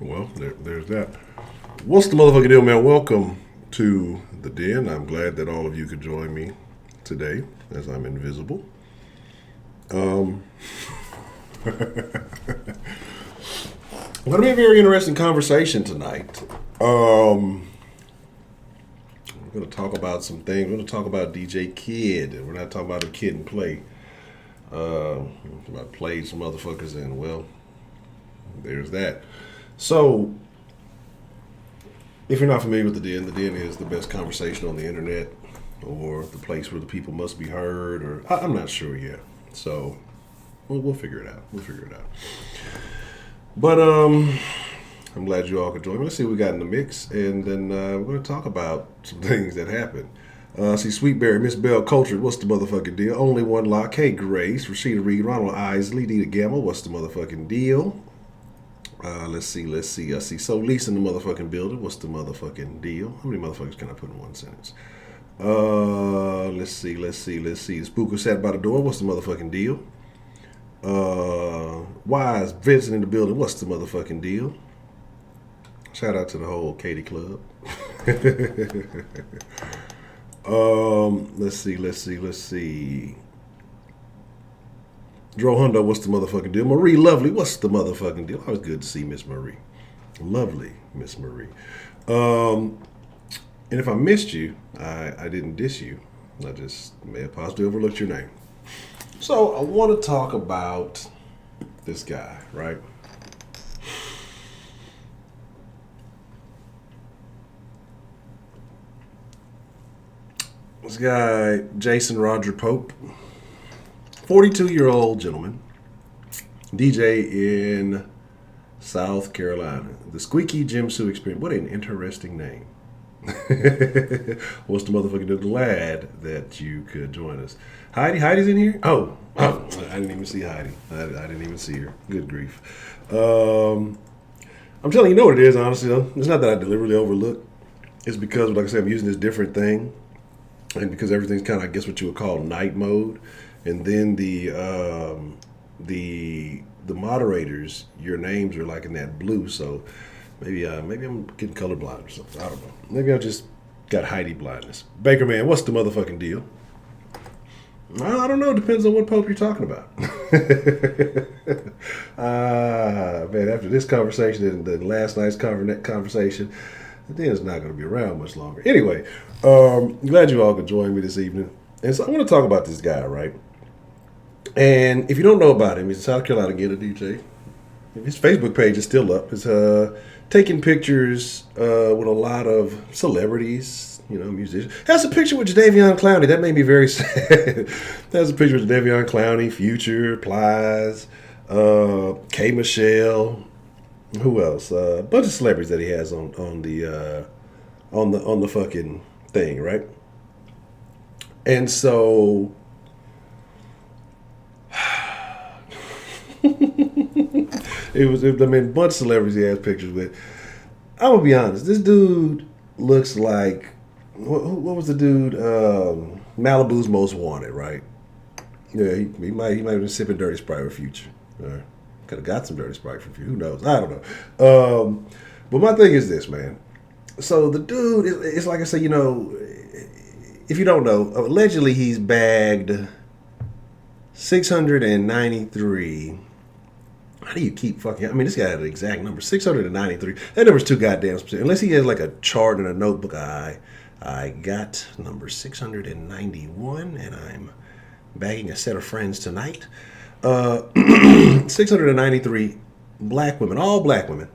Well, there's that. What's the motherfucking deal, man? Welcome to the den. I'm glad that all of you could join me today as I'm invisible. Um, Going to be a very interesting conversation tonight. We're going to talk about some things. We're going to talk about DJ Kid. We're not talking about a kid and play. I played some motherfuckers and, well, there's that. So, if you're not familiar with the Den is the best conversation on the internet, or the place where the people must be heard, or I'm not sure yet. So, we'll figure it out. But I'm glad you all could join me. Let's see what we got in the mix, and then we're going to talk about some things that happened. See, Sweetberry, Miss Bell, Cultured, what's the motherfucking deal? Only One Lock, Hey Grace, Rashida Reed, Ronald Isley, Dita Gamma, what's the motherfucking deal? Let's see. I see So Lisa in the motherfucking building. What's the motherfucking deal? How many motherfuckers can I put in one sentence? Let's see. The spooker sat by the door. What's the motherfucking deal? Wise Vincent in the building. What's the motherfucking deal? Shout out to the whole Katie Club. Let's see. Dro Hundo, what's the motherfucking deal? Marie Lovely, what's the motherfucking deal? Always good to see Miss Marie. Lovely Miss Marie. And if I missed you, I didn't diss you. I just may have possibly overlooked your name. So I want to talk about this guy, right? This guy, Jason Roger Pope, 42-year-old gentleman, DJ in South Carolina. The Squeaky Jim Sue Experience. What an interesting name. What's the motherfucking deal? Glad that you could join us. Heidi's in here? Oh, I didn't even see Heidi. I didn't even see her. Good grief. I'm telling you, what it is, honestly, though. It's not that I deliberately overlook. It's because, like I said, I'm using this different thing. And because everything's kind of, I guess, what you would call night mode. And then the moderators, your names are like in that blue, so maybe I'm getting colorblind or something. I don't know. Maybe I just got Heidi blindness. Baker man, what's the motherfucking deal? I don't know. It depends on what Pope you're talking about. Man, after this conversation and the last night's conversation, then it's not going to be around much longer. Anyway, glad you all could join me this evening. And so I want to talk about this guy, right? And if you don't know about him, he's in South Carolina, again, a DJ. His Facebook page is still up. He's taking pictures with a lot of celebrities, musicians. Has a picture with Jadeveon Clowney. That made me very sad. Has a picture with Jadeveon Clowney, Future, Plies, K. Michelle. Who else? A bunch of celebrities that he has on the fucking thing, right? And so a bunch of celebrities he has pictures with. I'm gonna be honest, this dude looks like, what was the dude, Malibu's Most Wanted, right? Yeah, he might have been sipping Dirty Sprite with Future. Could have got some Dirty Sprite from Future, who knows? I don't know. But my thing is this, man. So the dude, it's like I say, if you don't know, allegedly he's bagged 693. How do you keep fucking? I mean, this guy had an exact number, 693. That number's too goddamn specific. Unless he has like a chart and a notebook. I got number 691, and I'm bagging a set of friends tonight. 693 black women, all black women.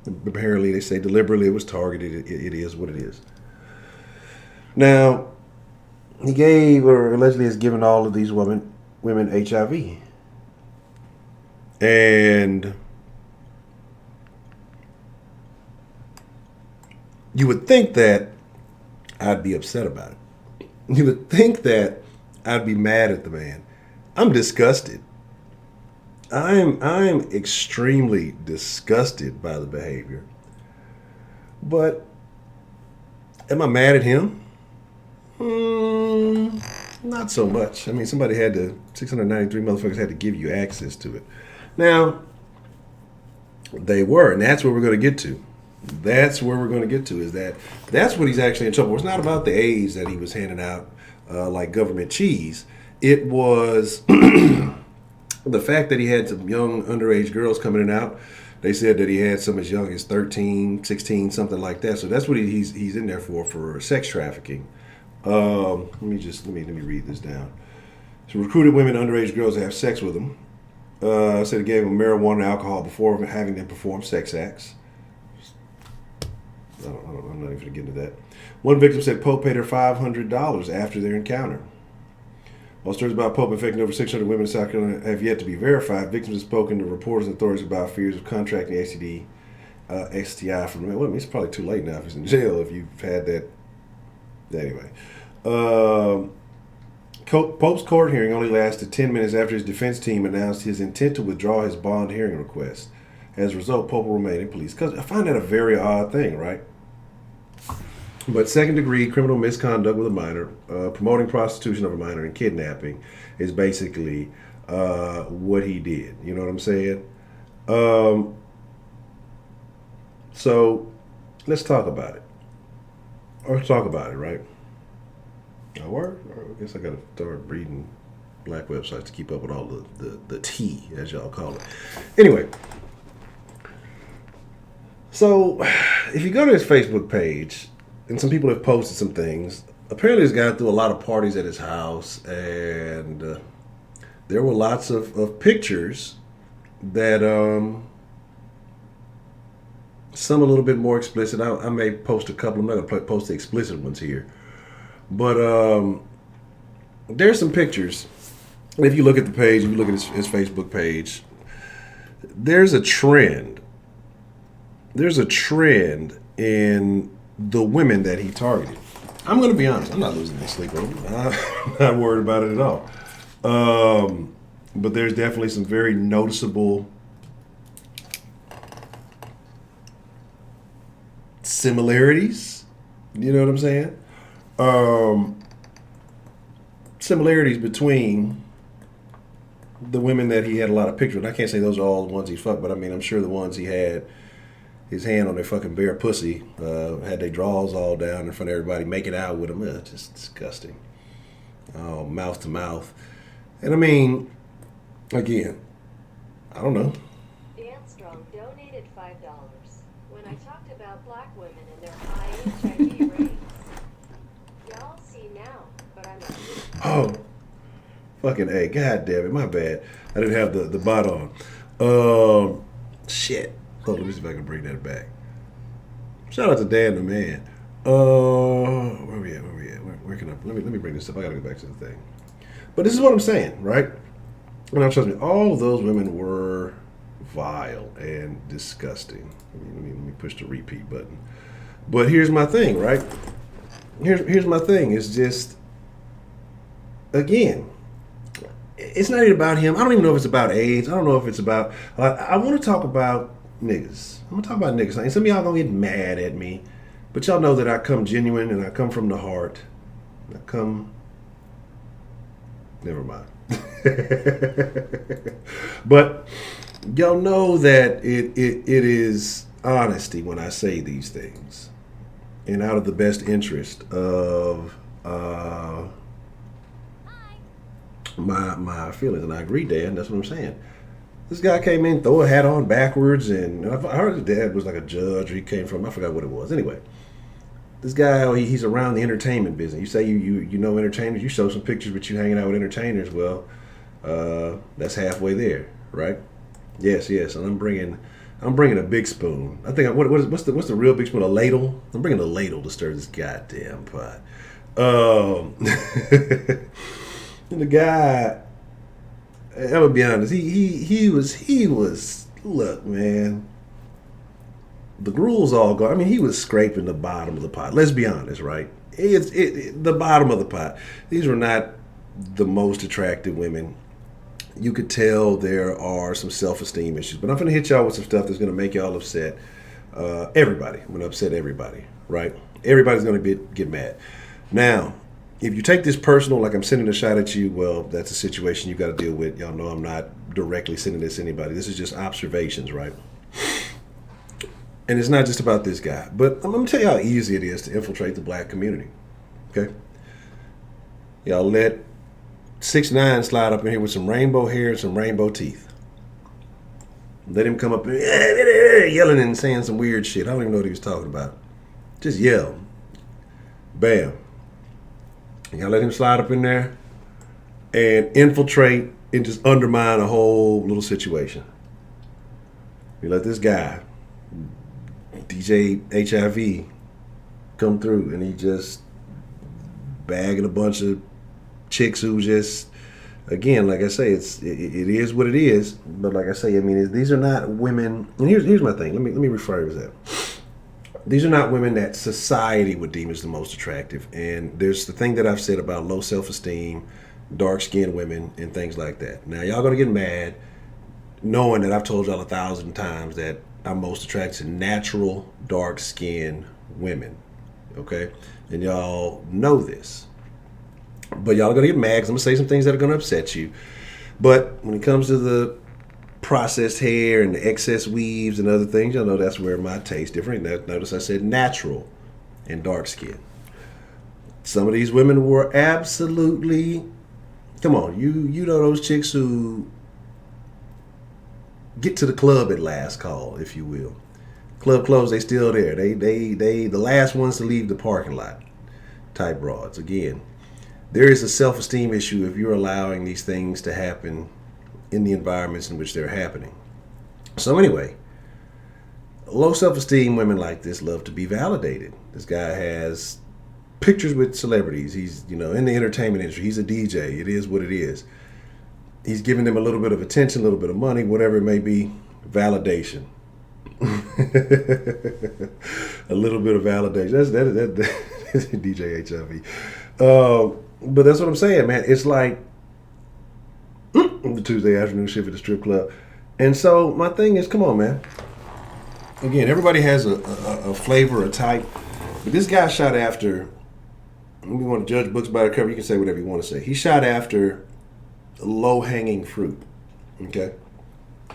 Apparently, they say deliberately it was targeted. It is what it is. Now, he gave, or allegedly has given all of these women HIV. And you would think that I'd be upset about it. You would think that I'd be mad at the man. I'm disgusted. I am extremely disgusted by the behavior. But am I mad at him? Not so much. I mean, 693 motherfuckers had to give you access to it. Now, They were, and that's where we're going to get to. That's where we're going to get to. That's what he's actually in trouble for. It's not about the AIDS that he was handing out like government cheese. It was the fact that he had some young underage girls coming in and out. They said that he had some as young as 13, 16, something like that. So that's what he's in there for sex trafficking. Let me read this down. So recruited women, underage girls to have sex with him. Said he gave them marijuana and alcohol before having them perform sex acts. I'm not even going to get into that. One victim said Pope paid her $500 after their encounter. While stories about Pope infecting over 600 women in South Carolina have yet to be verified, victims have spoken to reporters and authorities about fears of contracting STI from men. Well, it's probably too late now if he's in jail if you've had that. Anyway. Pope's court hearing only lasted 10 minutes after his defense team announced his intent to withdraw his bond hearing request. As a result, Pope will remain in police custody. I find that a very odd thing, right? But second-degree criminal misconduct with a minor, promoting prostitution of a minor, and kidnapping is basically what he did. You know what I'm saying? So let's talk about it. Let's talk about it, right? I guess I got to start reading black websites to keep up with all the tea, as y'all call it. Anyway, so if you go to his Facebook page, and some people have posted some things. Apparently, he's gone through a lot of parties at his house, and there were lots of pictures that some a little bit more explicit. I may post a couple. I'm not going to post the explicit ones here. But there's some pictures. If you look at the page, if you look at his Facebook page, there's a trend. There's a trend in the women that he targeted. I'm going to be honest. I'm not losing any sleep over it. I'm not worried about it at all. But there's definitely some very noticeable similarities. You know what I'm saying? Similarities between the women that he had a lot of pictures with. I can't say those are all the ones he fucked, but I mean, I'm sure the ones he had his hand on their fucking bare pussy, had their drawers all down in front of everybody, making out with them. Just disgusting. Mouth to mouth. And I mean, again, I don't know. Armstrong donated $5 when I talked about black women and their high HIV rates. Y'all see now, but I'm not. Oh, fucking A. God damn it. My bad. I didn't have the bot on. Shit. Hold on, let me see if I can bring that back. Shout out to Dan the man. Where we at? Where can I? Let me bring this up. I gotta go back to the thing. But this is what I'm saying, right? And now trust me, all of those women were vile and disgusting. Let me push the repeat button. But here's my thing, right? Here's my thing. It's just, again, it's not even about him. I don't even know if it's about AIDS. I don't know if it's about. I want to talk about niggas. I'm gonna talk about niggas. And some of y'all gonna get mad at me, but y'all know that I come genuine and I come from the heart. Never mind. But y'all know that it is honesty when I say these things, and out of the best interest of my feelings. And I agree, Dan. That's what I'm saying. This guy came in, throw a hat on backwards, and I heard his dad was like a judge, or he came from, I forgot what it was. Anyway, this guy, he's around the entertainment business. You say you know entertainers, you show some pictures with you hanging out with entertainers. Well, that's halfway there, right? Yes, and I'm bringing a big spoon. I think what's the real big spoon? A ladle. I'm bringing a ladle to stir this goddamn pot. And the guy, I'm gonna be honest. He was. Look, man. The gruel's all gone. I mean, he was scraping the bottom of the pot. Let's be honest, right? It's the bottom of the pot. These were not the most attractive women. You could tell there are some self-esteem issues. But I'm gonna hit y'all with some stuff that's gonna make y'all upset. Everybody. I'm gonna upset everybody, right? Everybody's gonna get mad. Now, if you take this personal, like I'm sending a shot at you, well, that's a situation you got to deal with. Y'all know I'm not directly sending this to anybody. This is just observations, right? And it's not just about this guy, but I'm going to tell you how easy it is to infiltrate the black community. Okay? Y'all let 6ix9ine slide up in here with some rainbow hair and some rainbow teeth. Let him come up and yelling and saying some weird shit. I don't even know what he was talking about. Just yell. Bam. Y'all let him slide up in there and infiltrate and just undermine a whole little situation. You let this guy, DJ HIV, come through and he just bagging a bunch of chicks who just, again, like I say, it is what it is. But like I say, I mean, these are not women. And here's my thing. Let me rephrase that. These are not women that society would deem as the most attractive. And there's the thing that I've said about low self-esteem, dark-skinned women, and things like that. Now, y'all gonna get mad knowing that I've told y'all 1,000 times that I'm most attracted to natural, dark-skinned women. Okay? And y'all know this. But y'all are going to get mad because I'm going to say some things that are going to upset you. But when it comes to the processed hair and the excess weaves and other things, y'all know that's where my taste different. Notice I said natural and dark skin. Some of these women were absolutely, come on, you know those chicks who get to the club at last call, if you will. Club closed, they still there. They the last ones to leave the parking lot type broads. Again, there is a self-esteem issue if you're allowing these things to happen in the environments in which they're happening. So anyway, low self-esteem women like this love to be validated. This guy has pictures with celebrities. He's, in the entertainment industry. He's a DJ. It is what it is. He's giving them a little bit of attention, a little bit of money, whatever it may be. Validation. A little bit of validation. That's DJ HIV. But that's what I'm saying, man. It's like the Tuesday afternoon shift at the strip club. And so my thing is, come on, man. Again, everybody has a flavor, a type. But this guy shot after, we want to judge books by their cover. You can say whatever you want to say. He shot after low-hanging fruit. Okay?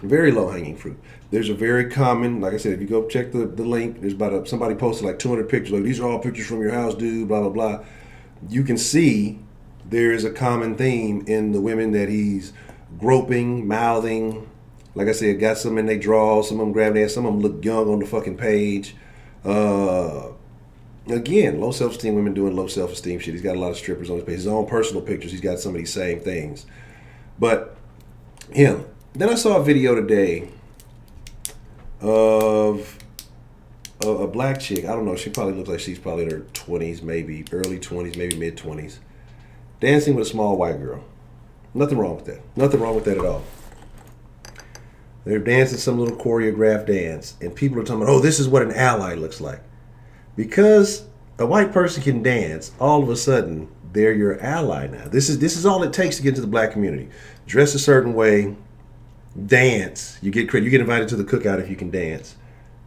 Very low-hanging fruit. There's a very common, like I said, if you go check the link, there's somebody posted like 200 pictures. Like, these are all pictures from your house, dude, blah, blah, blah. You can see there is a common theme in the women that he's groping, mouthing. Like I said, got some in their drawers, some of them grab their ass, some of them look young on the fucking page. Again, low self-esteem women doing low self-esteem shit. He's got a lot of strippers on his page. His own personal pictures, he's got some of these same things. But him. Then I saw a video today of a black chick. I don't know. She probably looks like she's probably in her 20s, maybe early 20s, maybe mid 20s, dancing with a small white girl. Nothing wrong with that. Nothing wrong with that at all. They're dancing some little choreographed dance, and people are talking about, oh, this is what an ally looks like. Because a white person can dance, all of a sudden they're your ally now. This is all it takes to get into the black community. Dress a certain way, dance. You get credit. You get invited to the cookout if you can dance.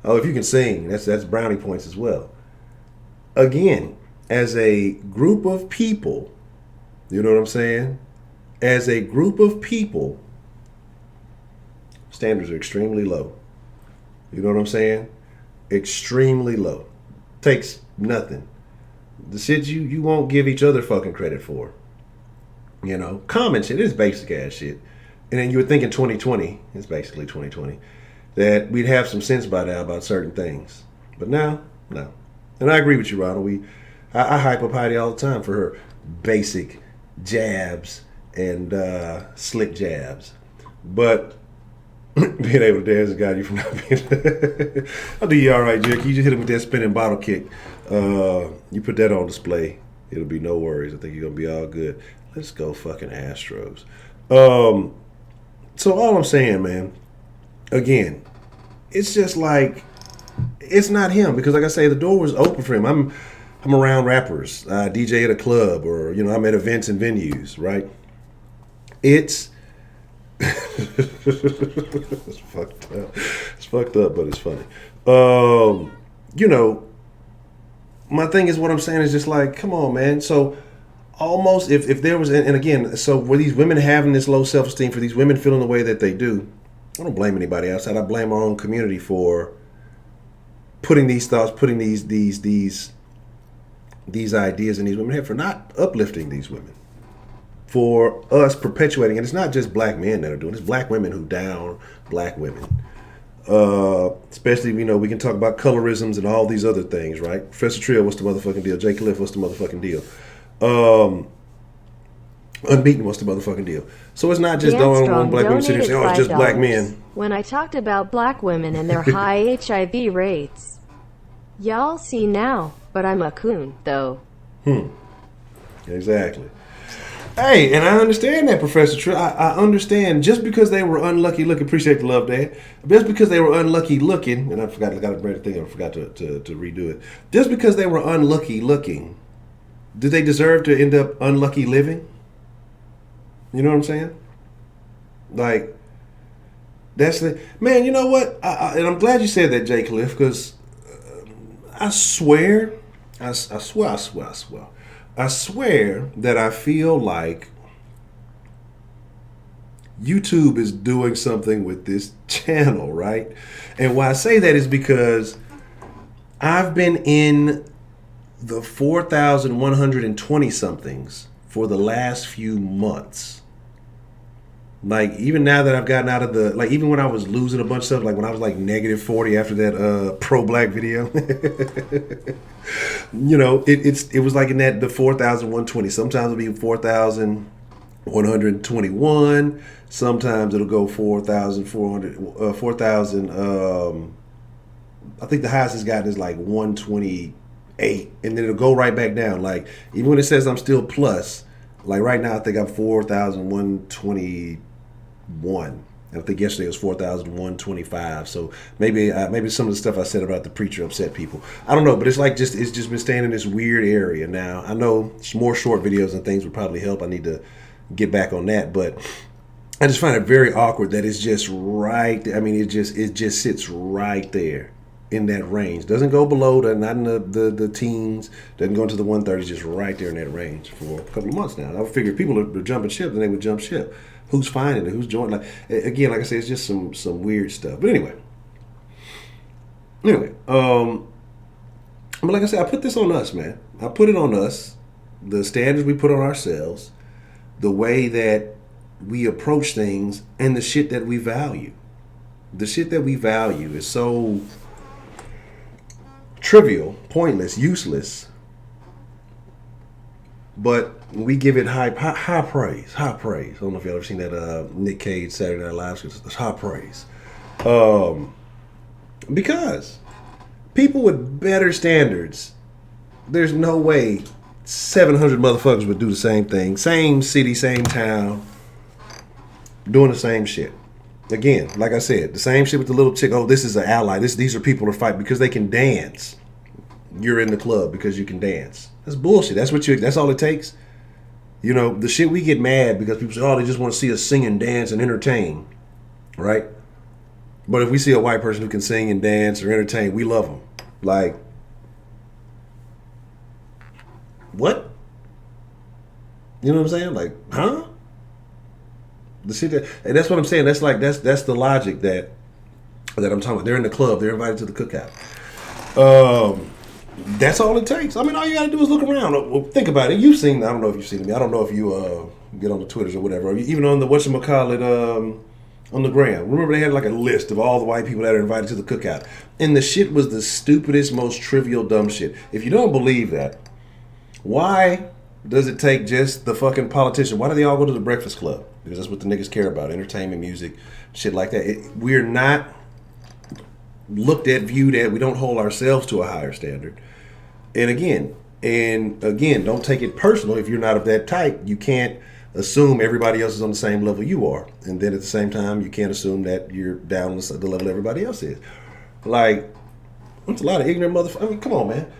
Oh, if you can sing, that's brownie points as well. Again, as a group of people, you know what I'm saying? As a group of people, standards are extremely low. You know what I'm saying? Extremely low. Takes nothing. The shit you won't give each other fucking credit for. Common shit. It's basic ass shit. And then you would think in 2020, it's basically 2020, that we'd have some sense by now about certain things. But now, no. And I agree with you, Ronald. I hype up Heidi all the time for her basic jabs and slick jabs. But being able to dance and guide you from not being... I'll do you all right, Jake. You just hit him with that spinning bottle kick. You put that on display, it'll be no worries. I think you're going to be all good. Let's go fucking Astros. So all I'm saying, man, again, it's just like, it's not him. Because like I say, the door was open for him. I'm around rappers. I DJ at a club, or, I'm at events and venues, right? It's it's fucked up. It's fucked up, but it's funny. My thing is, what I'm saying is just like, come on, man. So almost if there was, and again, so were these women having this low self-esteem, for these women feeling the way that they do, I don't blame anybody outside. I blame our own community for putting these thoughts, putting these ideas in these women's head, for not uplifting these women, for us perpetuating. And it's not just black men that are doing it, it's black women who down black women. Especially, we can talk about colorisms and all these other things, right? Professor Trill, what's the motherfucking deal? Jay Cliff, what's the motherfucking deal? Unbeaten, what's the motherfucking deal? So it's not just one black women sitting saying, oh, it's just black men. When I talked about black women and their high HIV rates. Y'all see now, but I'm a coon, though. Exactly. Hey, and I understand that, Professor Trill. I understand. Just because they were unlucky looking, appreciate the love, Dad. Just because they were unlucky looking, and I forgot to read the thing, I forgot to redo it. Just because they were unlucky looking, do they deserve to end up unlucky living? You know what I'm saying? Like, that's the man. You know what? And I'm glad you said that, Jay Cliff, because I swear that I feel like YouTube is doing something with this channel, right? And why I say that is because I've been in the 4,120 somethings for the last few months. Like, even now that I've gotten out of the, like, even when I was losing a bunch of stuff, like when I was like negative 40 after that pro-black video, it was like in the 4,120. Sometimes it'll be 4,121. Sometimes it'll go 4,400, 4,000. I think the highest it's gotten is like 128, and then it'll go right back down. Like, even when it says I'm still plus, like right now I think I'm 4,121. And I think yesterday was 4,125. So maybe some of the stuff I said about the preacher upset people. I don't know, but it's just been staying in this weird area. Now I know more short videos and things would probably help. I need to get back on that, but I just find it very awkward that it's just right. I mean, it just sits right there in that range. Doesn't go below, not in the teens. Doesn't go into the 130s. Just right there in that range for a couple of months now. I figured people are jumping ship, then they would jump ship. Who's finding it? Who's joining? Like, again, like I said, it's just some weird stuff. But anyway, but like I said, I put this on us, man. I put it on us. The standards we put on ourselves, the way that we approach things, and the shit that we value. The shit that we value is so trivial, pointless, useless, but we give it high praise. I don't know if y'all ever seen that Nick Cage Saturday Night Live. It's high praise, because people with better standards, there's no way 700 motherfuckers would do the same thing, same city, same town, doing the same shit. Again, like I said, the same shit with the little chick. Oh, this is an ally. These are people to fight because they can dance. You're in the club because you can dance. That's bullshit. That's all it takes. The shit we get mad because people say, oh, they just want to see us sing and dance and entertain, right? But if we see a white person who can sing and dance or entertain, we love them. Like, what? You know what I'm saying? Like, huh? The shit and that's what I'm saying. That's the logic that I'm talking about. They're in the club. They're invited to the cookout. That's all it takes. I mean, all you gotta do is look around. Well, think about it. You've seen. I don't know if you've seen me. I don't know if you get on the Twitters or whatever. Or even on the on the gram. Remember they had like a list of all the white people that are invited to the cookout, and the shit was the stupidest, most trivial, dumb shit. If you don't believe that, why does it take just the fucking politician? Why do they all go to the Breakfast Club? Because that's what the niggas care about. Entertainment, music, shit like that. We're not viewed at. We don't hold ourselves to a higher standard. And again, don't take it personal. If you're not of that type, you can't assume everybody else is on the same level you are. And then at the same time, you can't assume that you're down the level everybody else is. Like, it's a lot of ignorant motherfuckers. I mean, come on, man.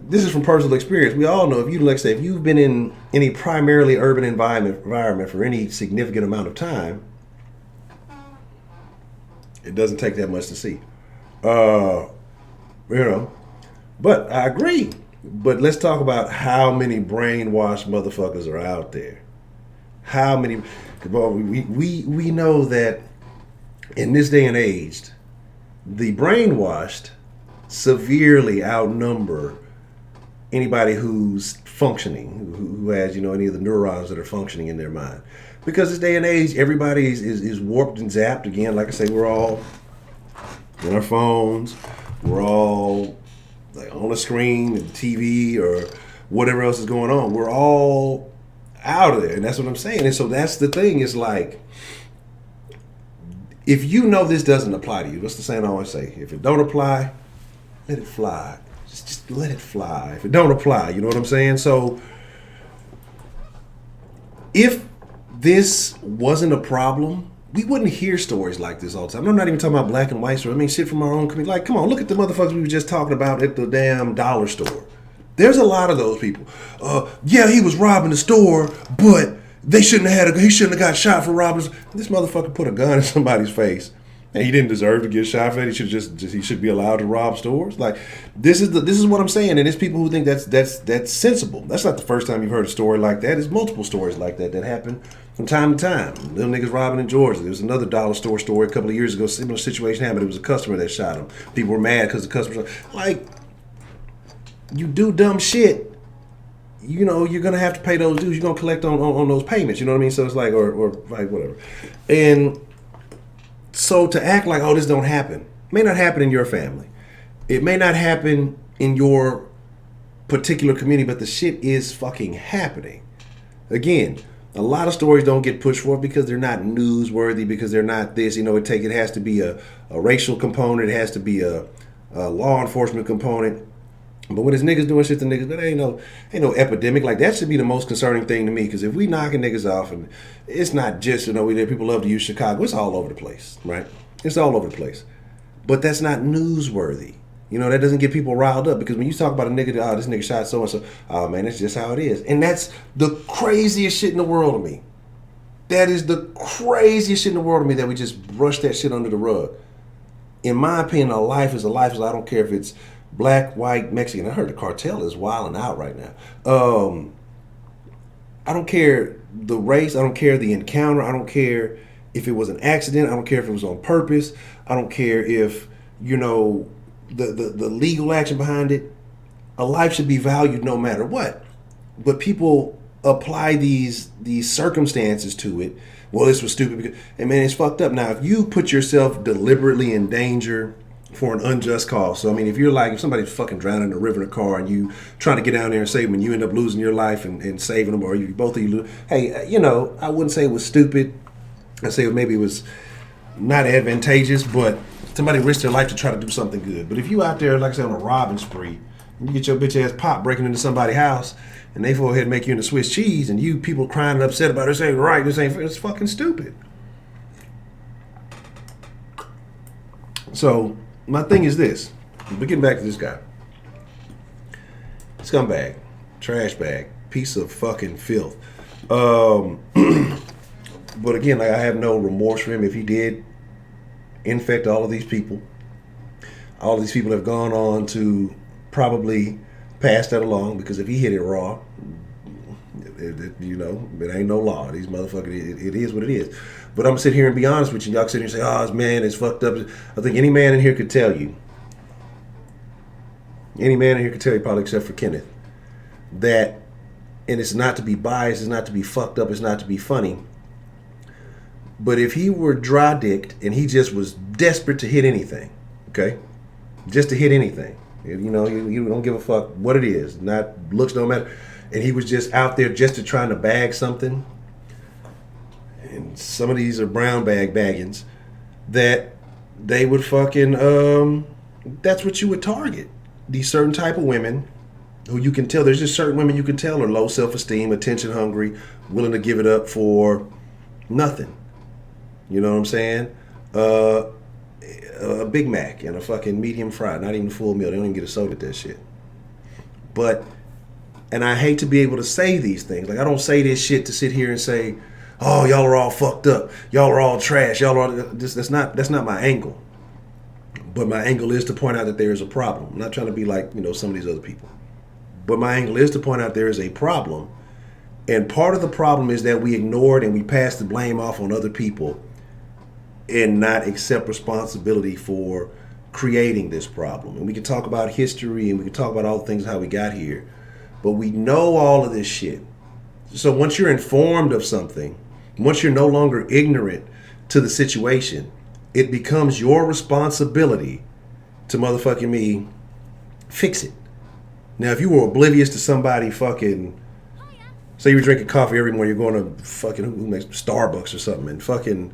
This is from personal experience. We all know if you've been in any primarily urban environment for any significant amount of time, it doesn't take that much to see. But I agree. But let's talk about how many brainwashed motherfuckers are out there. How many? We know that in this day and age, the brainwashed severely outnumber anybody who's functioning, who has, any of the neurons that are functioning in their mind. Because this day and age, everybody is warped and zapped. Again, like I say, we're all in our phones. We're all like on a screen, and TV, or whatever else is going on. We're all out of there, and that's what I'm saying. And so that's the thing. Is like, if you know this doesn't apply to you, what's the saying I always say? If it don't apply, let it fly. Just let it fly. If it don't apply, you know what I'm saying? So if this wasn't a problem, we wouldn't hear stories like this all the time. I'm not even talking about black and white stories. I mean, shit from our own community. Like, come on, look at the motherfuckers we were just talking about at the damn dollar store. There's a lot of those people. Yeah, he was robbing the store, but he shouldn't have got shot for robbing. This motherfucker put a gun in somebody's face, and he didn't deserve to get shot for that. He should be allowed to rob stores. Like, this is what I'm saying. And there's people who think that's sensible. That's not the first time you've heard a story like that. There's multiple stories like that happen from time to time. Little niggas robbing in Georgia. There was another dollar store story a couple of years ago. Similar situation happened. It was a customer that shot him. People were mad because the customer shot. Like, you do dumb shit, you're gonna have to pay those dues. You're gonna collect on those payments. You know what I mean? So it's like, or like whatever. And so to act like, oh, this don't happen, may not happen in your family. It may not happen in your particular community, but the shit is fucking happening. Again, a lot of stories don't get pushed forward because they're not newsworthy, because they're not this. It has to be a racial component. It has to be a law enforcement component. But when it's niggas doing shit to niggas, that ain't no epidemic. Like, that should be the most concerning thing to me. Because if we knocking niggas off, and it's not just, people love to use Chicago. It's all over the place, right? It's all over the place. But that's not newsworthy. That doesn't get people riled up. Because when you talk about a nigga, oh, this nigga shot so and so, oh man, that's just how it is. And that's the craziest shit in the world to me. That is the craziest shit in the world to me, that we just brush that shit under the rug. In my opinion, a life is a life. So I don't care if it's black, white, Mexican. I heard the cartel is wilding out right now. I don't care the race. I don't care the encounter. I don't care if it was an accident. I don't care if it was on purpose. I don't care if, the legal action behind it. A life should be valued no matter what. But people apply these circumstances to it. Well, this was stupid because, and man, it's fucked up. Now, if you put yourself deliberately in danger for an unjust cause. So, I mean, if somebody's fucking drowning in the river in a car and you trying to get down there and save them and you end up losing your life and saving them, or you both of you lose, hey, I wouldn't say it was stupid. I'd say maybe it was not advantageous, but somebody risked their life to try to do something good. But if you out there, like I said, on a robbing spree, and you get your bitch ass pop breaking into somebody's house, and they go ahead and make you into Swiss cheese, and you people crying and upset about it, saying, right, it's fucking stupid. So, my thing is this. We're getting back to this guy. Scumbag. Trash bag. Piece of fucking filth. But again, I have no remorse for him. If he did infect all of these people have gone on to probably pass that along, because if he hit it raw, it ain't no law. These motherfuckers, it is what it is. But I'm gonna sit here and be honest with you. Y'all sit here and say, oh, man, it's fucked up. I think any man in here could tell you, probably except for Kenneth, that, and it's not to be biased, it's not to be fucked up, it's not to be funny, but if he were dry-dicked and he just was desperate to hit anything, okay? Just to hit anything. You don't give a fuck what it is. Not looks, don't matter. And he was just out there just to trying to bag something. And some of these are brown bag baggins that they would fucking, that's what you would target. These certain type of women who you can tell, there's just certain women you can tell are low self-esteem, attention hungry, willing to give it up for nothing. You know what I'm saying? A Big Mac and a fucking medium fry, not even a full meal. They don't even get a soda with that shit. But, and I hate to be able to say these things. Like, I don't say this shit to sit here and say, oh, y'all are all fucked up. Y'all are all trash. Y'all are that's not my angle. But my angle is to point out that there is a problem. I'm not trying to be like, some of these other people. But my angle is to point out there is a problem. And part of the problem is that we ignore it and we pass the blame off on other people and not accept responsibility for creating this problem. And we can talk about history and we can talk about all the things how we got here. But we know all of this shit. So once you're informed of something, once you're no longer ignorant to the situation, it becomes your responsibility to motherfucking me fix it. Now, if you were oblivious to somebody fucking, say you're drinking coffee every morning, you're going to fucking, who makes Starbucks or something, and fucking,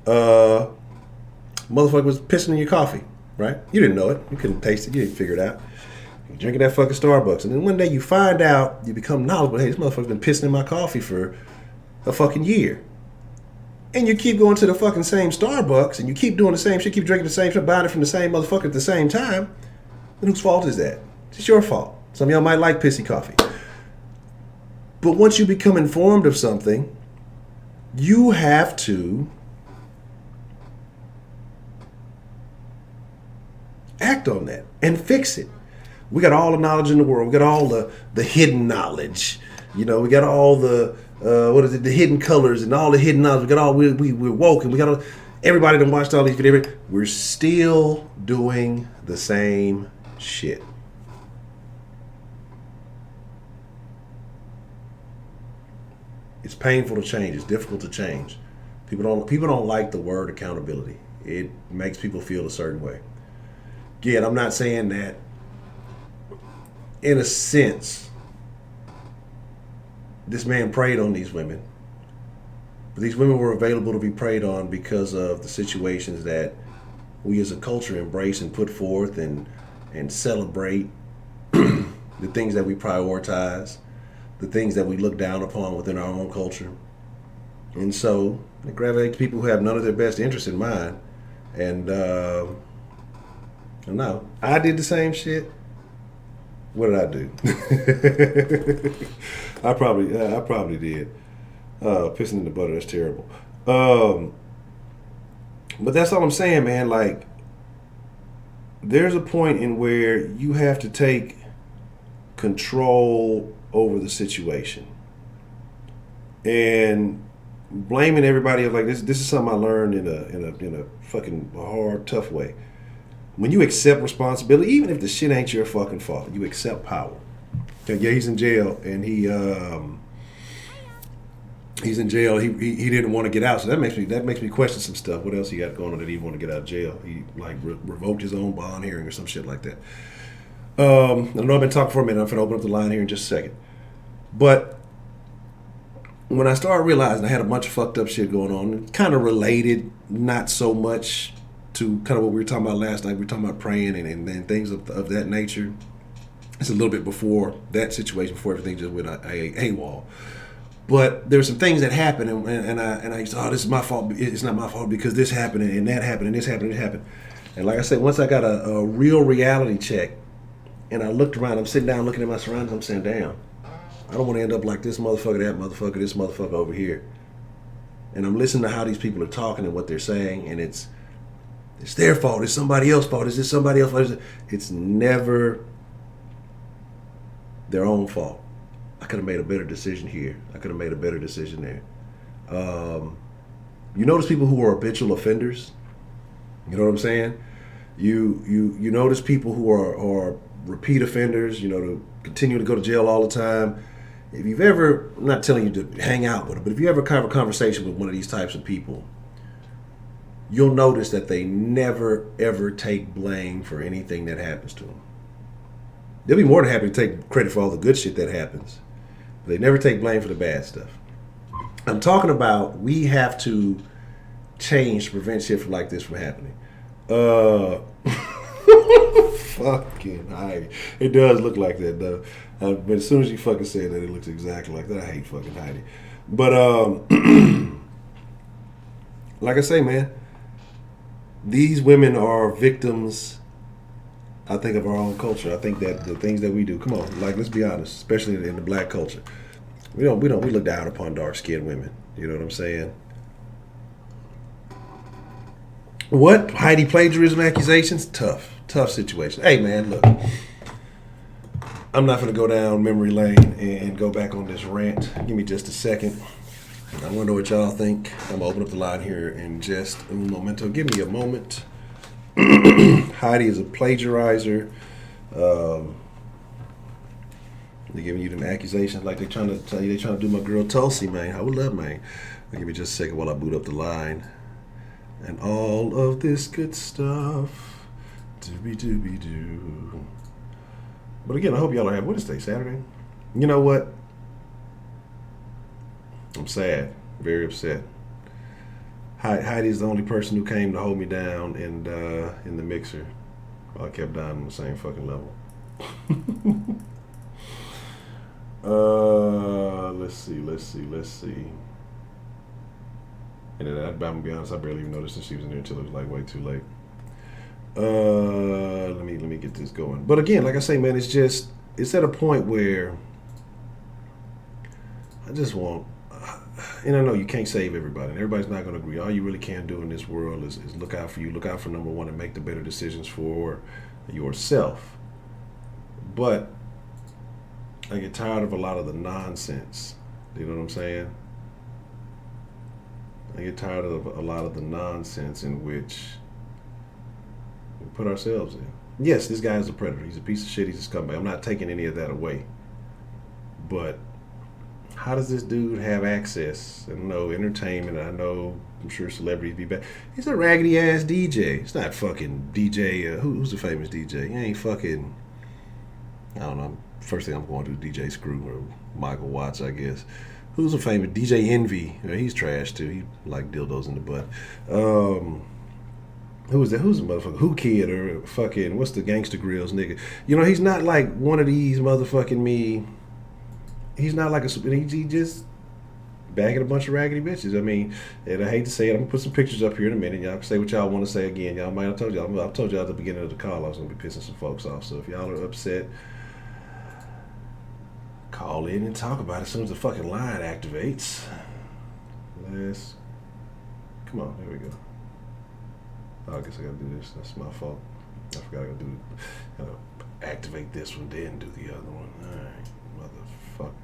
motherfucker was pissing in your coffee, right? You didn't know it. You couldn't taste it. You didn't figure it out. You're drinking that fucking Starbucks. And then one day you find out, you become knowledgeable, hey, this motherfucker's been pissing in my coffee for a fucking year. And you keep going to the fucking same Starbucks and you keep doing the same shit, keep drinking the same shit, buying it from the same motherfucker at the same time, then whose fault is that? It's your fault. Some of y'all might like pissy coffee. But once you become informed of something, you have to act on that and fix it. We got all the knowledge in the world. We got all the hidden knowledge. You know, we got all the the hidden colors and all the hidden knowledge. We got all we're woke and we got all, everybody that watched all these videos. We're still doing the same shit. It's painful to change. It's difficult to change. People don't like the word accountability. It makes people feel a certain way. Again, I'm not saying that. In a sense, this man preyed on these women. But these women were available to be preyed on because of the situations that we as a culture embrace and put forth and celebrate, the things that we prioritize, the things that we look down upon within our own culture. And so they gravitate to people who have none of their best interests in mind. And no, I did the same shit. What did I do? I probably did. Pissing in the butter, that's terrible. But that's all I'm saying, man. Like, there's a point in where you have to take control over the situation. And blaming everybody else, like this is something I learned in a fucking hard, tough way. When you accept responsibility, even if the shit ain't your fucking fault, you accept power. Yeah, he's in jail, and he's in jail. He didn't want to get out, so that makes me question some stuff. What else he got going on that he want to get out of jail? He like revoked his own bond hearing or some shit like that. I know I've been talking for a minute. I'm gonna open up the line here in just a second. But when I started realizing I had a bunch of fucked up shit going on, kind of related, not so much to kind of what we were talking about last night. We were talking about praying and things of that nature. It's a little bit before that situation, before everything just went AWOL. But there were some things that happened, and I used to, this is my fault. It's not my fault because this happened and that happened and this happened and it happened. And like I said, once I got a real reality check, and I looked around, I'm sitting down looking at my surroundings, I'm saying, damn, I don't want to end up like this motherfucker, that motherfucker, this motherfucker over here. And I'm listening to how these people are talking and what they're saying, and it's their fault, it's somebody else's fault, it's somebody else's fault. It's never their own fault. I could have made a better decision here. I could have made a better decision there. You notice people who are habitual offenders? You know what I'm saying? You notice people who are repeat offenders, to continue to go to jail all the time. If you've ever, I'm not telling you to hang out with them, but if you ever have a conversation with one of these types of people, you'll notice that they never, ever take blame for anything that happens to them. They'll be more than happy to take credit for all the good shit that happens, but they never take blame for the bad stuff. I'm talking about we have to change to prevent shit from like this from happening. Fucking Heidi. It does look like that though. But as soon as you fucking say that, it looks exactly like that. I hate fucking Heidi. But like I say, man, these women are victims, I think, of our own culture. I think that the things that we do, come on, like, let's be honest, especially in the black culture, we look down upon dark-skinned women. You know what I'm saying? What? Heidi plagiarism accusations? Tough situation. Hey, man, look, I'm not going to go down memory lane and go back on this rant. Give me just a second. I want to know what y'all think. I'm going to open up the line here in just un momento. Give me a moment. Heidi is a plagiarizer. Um, they're giving you them accusations like they're trying to tell you they're trying to do my girl Tulsi, man. Hold up, man. Give me just a second while I boot up the line. And all of this good stuff. Dooby dooby doo. But again, I hope y'all are having, what is today, Saturday? You know what? I'm sad. Very upset. Heidi's the only person who came to hold me down and in the mixer. I kept down on the same fucking level. Let's see. And then I'm gonna be honest, I barely even noticed that she was in there until it was like way too late. Let me get this going. But again, like I say, man, it's at a point where I just want, and I know you can't save everybody, and everybody's not going to agree. All you really can do in this world is look out for you, look out for number one, and make the better decisions for yourself. But I get tired of a lot of the nonsense. You know what I'm saying? I get tired of a lot of the nonsense in which we put ourselves in. Yes, this guy is a predator. He's a piece of shit. He's a scumbag. I'm not taking any of that away. But how does this dude have access? I know entertainment. I know, I'm sure celebrities be back. He's a raggedy ass DJ. It's not fucking DJ. Who's the famous DJ? He ain't fucking, I don't know. First thing I'm going to do DJ Screw or Michael Watts, I guess. Who's a famous DJ Envy? He's trash too. He like dildos in the butt. Who's that? Who's the motherfucker? Who Kid or fucking what's the Gangsta Grills nigga? You know, he's not like one of these motherfucking me. He's not like a. He just bagging a bunch of raggedy bitches. I mean, and I hate to say it, I'm gonna put some pictures up here in a minute. Y'all can say what y'all want to say again. Y'all might have told y'all. I told y'all at the beginning of the call I was gonna be pissing some folks off. So if y'all are upset, call in and talk about it as soon as the fucking line activates. Come on, there we go. Oh, I guess I gotta do this. That's my fault. I forgot I gotta activate this one, then do the other one. Alright, motherfucker.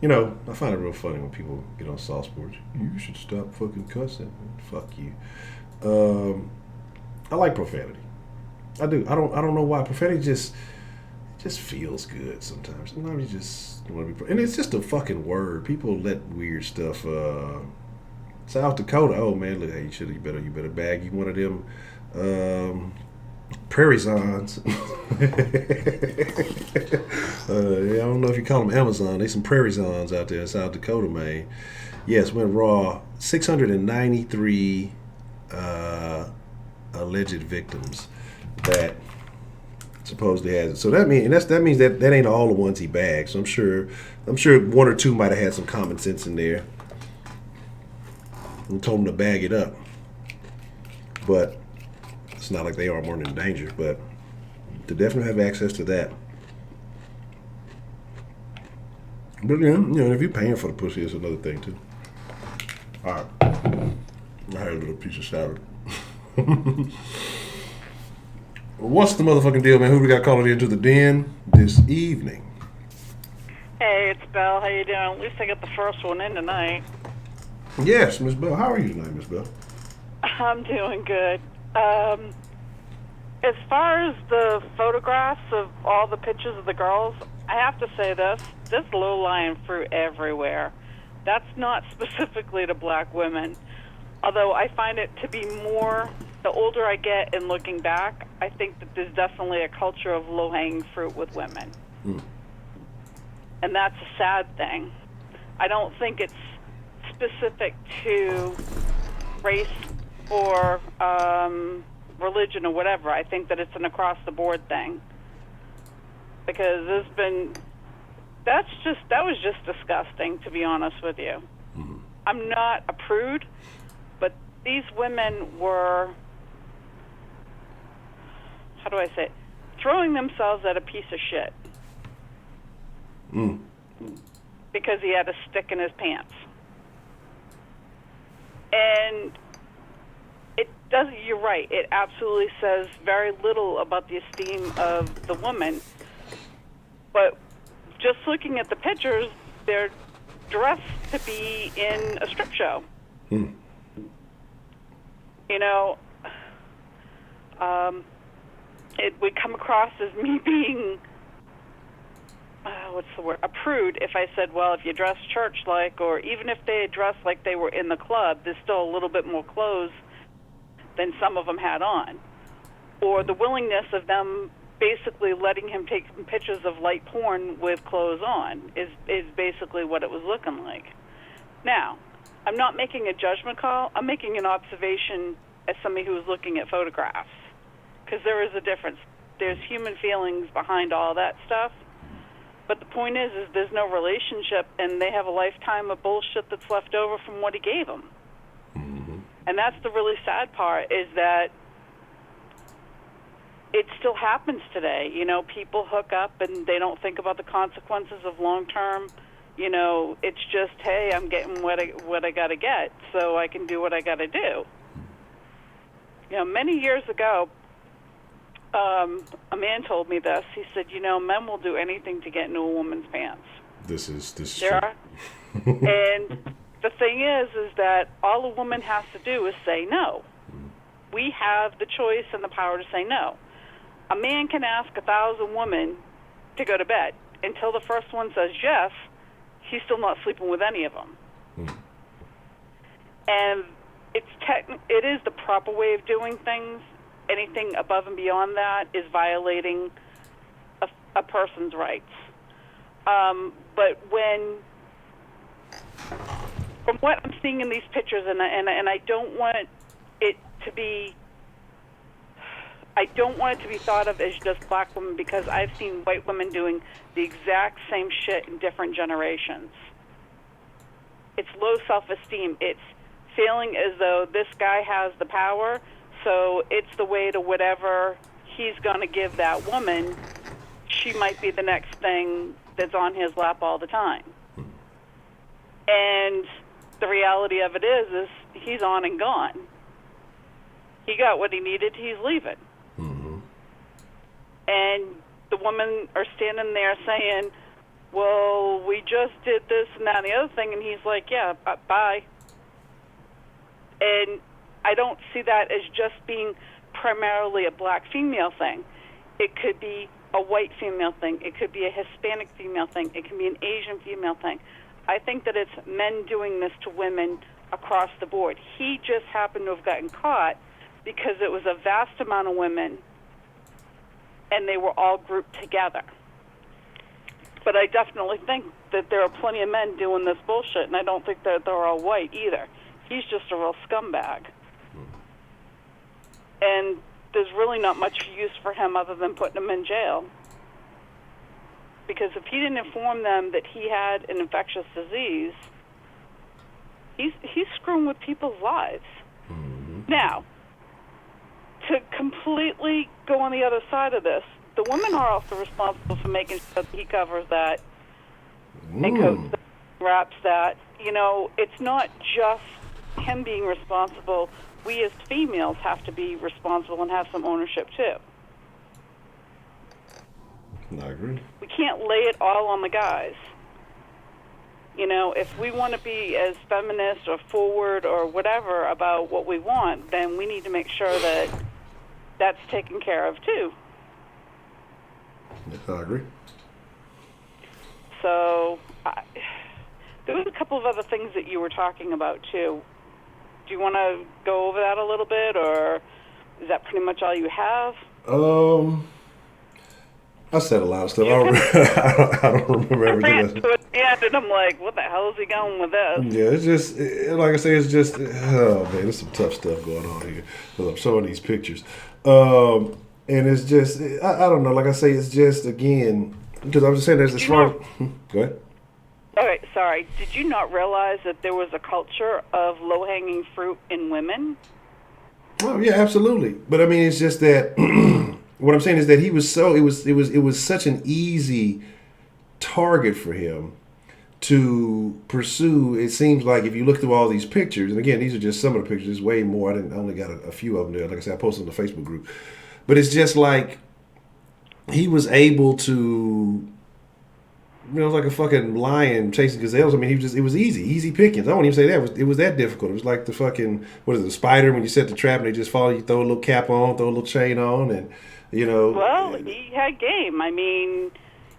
You know, I find it real funny when people get on Soft Sports. You should stop fucking cussing. Fuck you. I like profanity. I do. I don't know why. Profanity just feels good sometimes. Sometimes you just want to be, and it's just a fucking word. People let weird stuff. South Dakota. Oh man, look, hey, you better bag you one of them prairie zons. Yeah, I don't know if you call them Amazon. They some prairie zons out there in South Dakota, man. Yes, went raw. 693 alleged victims that supposedly has it. So that means that ain't all the ones he bagged. So I'm sure one or two might have had some common sense in there and told him to bag it up. But it's not like they are more in danger. But to definitely have access to that. But yeah, if you're paying for the pussy, it's another thing too. All right, I had a little piece of salad. What's the motherfucking deal, man? Who we got calling into the den this evening? Hey, it's Belle. How you doing? At least I got the first one in tonight. Yes, Miss Bell. How are you tonight, Miss Bell? I'm doing good. As far as the photographs of all the pictures of the girls, I have to say this. There's low-lying fruit everywhere. That's not specifically to black women. Although I find it to be more, the older I get in looking back, I think that there's definitely a culture of low-hanging fruit with women. Mm. And that's a sad thing. I don't think it's specific to race or religion or whatever. I think that it's an across-the-board thing. Because that was just disgusting, to be honest with you. Mm-hmm. I'm not a prude, but these women were, how do I say it, throwing themselves at a piece of shit. Mm. Because he had a stick in his pants. And you're right, it absolutely says very little about the esteem of the woman. But just looking at the pictures, they're dressed to be in a strip show. Mm. You know, it would come across as me being, what's the word, a prude if I said, well, if you dress church-like, or even if they dressed like they were in the club, there's still a little bit more clothes than some of them had on. Or the willingness of them basically letting him take pictures of light porn with clothes on is basically what it was looking like. Now, I'm not making a judgment call. I'm making an observation as somebody who's looking at photographs, because there is a difference. There's human feelings behind all that stuff. But the point is there's no relationship, and they have a lifetime of bullshit that's left over from what he gave them. Mm-hmm. And that's the really sad part, is that it still happens today. You know, people hook up and they don't think about the consequences of long-term. You know, it's just, hey, I'm getting what I got to get, so I can do what I got to do. You know, many years ago, a man told me this. He said, you know, men will do anything to get into a woman's pants. This is There are. And the thing is that all a woman has to do is say no. We have the choice and the power to say no. A man can ask 1,000 women to go to bed. Until the first one says yes, he's still not sleeping with any of them. And it is the proper way of doing things. Anything above and beyond that is violating a person's rights. But from what I'm seeing in these pictures, and I don't want it to be, thought of as just black women, because I've seen white women doing the exact same shit in different generations. It's low self-esteem. It's feeling as though this guy has the power, so it's the way to whatever he's going to give that woman. She might be the next thing that's on his lap all the time. And the reality of it is he's on and gone. He got what he needed. He's leaving. Mm-hmm. And the women are standing there saying, well, we just did this and that and the other thing. And he's like, yeah, bye. And I don't see that as just being primarily a black female thing. It could be a white female thing. It could be a Hispanic female thing. It can be an Asian female thing. I think that it's men doing this to women across the board. He just happened to have gotten caught because it was a vast amount of women and they were all grouped together. But I definitely think that there are plenty of men doing this bullshit, and I don't think that they're all white either. He's just a real scumbag. And there's really not much use for him other than putting him in jail. Because if he didn't inform them that he had an infectious disease, he's screwing with people's lives. Mm-hmm. Now, to completely go on the other side of this, the women are also responsible for making sure that he covers that and coats that, wraps that. You know, it's not just him being responsible. We as females have to be responsible and have some ownership too. I agree. We can't lay it all on the guys. You know, if we want to be as feminist or forward or whatever about what we want, then we need to make sure that that's taken care of too. Yes, I agree. So, there was a couple of other things that you were talking about too. Do you want to go over that a little bit, or is that pretty much all you have? I said a lot of stuff. I don't remember everything. I ran towards the end, and I'm like, what the hell is he going with this? Yeah, it's just, like I say, it's just, oh man, there's some tough stuff going on here because I'm showing these pictures. And it's just, I don't know, like I say, it's just, again, because I'm just saying there's as far as, go ahead. Okay, sorry. Did you not realize that there was a culture of low-hanging fruit in women? Oh yeah, absolutely. But I mean, it's just that what I'm saying is that he was so it was such an easy target for him to pursue. It seems like if you look through all these pictures, and again, these are just some of the pictures. There's way more. I only got a few of them there. Like I said, I posted on the Facebook group. But it's just like he was able to You know, it was like a fucking lion chasing gazelles. I mean, it was easy pickings. I won't even say that. It was that difficult. It was like the fucking, what is it, the spider when you set the trap and they just follow you, throw a little cap on, throw a little chain on, and, you know. Well, he had game. I mean,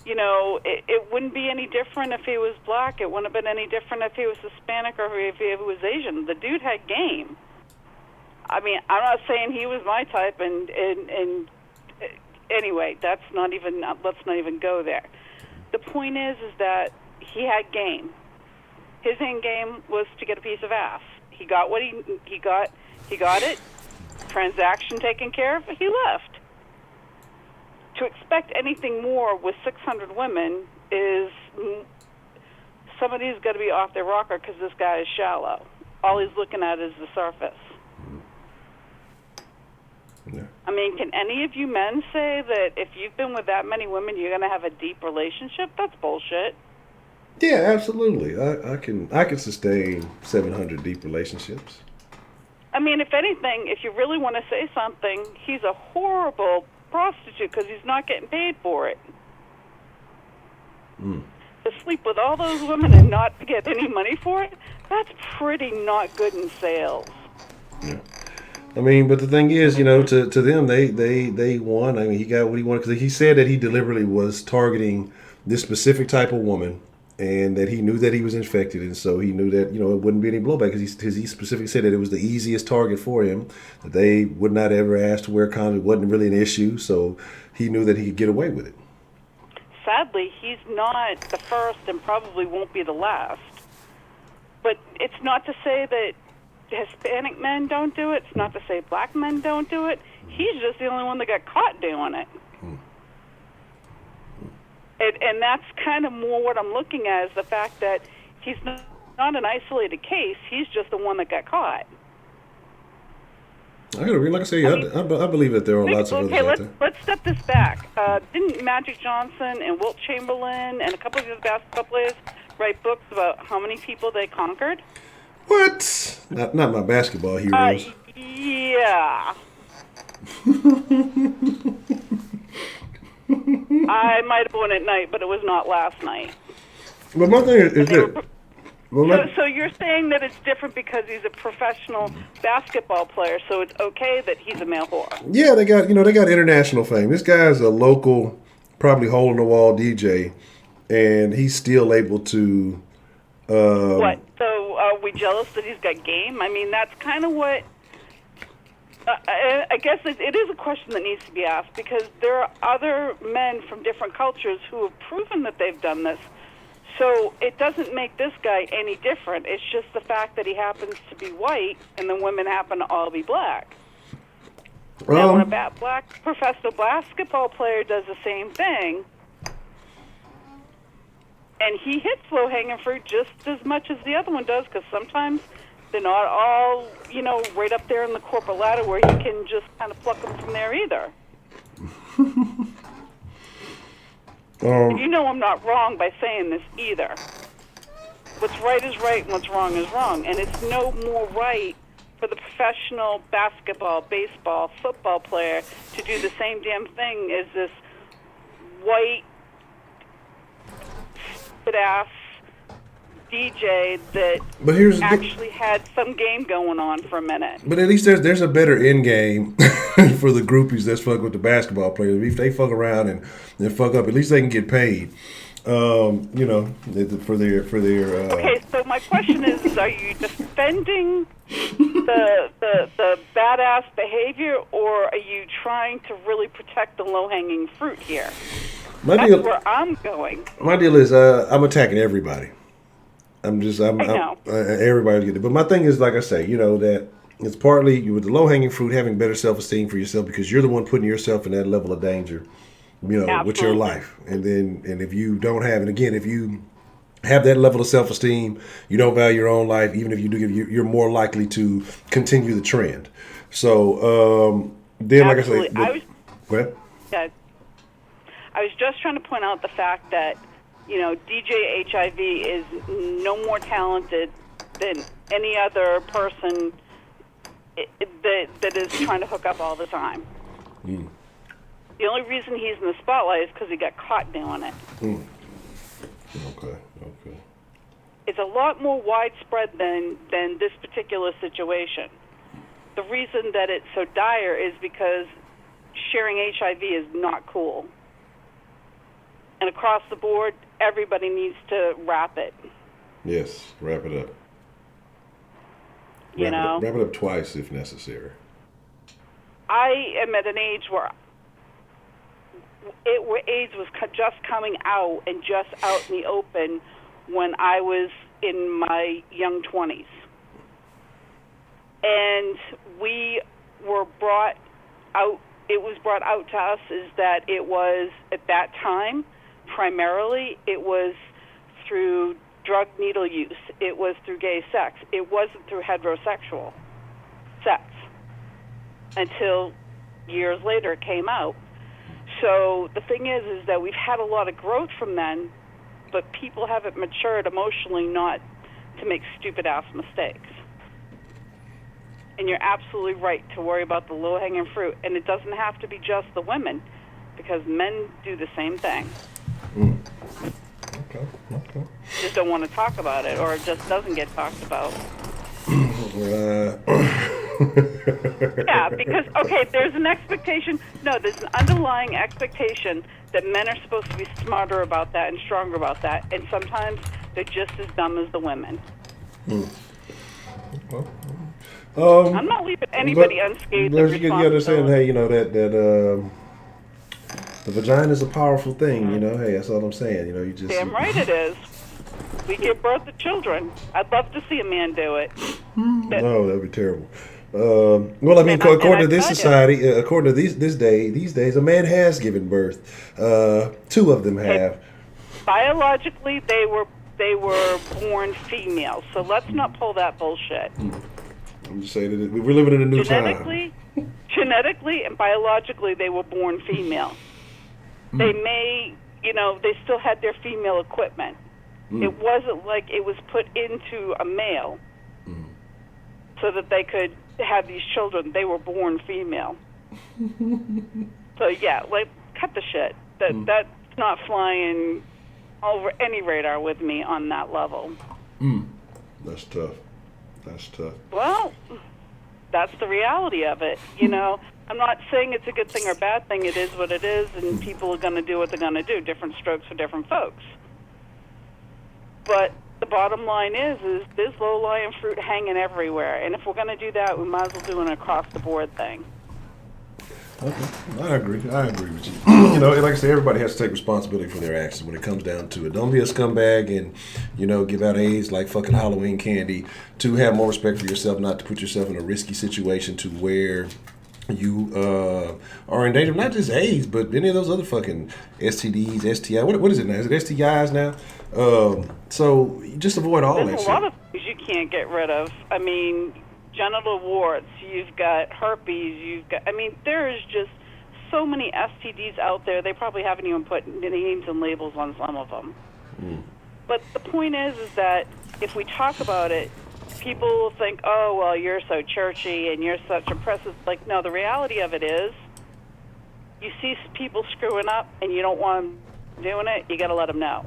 it wouldn't be any different if he was black. It wouldn't have been any different if he was Hispanic or if he was Asian. The dude had game. I mean, I'm not saying he was my type, and anyway, let's not even go there. The point is that he had game. His end game was to get a piece of ass. He got what he got. He got it. Transaction taken care of. He left. To expect anything more with 600 women is somebody's got to be off their rocker because this guy is shallow. All he's looking at is the surface. Yeah. I mean, can any of you men say that if you've been with that many women, you're going to have a deep relationship? That's bullshit. Yeah, absolutely. I can sustain 700 deep relationships. I mean, if anything, if you really want to say something, he's a horrible prostitute because he's not getting paid for it. To sleep with all those women and not get any money for it, that's pretty not good in sales. Yeah. I mean, but the thing is, to them, they won. I mean, he got what he wanted because he said that he deliberately was targeting this specific type of woman, and that he knew that he was infected, and so he knew that it wouldn't be any blowback because he specifically said that it was the easiest target for him. That they would not ever ask to wear condoms. It wasn't really an issue, so he knew that he could get away with it. Sadly, he's not the first and probably won't be the last. But it's not to say that Hispanic men don't do it. It's not to say black men don't do it. He's just the only one that got caught doing it. And that's kind of more what I'm looking at is the fact that he's not an isolated case. He's just the one that got caught. I gotta read, like I say, I believe that there are lots of others out there. Let's step this back. Didn't Magic Johnson and Wilt Chamberlain and a couple of these basketball players write books about how many people they conquered? What? Not my basketball heroes. Yeah. I might have won at night, but it was not last night. But my thing is that. So you're saying that it's different because he's a professional basketball player, so it's okay that he's a male whore? Yeah, they got international fame. This guy's a local, probably hole in the wall DJ, and he's still able to. What? So are we jealous that he's got game? I mean, that's kind of what. I guess it is a question that needs to be asked because there are other men from different cultures who have proven that they've done this. So it doesn't make this guy any different. It's just the fact that he happens to be white and the women happen to all be black. Now, when a black professional basketball player does the same thing, and he hits low-hanging fruit just as much as the other one does, because sometimes they're not all, right up there in the corporate ladder where he can just kind of pluck them from there either. I'm not wrong by saying this either. What's right is right and what's wrong is wrong. And it's no more right for the professional basketball, baseball, football player to do the same damn thing as this white, spit-ass DJ that actually had some game going on for a minute. But at least there's a better end game for the groupies that's fuck with the basketball players. If they fuck around and fuck up, at least they can get paid. For their. Okay, so my question is: are you defending the badass behavior, or are you trying to really protect the low-hanging fruit here? That's where I'm going. My deal is I'm attacking everybody. Everybody's getting it. But my thing is, like I say, that it's partly with the low-hanging fruit having better self-esteem for yourself because you're the one putting yourself in that level of danger, with your life. And if you don't have, and again, if you have that level of self-esteem, you don't value your own life, even if you do, you're more likely to continue the trend. So then, Absolutely. like I say, go ahead. Yeah, I was just trying to point out the fact that DJ HIV is no more talented than any other person that is trying to hook up all the time. The only reason he's in the spotlight is because he got caught doing it. Okay. Okay. It's a lot more widespread than this particular situation. The reason that it's so dire is because sharing HIV is not cool. And across the board, everybody needs to wrap it. Yes. Wrap it up. You know? Wrap it up twice if necessary. I am at an age where AIDS was just coming out and just out in the open when I was in my young 20s. And we were brought out, it was brought out to us is that it was, at that time, primarily, it was through drug needle use. It was through gay sex. It wasn't through heterosexual sex until years later it came out. So the thing is that we've had a lot of growth from then, but people haven't matured emotionally not to make stupid-ass mistakes. And you're absolutely right to worry about the low-hanging fruit. And it doesn't have to be just the women, because men do the same thing. Mm. Okay. Okay. Just don't want to talk about it, or it just doesn't get talked about. Yeah, because, okay, there's an expectation. No, there's an underlying expectation that men are supposed to be smarter about that and stronger about that. And sometimes they're just as dumb as the women. Mm. I'm not leaving anybody unscathed. You understand, hey, you know, that the vagina is a powerful thing, you know. Hey, that's all I'm saying. You know, you just damn right it is. We give birth to children. I'd love to see a man do it. No, that'd be terrible. Well, I mean, according to this society, according to these days, a man has given birth. Two of them have. Biologically, they were born female. So let's not pull that bullshit. I'm just saying that we're living in a new time. Genetically and biologically, they were born female. They may, you know, they still had their female equipment. It wasn't like it was put into a male so that they could have these children. They were born female. So yeah, like, cut the shit. That's not flying over any radar with me on that level. That's tough. That's tough. Well, that's the reality of it. You know, I'm not saying it's a good thing or bad thing. It is what it is, and people are going to do what they're going to do. Different strokes for different folks. But the bottom line is there's low-lying fruit hanging everywhere. And if we're going to do that, we might as well do an across-the-board thing. Okay, I agree with you. You know, like I say, everybody has to take responsibility for their actions when it comes down to it. Don't be a scumbag and, you know, give out AIDS like fucking Halloween candy. To have more respect for yourself, not to put yourself in a risky situation to where you are in danger of not just AIDS, but any of those other fucking STDs, STI. What is it now? Is it STIs now? So just avoid all that shit. There's a lot of things you can't get rid of. I mean, genital warts, you've got herpes, there is just so many STDs out there. They probably haven't even put names and labels on some of them. But the point is that if we talk about it, people will think, oh, well, you're so churchy and you're such oppressive. Like, no, the reality of it is you see people screwing up and you don't want them doing it, you got to let them know.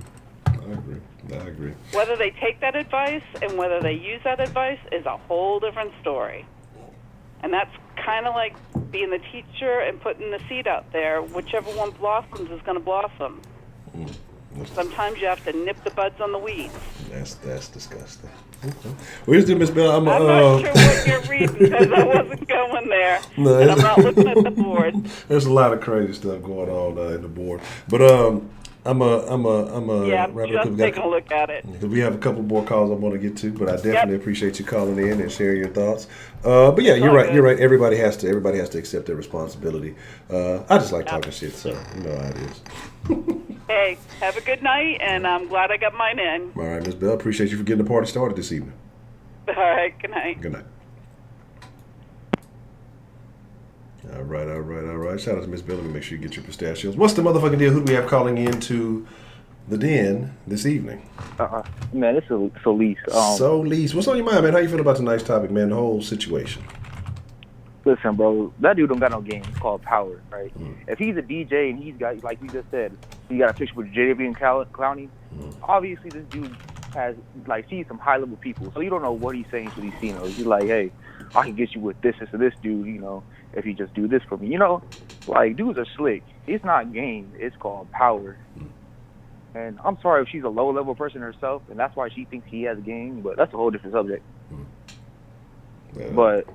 I agree. Whether they take that advice and whether they use that advice is a whole different story. And that's kind of like being the teacher and putting the seed out there. Whichever one blossoms is going to blossom. Sometimes you have to nip the buds on the weeds. That's disgusting. Okay. Well, here's the Miss Bell. I'm not sure what you're reading because I wasn't going there. No, and I'm not looking at the board. There's a lot of crazy stuff going on in the board. But I'm wrap it up. Just taking a look at it. We have a couple more calls I want to get to, but I definitely appreciate you calling in and sharing your thoughts. But yeah, you're right. You're right. Everybody has to accept their responsibility. I just like talking shit, so you know how it is. Hey, have a good night, and I'm glad I got mine in. All right, Miss Bell. Appreciate you for getting the party started this evening. All right. Good night. Good night. All right. Shout out to Miss Bell. Let me make sure you get your pistachios. What's the motherfucking deal? Who do we have calling in to the den this evening? Man, it's Solis. Solis. What's on your mind, man? How you feel about tonight's topic, man? The whole situation. Listen, bro, that dude don't got no game. It's called power, right? Mm. If he's a DJ and he's got, like you just said, he got a picture with JV and Clowney, obviously this dude has, like, sees some high-level people. So you don't know what he's saying to these females. He's like, hey, I can get you with this and this dude, you know, if you just do this for me. You know, like, dudes are slick. It's not game. It's called power. And I'm sorry if she's a low-level person herself, and that's why she thinks he has game, but that's a whole different subject. Yeah. But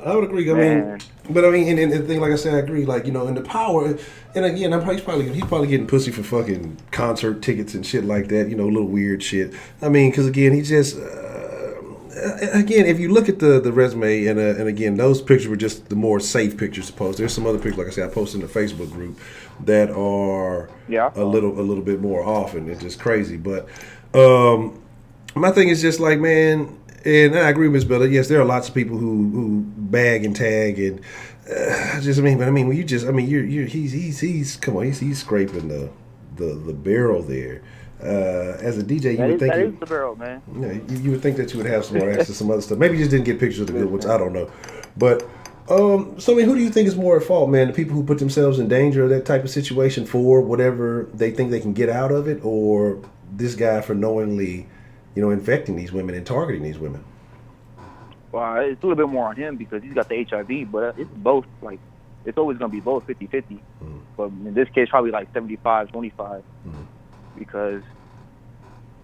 I would agree. I mean, but I mean, and the thing, like I said, I agree. Like, you know, in the power, and again, he's probably getting pussy for fucking concert tickets and shit like that. You know, little weird shit. I mean, because again, he just again, if you look at the resume, and again, those pictures were just the more safe pictures to post. There's some other pictures, like I said, I posted in the Facebook group that are a little bit more off, and it's just crazy. But my thing is just like, man. And I agree with Ms. Bella. Yes, there are lots of people who bag and tag, and when you just, he's come on, he's scraping the barrel there. As a DJ, you would think that is the barrel, man. Yeah, you would think that you would have some more access to some other stuff. Maybe you just didn't get pictures of the good ones. I don't know, but so I mean, who do you think is more at fault, man? The people who put themselves in danger of that type of situation for whatever they think they can get out of it, or this guy for knowingly, you know, infecting these women and targeting these women? Well, it's a little bit more on him because he's got the HIV, but it's both. Like, it's always going to be both 50-50. But in this case, probably like 75-25 because,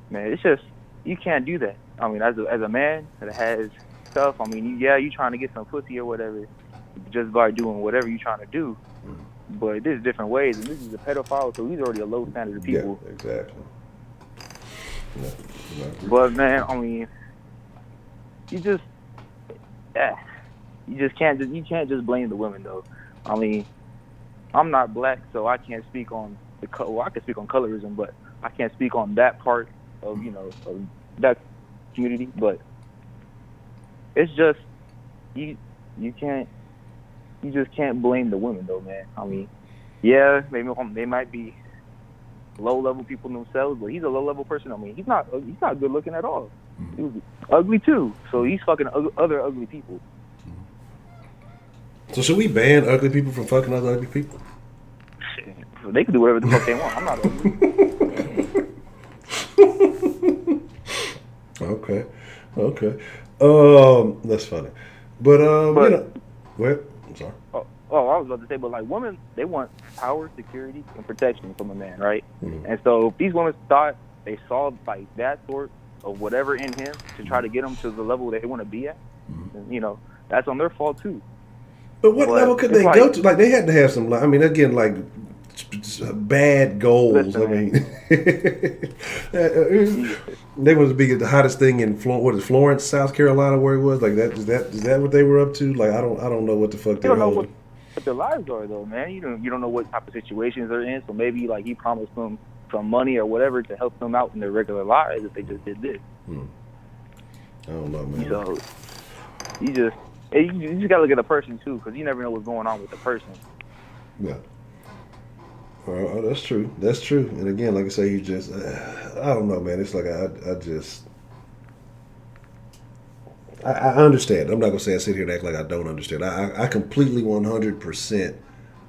man, it's just, you can't do that. I mean, as a man that has stuff, I mean, you're trying to get some pussy or whatever just by doing whatever you're trying to do. But there's different ways, and this is a pedophile, so he's already a low standard of people. Yeah, exactly. Yeah, but man, I mean, you can't just blame the women though. I mean, I'm not black, so I can't speak on I can speak on colorism, but I can't speak on that part of of that community. But it's just you just can't blame the women though, man. I mean, yeah, maybe they might be low-level people themselves, but he's a low-level person. I mean, he's not good looking at all. He was ugly too, so he's fucking other ugly people. So should we ban ugly people from fucking other ugly people? Shit. They can do whatever the fuck they want. I'm not ugly. Okay. That's funny. But you know, what? I'm sorry. Oh, I was about to say, but like women, they want power, security, and protection from a man, right? Mm-hmm. And so if these women thought they saw like that sort of whatever in him to try to get him to the level they want to be at, then, that's on their fault too. But what level could they go to? Like, they had to have some, I mean, again, like, bad goals. Listen, I mean, they was to be the hottest thing in Florence, South Carolina, where it was. Like, is that what they were up to? Like, I don't know what the fuck they're holding. What their lives are though, man. You don't know what type of situations they're in. So maybe like he promised them some money or whatever to help them out in their regular lives if they just did this. I don't know, man. So you just gotta look at the person too, because you never know what's going on with the person. Yeah. Oh, that's true. That's true. And again, like I say, you just I don't know, man. It's like I understand. I'm not gonna say I sit here and act like I don't understand. I completely 100%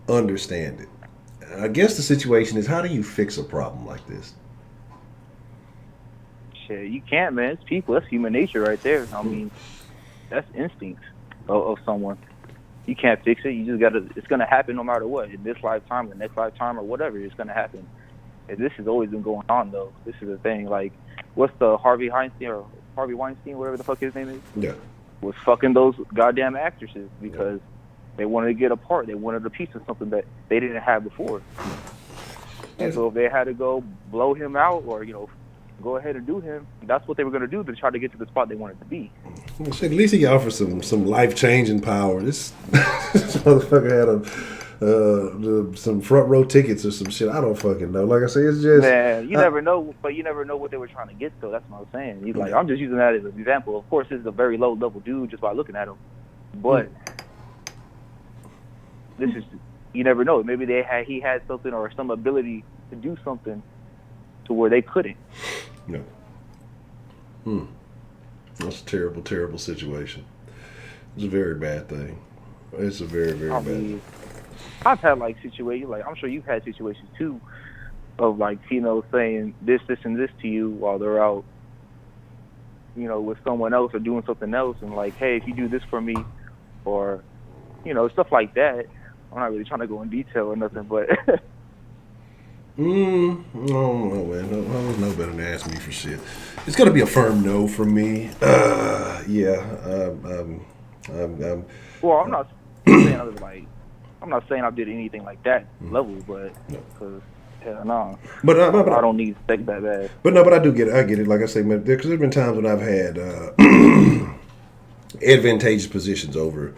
understand it. I guess the situation is, how do you fix a problem like this? Shit, you can't, man. It's people. That's human nature right there. I mean, that's instincts of someone. You can't fix it. You just gotta. It's gonna happen no matter what. In this lifetime, the next lifetime, or whatever, it's gonna happen. And this has always been going on, though. This is the thing. Like, what's the Harvey Weinstein, whatever the fuck his name is? Yeah. Was fucking those goddamn actresses because they wanted to get a part. They wanted a piece of something that they didn't have before. And so if they had to go blow him out or, go ahead and do him, that's what they were going to do to try to get to the spot they wanted to be. Well, shit, at least he offered some life-changing power. This motherfucker had some front row tickets or some shit. I don't fucking know. Like I say, it's just... Man, you never know, but you never know what they were trying to get, though. That's what I'm saying. He's like, I'm just using that as an example. Of course, this is a very low-level dude just by looking at him. But this is... You never know. Maybe he had something or some ability to do something to where they couldn't. No. That's a terrible, terrible situation. It's a very bad thing. It's a very, very I bad mean, thing. I've had like situations, like I'm sure you've had situations too, of like females saying this, and this to you while they're out, with someone else or doing something else, and like, hey, if you do this for me, or stuff like that. I'm not really trying to go in detail or nothing, but I don't know, man. No better than ask me for shit. It's gonna be a firm no from me. Yeah. well, I'm not saying I did anything like that level, but No. because hell no, But I don't need sex that bad. but no, but I do get it. I get it. Like I say, man, because there's been times when I've had advantageous positions over,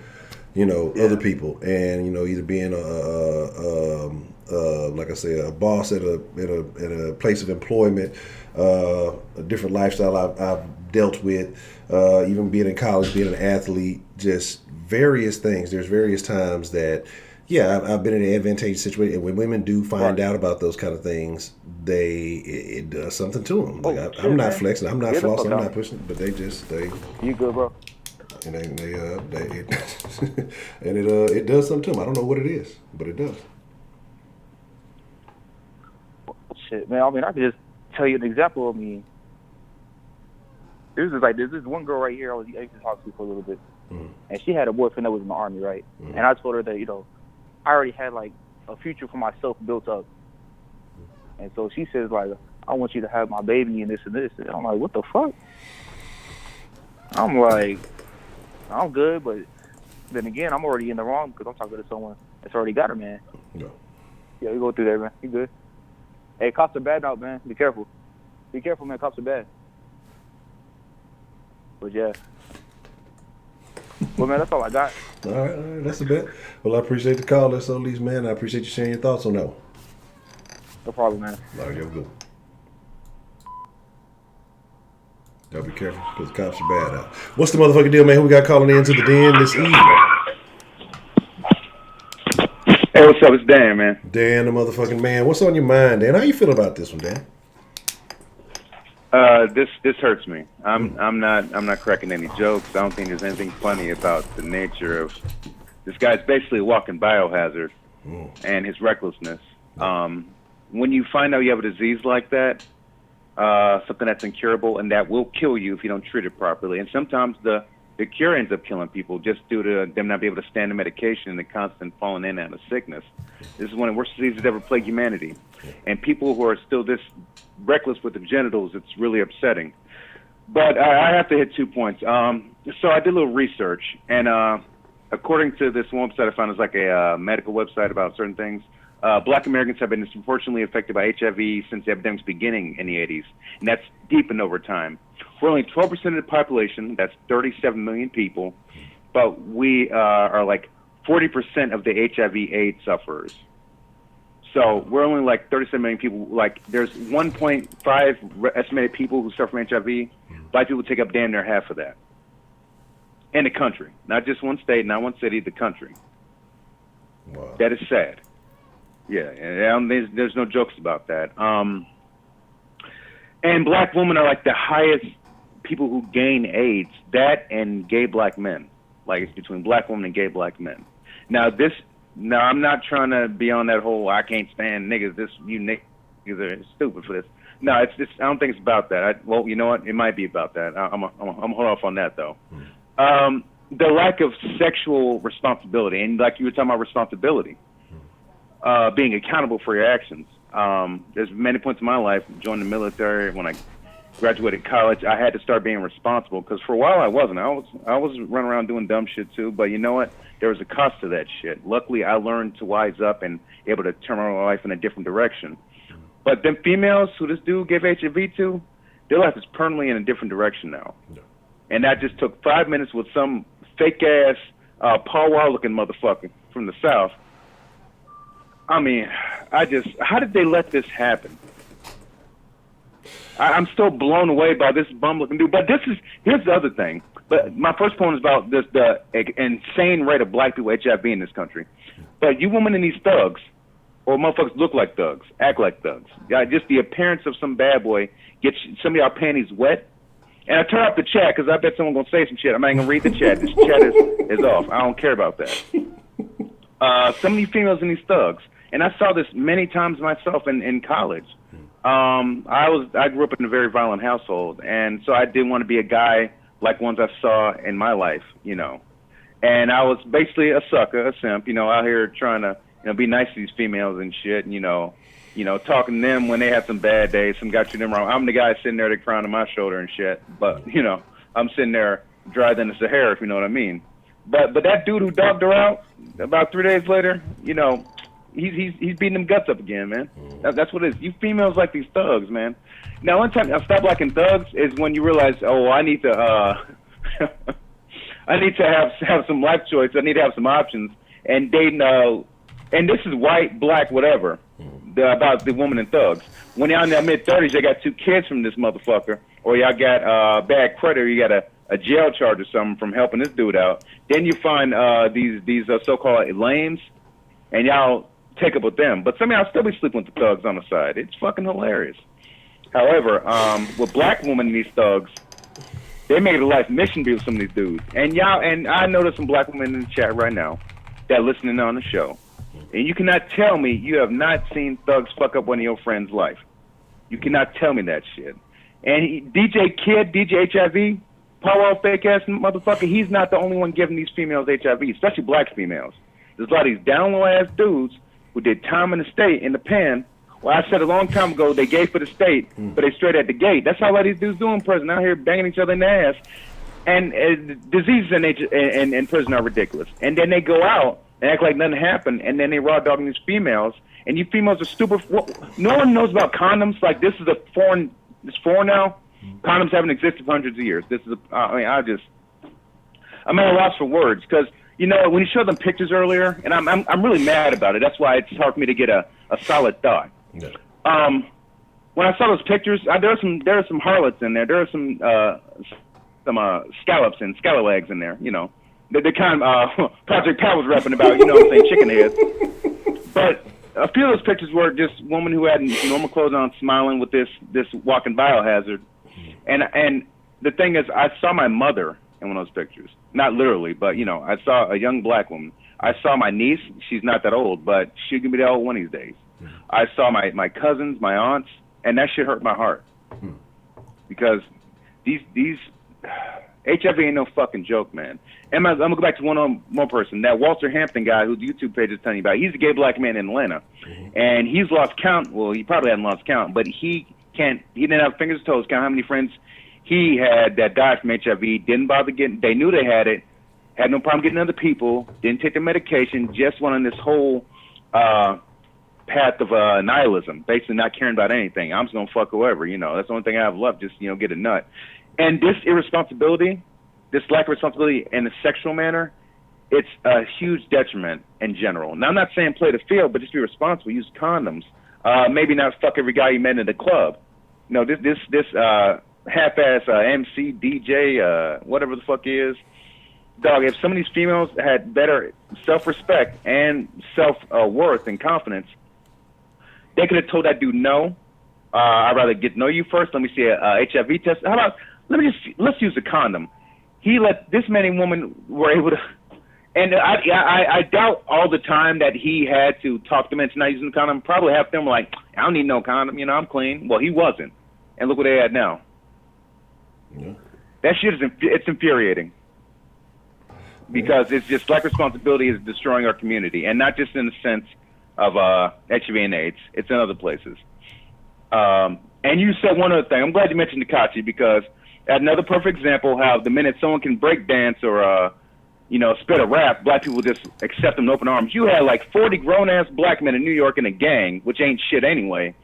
other people, and either being like I say, a boss at a place of employment, a different lifestyle I've dealt with, even being in college, being an athlete, just various things. There's various times that, yeah, I've been in an advantageous situation, and when women do find Right. out about those kind of things, it does something to them. Like Oh I'm shit, not man. flexing, I'm not Get the flossing, fuck I'm out. not pushing, but they You good, bro? and it does something to them. I don't know what it is, but it does. Shit, man. I mean, I can just tell you an example. I mean, there's this one girl right here I used to talk to for a little bit, and she had a boyfriend that was in the army, right? And I told her that I already had like a future for myself built up, and so she says like, I want you to have my baby and this and this. And I'm like, what the fuck? I'm like, I'm good, but then again, I'm already in the wrong because I'm talking to someone that's already got her man. No. Yeah, we go through there, man. You good? Hey, cops are bad out, man. Be careful. Be careful, man. Cops are bad. But yeah. Well, man, that's all I got. All right, that's a bet. Well, I appreciate the call, that's at least, man. I appreciate you sharing your thoughts on that one. No problem, man. All right, you have a good one. Y'all be careful, because the cops are bad out. What's the motherfucking deal, man? Who we got calling into the den this evening? Hey, what's up? It's Dan, man. Dan, the motherfucking man. What's on your mind, Dan? How you feel about this one, Dan? This hurts me. I'm not cracking any jokes. I don't think there's anything funny about the nature of this guy's basically a walking biohazard and his recklessness. When you find out you have a disease like that, something that's incurable and that will kill you if you don't treat it properly, and sometimes the cure ends up killing people just due to them not being able to stand the medication and the constant falling in and out of sickness. This is one of the worst diseases that ever plagued humanity. And people who are still this reckless with the genitals, it's really upsetting. But I have to hit 2 points. So I did a little research, and according to this one website I found, it's like a medical website about certain things. Black Americans have been disproportionately affected by HIV since the epidemic's beginning in the 80s, and that's deepened over time. We're only 12% of the population, that's 37 million people, but we are like 40% of the HIV/AIDS sufferers. So we're only like 37 million people. Like there's 1.5 estimated people who suffer from HIV. Black people take up damn near half of that. In the country, not just one state, not one city, the country. Wow. That is sad. Yeah, and there's no jokes about that. And black women are like the highest people who gain AIDS. That and gay black men. Like it's between black women and gay black men. Now I'm not trying to be on that whole I can't stand niggas. You niggas are stupid for this. No, it's just I don't think it's about that. Well, you know what? It might be about that. I'm hold off on that though. The lack of sexual responsibility, and like you were talking about responsibility, being accountable for your actions. There's many points in my life, joined the military, when I graduated college, I had to start being responsible because for a while I wasn't. I was running around doing dumb shit too, but you know what? There was a cost to that shit. Luckily, I learned to wise up and able to turn my life in a different direction. But them females who this dude gave HIV to, their life is permanently in a different direction now. Yeah. And that just took 5 minutes with some fake-ass Paul Wall-looking motherfucker from the South. I mean, how did they let this happen? I'm still blown away by this bum-looking dude. But here's the other thing. But my first point is about the insane rate of black people with HIV in this country. But you women and these thugs, or motherfuckers look like thugs, act like thugs. Just the appearance of some bad boy gets some of y'all panties wet, And I turn off the chat because I bet someone's going to say some shit. I'm not going to read the chat. This chat is off. I don't care about that. Some of these females in these thugs. And I saw this many times myself in college. I grew up in a very violent household. And so I didn't want to be a guy like ones I saw in my life, you know. And I was basically a sucker, a simp, you know, out here trying to, you know, be nice to these females and shit, and, you know, talking to them when they have some bad days, some got you them wrong. I'm the guy sitting there, the crown on my shoulder and shit. But, you know, I'm sitting there drier than the Sahara, if you know what I mean. But that dude who dogged her out about 3 days later, you know, he's beating them guts up again, man. That's what it is. You females like these thugs, man. Now, one time I stopped liking thugs is when you realize, oh, I need to I need to have some life choice. I need to have some options. And dating, and this is white, black, whatever, about the woman and thugs. When y'all in their mid-30s, you got 2 kids from this motherfucker, or y'all got bad credit, or you got a jail charge or something from helping this dude out. Then you find these so-called lames, and y'all take up with them. But some of y'all still be sleeping with the thugs on the side. It's fucking hilarious. However, with black women and these thugs, they made it a life mission to be with some of these dudes. And I know there's some black women in the chat right now that are listening on the show. And you cannot tell me you have not seen thugs fuck up one of your friends' life. You cannot tell me that shit. And DJ Kid, DJ HIV, power fake ass motherfucker, he's not the only one giving these females HIV, especially black females. There's a lot of these down low ass dudes who did time in the state, in the pen. Well, I said a long time ago they gay for the state, but they straight at the gate. That's how a lot of these dudes do in prison, out here banging each other in the ass. And diseases in prison are ridiculous. And then they go out and act like nothing happened, and then they raw dogging these females. And you females are stupid. No one knows about condoms. Like, this is it's foreign now. Condoms haven't existed for hundreds of years. This is I'm at a loss for words, because, you know, when you showed them pictures earlier, and I'm really mad about it. That's why it's hard for me to get a solid thought. Yeah. When I saw those pictures, there are some harlots in there. There are some scallops and scallywags in there. You know, the kind Project Pat was rapping about. You know what I'm saying, chicken heads. But a few of those pictures were just women who had normal clothes on, smiling with this walking biohazard. And the thing is, I saw my mother in one of those pictures. Not literally, but, you know, I saw a young black woman. I saw my niece. She's not that old, but she can be that old one of these days. I saw my cousins, my aunts, and that shit hurt my heart. Because these HIV ain't no fucking joke, man. And I'm gonna go back to one person, that Walter Hampton guy whose YouTube page is telling you about. He's a gay black man in Atlanta, and he's lost count. Well, he probably hadn't lost count, but he didn't have fingers and toes count how many friends he had that died from HIV. Didn't bother getting. They knew they had it. Had no problem getting other people. Didn't take their medication. Just went on this whole path of nihilism, basically not caring about anything. I'm just gonna fuck whoever, you know. That's the only thing I have left, just, you know, get a nut. And this irresponsibility, this lack of responsibility in a sexual manner, it's a huge detriment in general. Now, I'm not saying play the field, but just be responsible. Use condoms. Maybe not fuck every guy you met in the club. You know, this half-ass MC, DJ, whatever the fuck he is. Dog, if some of these females had better self-respect and self-worth and confidence, they could have told that dude, no, I'd rather get to know you first. Let me see a HIV test. How about, let's use a condom. He let this man and woman were able to, and I doubt all the time that he had to talk them into not using the condom. Probably half of them were like, I don't need no condom, you know, I'm clean. Well, he wasn't. And look what they had now. Yeah. That shit it's infuriating. Because it's just like responsibility is destroying our community, and not just in the sense of HIV and AIDS. It's in other places. And you said one other thing. I'm glad you mentioned Tekashi, because another perfect example how the minute someone can break dance or you know, spit a rap, black people just accept them in open arms. You had like 40 grown-ass black men in New York in a gang, which ain't shit anyway,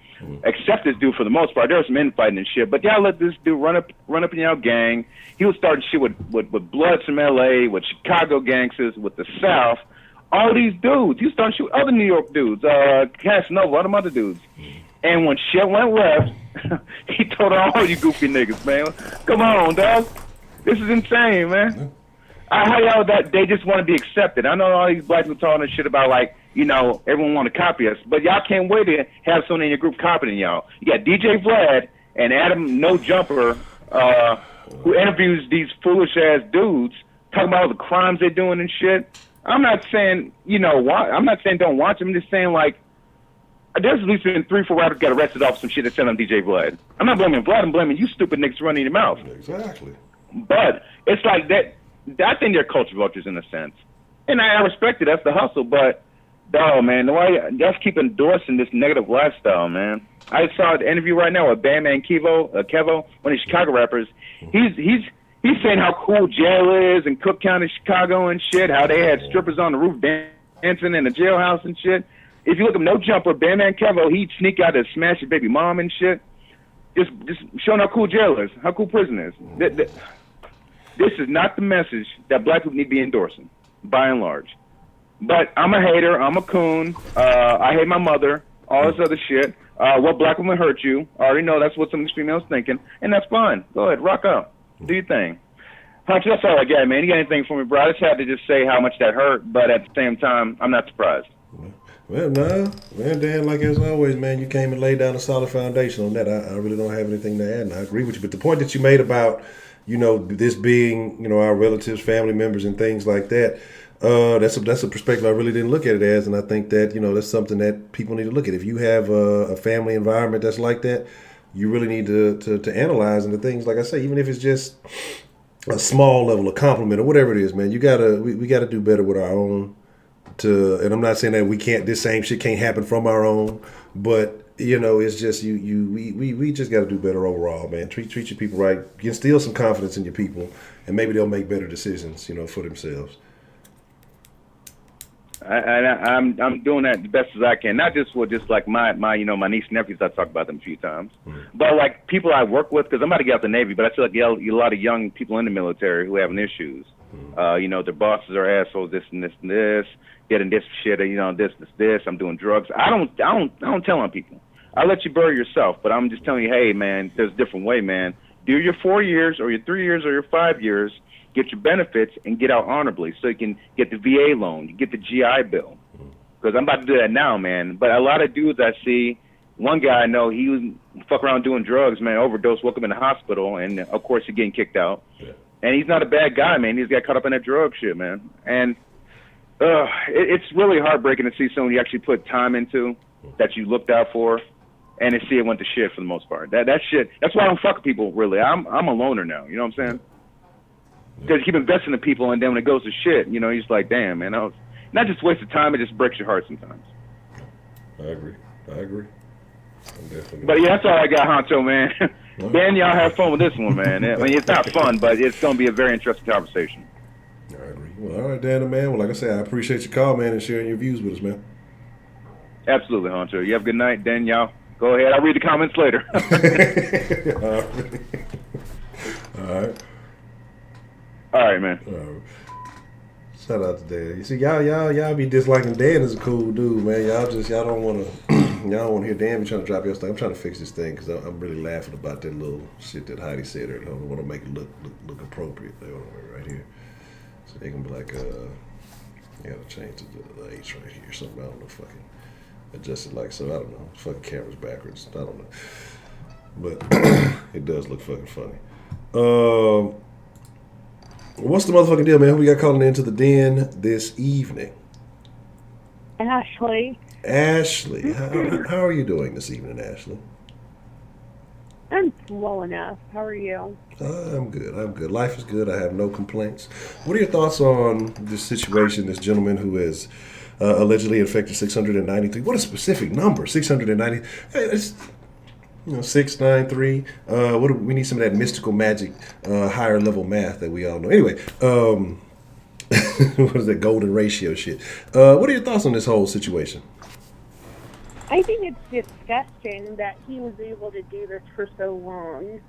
accept this dude for the most part. There was some infighting and shit, but y'all let this dude run up in y'all gang. He was starting shit with Bloods from L.A., with Chicago gangsters, with the South. All these dudes. He was starting to shoot other New York dudes, Casanova, all them other dudes. And when shit went left, he told all you goofy niggas, man, come on, dog. This is insane, man. How y'all that they just want to be accepted. I know all these black people talking this shit about, like, you know, everyone want to copy us, but y'all can't wait to have someone in your group copying y'all. You got DJ Vlad and Adam No Jumper who interviews these foolish ass dudes talking about all the crimes they're doing and shit. I'm not saying, I'm not saying don't watch them. I'm just saying, like, there's at least been 3-4 rappers got arrested off some shit that said on DJ Vlad. I'm not blaming Vlad. I'm blaming you stupid niggas running your mouth. Exactly. But it's like that. I think they're culture vultures in a sense, and I respect it. That's the hustle. But no, man, the way just keep endorsing this negative lifestyle, man. I saw the interview right now with Bandman Kevo, one of the Chicago rappers. He's saying how cool jail is in Cook County, Chicago, and shit. How they had strippers on the roof dancing in the jailhouse and shit. If you look at No Jumper, Bandman Kevo, he'd sneak out and smash his baby mom and shit. Just showing how cool jail is, how cool prison is. This is not the message that black people need to be endorsing, by and large. But I'm a hater. I'm a coon. I hate my mother. All this other shit. What black woman hurt you? I already know that's what some of these females thinking, and that's fine. Go ahead, rock up. Do your thing. Honcho, that's all I got, man. You got anything for me, bro? I just had to just say how much that hurt, but at the same time, I'm not surprised. Well, nah, man, Dan, like as always, man, you came and laid down a solid foundation on that. I really don't have anything to add, and I agree with you. But the point that you made about, this being, our relatives, family members, and things like that, that's a perspective I really didn't look at it as, and I think that, that's something that people need to look at. If you have a family environment that's like that, you really need to analyze into things, like I say, even if it's just a small level of compliment or whatever it is, man, we gotta do better with our own. And I'm not saying that this same shit can't happen from our own, but it's just we just got to do better overall, man. Treat your people right, instill some confidence in your people, and maybe they'll make better decisions, for themselves. I'm doing that the best as I can, not just with like my niece and nephews. I talked about them a few times, but like people I work with, because I'm about to get out the Navy, but I feel like a lot of young people in the military who having issues. Their bosses are assholes, this and this and this, getting this shit, this. I'm doing drugs. I don't tell on people. I let you bury yourself, but I'm just telling you, hey, man, there's a different way, man. Do your 4 years or your 3 years or your 5 years, get your benefits, and get out honorably so you can get the VA loan, you get the GI Bill. Because I'm about to do that now, man. But a lot of dudes I see, one guy I know, he was fuck around doing drugs, man, overdose, woke up in the hospital, and of course he's getting kicked out. Yeah. And he's not a bad guy, man. He's got caught up in that drug shit, man. And it's really heartbreaking to see someone you actually put time into, that you looked out for, and to see it went to shit for the most part. That shit. That's why I don't fuck with people, really. I'm a loner now. You know what I'm saying? Because you keep investing in people, and then when it goes to shit, you're just like, damn, man. Not just waste of time, it just breaks your heart sometimes. I agree. But yeah, that's all I got, Honcho, man. Dan, y'all have fun with this one, man. I mean, it's not fun, but it's going to be a very interesting conversation. I agree. Well, all right, Dan, man. Well, like I said, I appreciate your call, man, and sharing your views with us, man. Absolutely, Honcho. You have a good night, Dan, y'all. Go ahead. I'll read the comments later. All right, man. Shout out to Dan. You see, y'all be disliking Dan as a cool dude, man. Y'all don't want to hear Dan be trying to drop your stuff. I'm trying to fix this thing because I'm really laughing about that little shit that Heidi said there. I don't want to make it look appropriate. Right here, so they can be like, you gotta change the H right here. Something I don't know, fucking adjust it like so. I don't know. Fucking camera's backwards. I don't know, but it does look fucking funny. What's the motherfucking deal, man? Who we got calling into the den this evening? Ashley. Ashley. How are you doing this evening, Ashley? I'm well enough. How are you? I'm good. Life is good. I have no complaints. What are your thoughts on this situation, this gentleman who has allegedly infected 693? What a specific number, 690. It's 693. We need some of that mystical magic, higher level math that we all know. Anyway, what is that golden ratio shit? What are your thoughts on this whole situation? I think it's disgusting that he was able to do this for so long,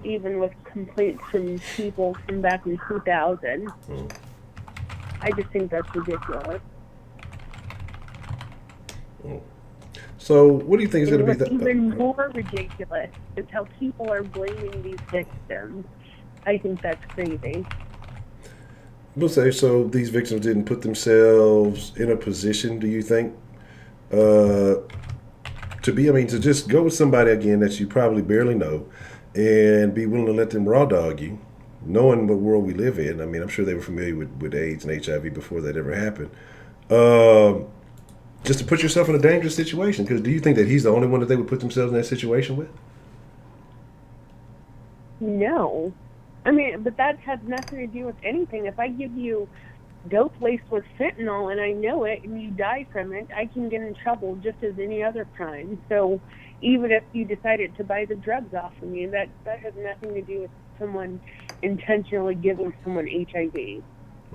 even with complaints from people from back in 2000. I just think that's ridiculous. So, what do you think is going to be What's even more ridiculous is how people are blaming these victims. I think that's crazy. We'll say, so these victims didn't put themselves in a position, do you think, to to just go with somebody again that you probably barely know, and be willing to let them raw dog you, knowing what world we live in. I mean, I'm sure they were familiar with AIDS and HIV before that ever happened. Just to put yourself in a dangerous situation. Because do you think that he's the only one that they would put themselves in that situation with? No. I mean, but that has nothing to do with anything. If I give you dope laced with fentanyl and I know it and you die from it, I can get in trouble just as any other crime. So even if you decided to buy the drugs off of me, that has nothing to do with someone intentionally giving someone HIV.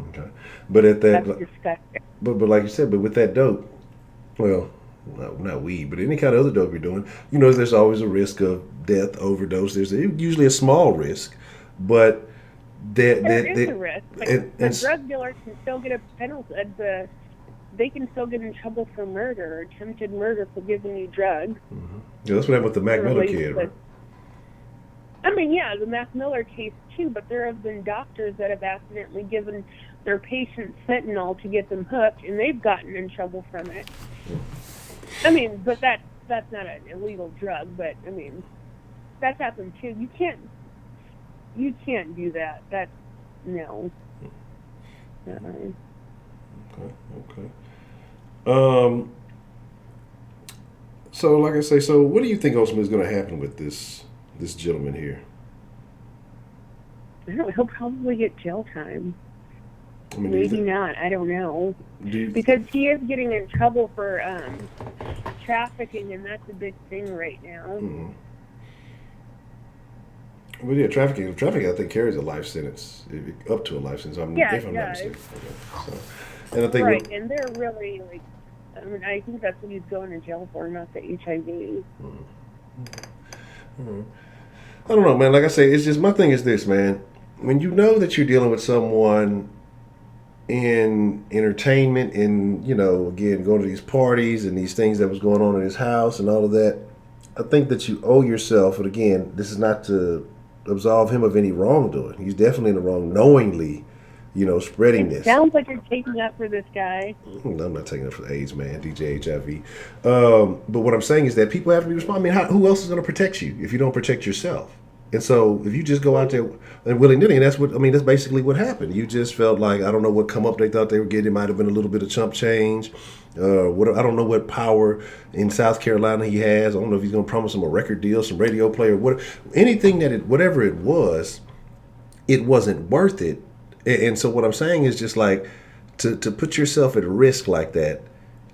Okay. But at that, That's disgusting. but like you said, but with that dope, well, not weed, but any kind of other dope you're doing, there's always a risk of death, overdose. There's usually a small risk, but There is a risk. The drug dealer can still get a penalty. They can still get in trouble for murder or attempted murder for giving you drugs. Mm-hmm. Yeah, that's what happened with the Mac Miller kid, right? I mean, yeah, the Mac Miller case too, but there have been doctors that have accidentally given their patients fentanyl to get them hooked, and they've gotten in trouble from it. I mean, but that's not an illegal drug, but I mean, that's happened too. You can't do that. That's no. Okay. So, like I say, what do you think ultimately is going to happen with this gentleman here? I don't know. He'll probably get jail time. I mean, maybe not. I don't know. Because he is getting in trouble for trafficking, and that's a big thing right now. Mm-hmm. Well, yeah, trafficking, I think, carries a life sentence, up to a life sentence. If I'm not mistaken. Okay. And I think and they're really like, I mean, I think that's what he's going to jail for, not the HIV. Mm-hmm. Mm-hmm. I don't know, man. Like I say, it's just, my thing is this, man. When you know that you're dealing with someone in entertainment and, again, going to these parties and these things that was going on in his house and all of that, I think that you owe yourself, and again, this is not to absolve him of any wrongdoing. He's definitely in the wrong, knowingly, spreading this. Sounds like you're taking up for this guy. I'm not taking up for the AIDS man, DJ HIV. But what I'm saying is that people have to be responsible. I mean, who else is going to protect you if you don't protect yourself? And so if you just go out there and willy-nilly, and that's basically what happened. You just felt like, I don't know what come up they thought they were getting. It might have been a little bit of chump change. I don't know what power in South Carolina he has. I don't know if he's going to promise him a record deal, some radio player, whatever it was, it wasn't worth it. And so what I'm saying is just like to put yourself at risk like that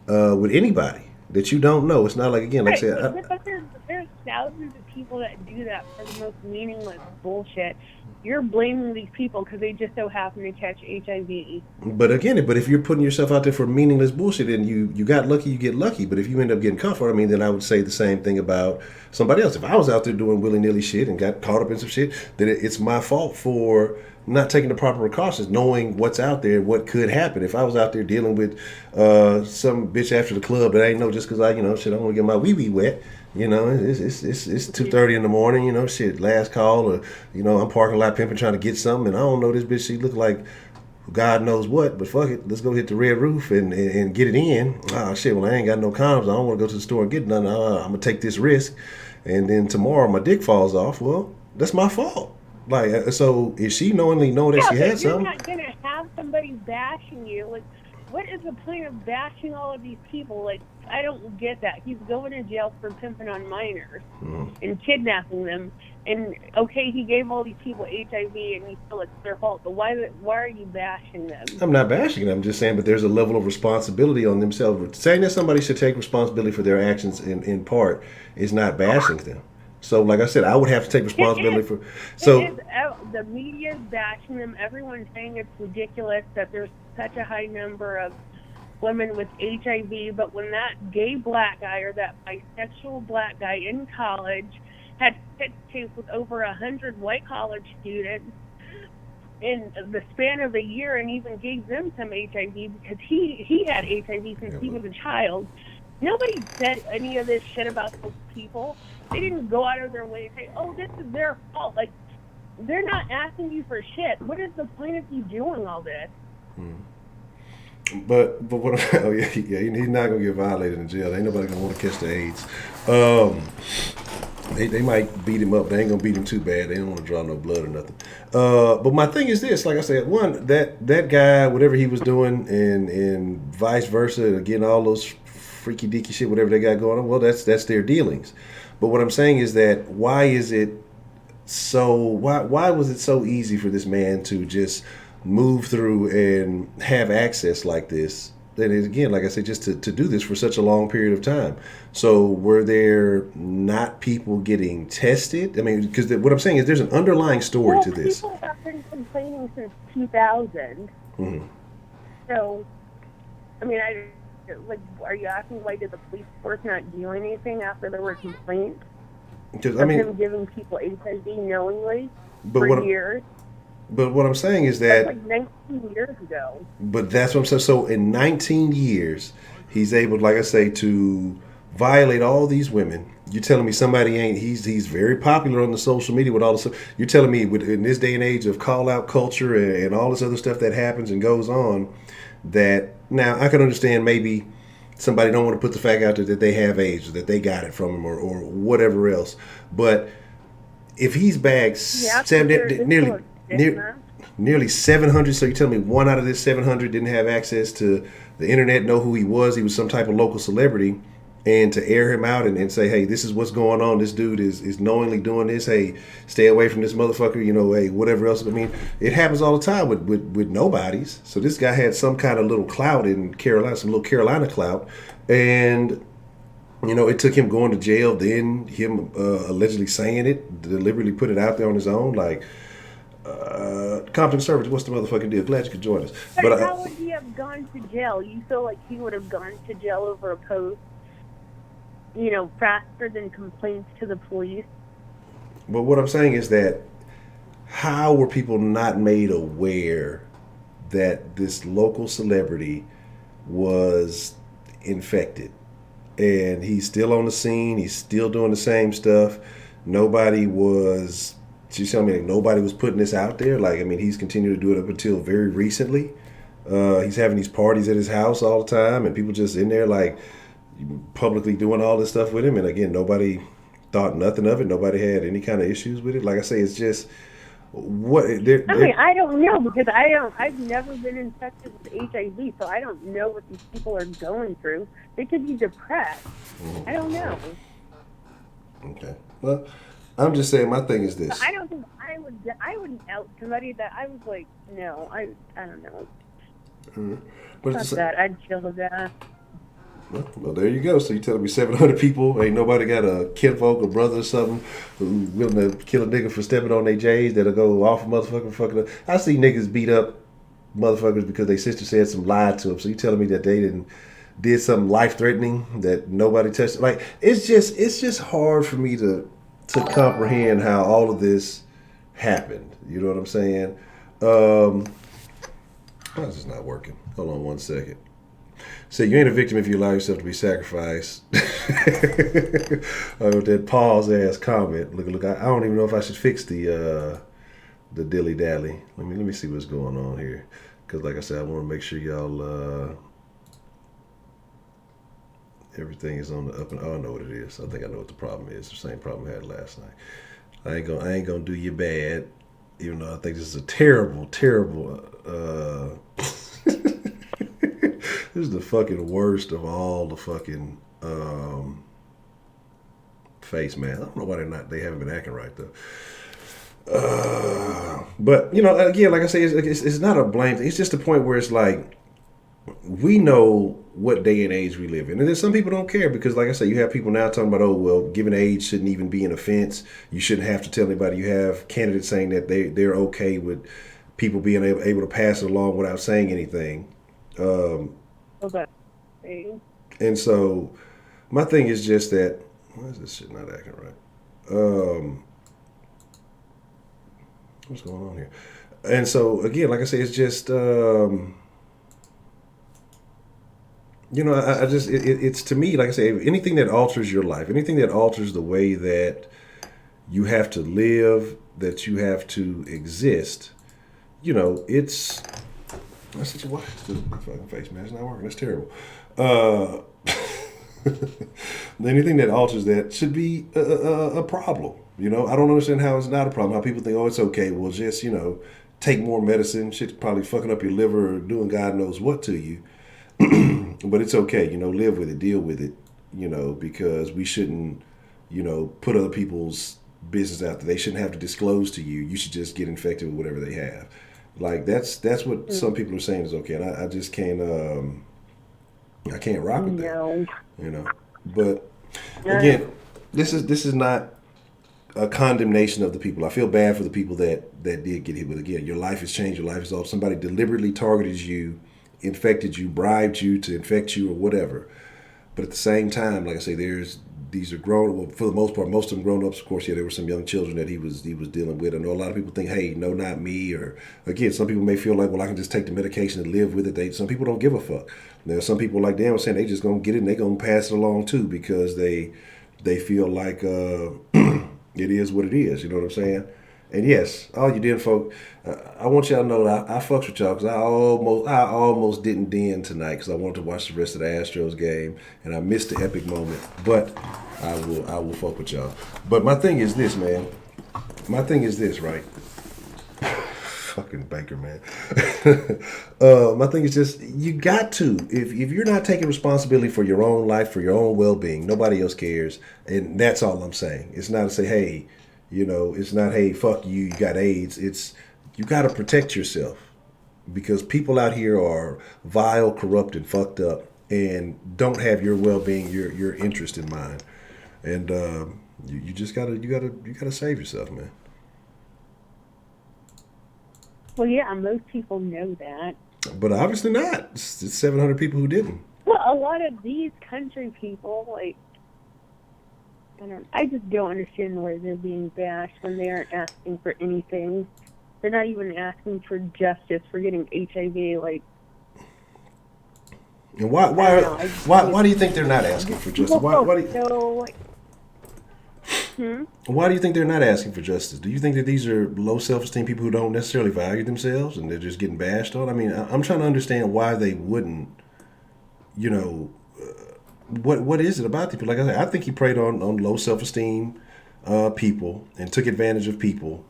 with anybody that you don't know. It's not like, again, like I said, but there's thousands of people that do that for the most meaningless bullshit. You're blaming these people because they just so happen to catch HIV. But again, if you're putting yourself out there for meaningless bullshit and you got lucky, you get lucky. But if you end up getting caught for it, then I would say the same thing about somebody else. If I was out there doing willy-nilly shit and got caught up in some shit, then it's my fault for not taking the proper precautions, knowing what's out there, what could happen. If I was out there dealing with some bitch after the club that I ain't know just because I want to get my wee-wee wet. It's 2:30 in the morning, last call, or, I'm parking lot pimping trying to get something, and I don't know this bitch, she look like God knows what, but fuck it, let's go hit the red roof and get it in. Oh shit, well I ain't got no condoms, I don't want to go to the store and get none, I'm going to take this risk, and then tomorrow my dick falls off. Well, that's my fault. Like, so is she knowingly know that she had something? You're not going to have somebody bashing you. Like, what is the point of bashing all of these people? Like, I don't get that. He's going to jail for pimping on minors and kidnapping them. And, okay, he gave all these people HIV and you feel it's their fault. But why are you bashing them? I'm not bashing them. I'm just saying, but there's a level of responsibility on themselves. Saying that somebody should take responsibility for their actions in part is not bashing them. So, like I said, I would have to take responsibility for. So the media is bashing them. Everyone's saying it's ridiculous that there's such a high number of women with HIV. But when that gay black guy or that bisexual black guy in college had sex tapes with over 100 white college students in the span of a year, and even gave them some HIV because he had HIV since he was a child. Nobody said any of this shit about those people. They didn't go out of their way and say, oh, this is their fault. Like, they're not asking you for shit. What is the point of you doing all this? But what? Oh yeah, he's not gonna get violated in jail. Ain't nobody gonna want to catch the AIDS. Um, they might beat him up. They ain't gonna beat him too bad. They don't want to draw no blood or nothing. But my thing is this: like I said, one that guy, whatever he was doing, and vice versa, and getting all those freaky deaky shit, whatever they got going on. Well, that's their dealings. But what I'm saying is that why is it so? Why was it so easy for this man to just move through and have access like this? And again, like I said, just to do this for such a long period of time. So were there not people getting tested? I mean, because what I'm saying is there's an underlying story Well, to this. people have been complaining since 2000. Mm-hmm. So, I mean, are you asking why did the police force not do anything after there were complaints Because of him giving people HIV knowingly for years? But what I'm saying is That's that, like 19 years ago. but that's what I'm saying. So in 19 years, he's able, like I say, to violate all these women. You're telling me somebody ain't? He's very popular on the social media with all this stuff. You're telling me in this day and age of call out culture and all this other stuff that happens and goes on, that now I can understand maybe somebody don't want to put the fact out there that they have AIDS or that they got it from him or whatever else. But if he's bagged nearly 700, so you tell me one out of this 700 didn't have access to the internet, know who he was some type of local celebrity, and to air him out and say, hey, this is what's going on, this dude is knowingly doing this, hey, stay away from this motherfucker, hey, whatever else. I mean, it happens all the time with nobodies. So this guy had some kind of little clout in Carolina, some little Carolina clout, and it took him going to jail, then him allegedly saying it, deliberately put it out there on his own, like, Compton Service, what's the motherfucking deal? Glad you could join us. But how would he have gone to jail? You feel like he would have gone to jail over a post, faster than complaints to the police? But what I'm saying is that how were people not made aware that this local celebrity was infected? And he's still on the scene. He's still doing the same stuff. She's telling me like nobody was putting this out there. Like, I mean, he's continued to do it up until very recently. He's having these parties at his house all the time, and people just in there like publicly doing all this stuff with him. And again, nobody thought nothing of it. Nobody had any kind of issues with it. Like I say, it's just I don't know because I've never been infected with HIV, so I don't know what these people are going through. They could be depressed. I don't know. Okay. Well, I'm just saying my thing is this. I don't think I wouldn't out somebody that I was like, no, I don't know. Mm-hmm. But Fuck that. I'd kill the guy. Well, there you go. So you telling me 700 people, ain't nobody got a kinfolk or brother or something who willing to kill a nigga for stepping on their J's that'll go off a motherfucker fucking up. I see niggas beat up motherfuckers because their sister said some lied to them. So you telling me that they did something life threatening that nobody touched? Like it's just hard for me to comprehend how all of this happened. You know what I'm saying? Why is this not working? Hold on one second. So you ain't a victim if you allow yourself to be sacrificed. With that pause ass comment. Look. I don't even know if I should fix the dilly dally. Let me see what's going on here. Because like I said, I want to make sure y'all everything is on the up and. Oh, I know what it is. I think I know what the problem is. The same problem I had last night. I ain't gonna do you bad, even though I think this is a terrible. This is the fucking worst of all the fucking face man. I don't know why they haven't been acting right though. But again, like I say, it's not a blame thing. It's just a point where it's like we know what day and age we live in, and then some people don't care because, like I say, you have people now talking about, oh well, giving age shouldn't even be an offense. You shouldn't have to tell anybody. You have candidates saying that they're okay with people being able to pass it along without saying anything. Okay. And so my thing is just that why is this shit not acting right? What's going on here? And so again, like I say, it's just it's to me, like I say, anything that alters your life, anything that alters the way that you have to live, that you have to exist, I said, your wife, the fucking face mask not working. That's terrible. Anything that alters that should be a problem. You know, I don't understand how it's not a problem. How people think, oh, it's okay. Well, just, you know, take more medicine. Shit's probably fucking up your liver or doing God knows what to you. But it's okay. You know, live with it, deal with it, you know, because we shouldn't, you know, put other people's business out there. They shouldn't have to disclose to you. You should just get infected with whatever they have. Like that's what some people are saying is okay. And I just can't I can't rock with that. You know. But again, this is not a condemnation of the people. I feel bad for the people that did get hit. But again, your life has changed. Your life is off. Somebody deliberately targeted you, infected you, bribed you to infect you or whatever. But at the same time, like I say, these are grown. Well, for the most part, most of them grown ups. Of course, yeah, there were some young children that he was dealing with. I know a lot of people think, hey, no, not me. Or again, some people may feel like, well, I can just take the medication and live with it. Some people don't give a fuck. There are some people, like Dan was saying, they just gonna get it and they gonna pass it along too because they feel like it is what it is. You know what I'm saying? And yes, all you did, folk, I want y'all to know that I fucks with y'all because I almost didn't den tonight because I wanted to watch the rest of the Astros game and I missed the epic moment. But I will fuck with y'all. But my thing is this, man. My thing is this, right? Fucking banker, man. My thing is just you got to if you're not taking responsibility for your own life, for your own well-being, nobody else cares, and that's all I'm saying. It's not to say, hey. You know, it's not, hey, fuck you, you got AIDS. It's, you got to protect yourself because people out here are vile, corrupt, and fucked up and don't have your well-being, your interest in mind. And you just gotta save yourself, man. Well, yeah, most people know that. But obviously not. It's 700 people who didn't. Well, a lot of these country people, like, I just don't understand why they're being bashed when they aren't asking for anything. They're not even asking for justice for getting HIV. Like, and why do you think they're not asking for justice? Why do you think they're not asking for justice? Do you think that these are low self-esteem people who don't necessarily value themselves and they're just getting bashed on? I mean, I'm trying to understand why they wouldn't, you know. What is it about people? Like I said, I think he preyed on low self-esteem people and took advantage of people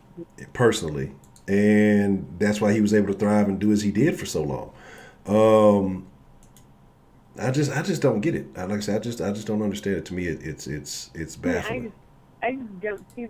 personally, and that's why he was able to thrive and do as he did for so long. I just don't get it. Like I said, I just don't understand it. To me, it's baffling. I just don't see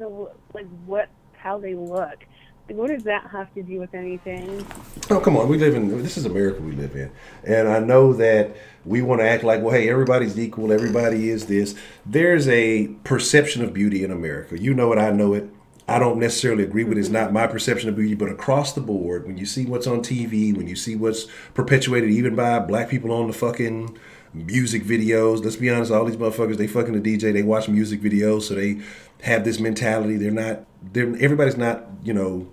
how they look. Like, what does that have to do with anything? Oh, come on. This is America we live in. And I know that we want to act like, well, hey, everybody's equal. Everybody is this. There's a perception of beauty in America. You know it. I know it. I don't necessarily agree with it. It's not my perception of beauty, but across the board, when you see what's on TV, when you see what's perpetuated even by black people on the fucking music videos, let's be honest, all these motherfuckers, they fucking the DJ, they watch music videos, so they have this mentality. Everybody's not, you know,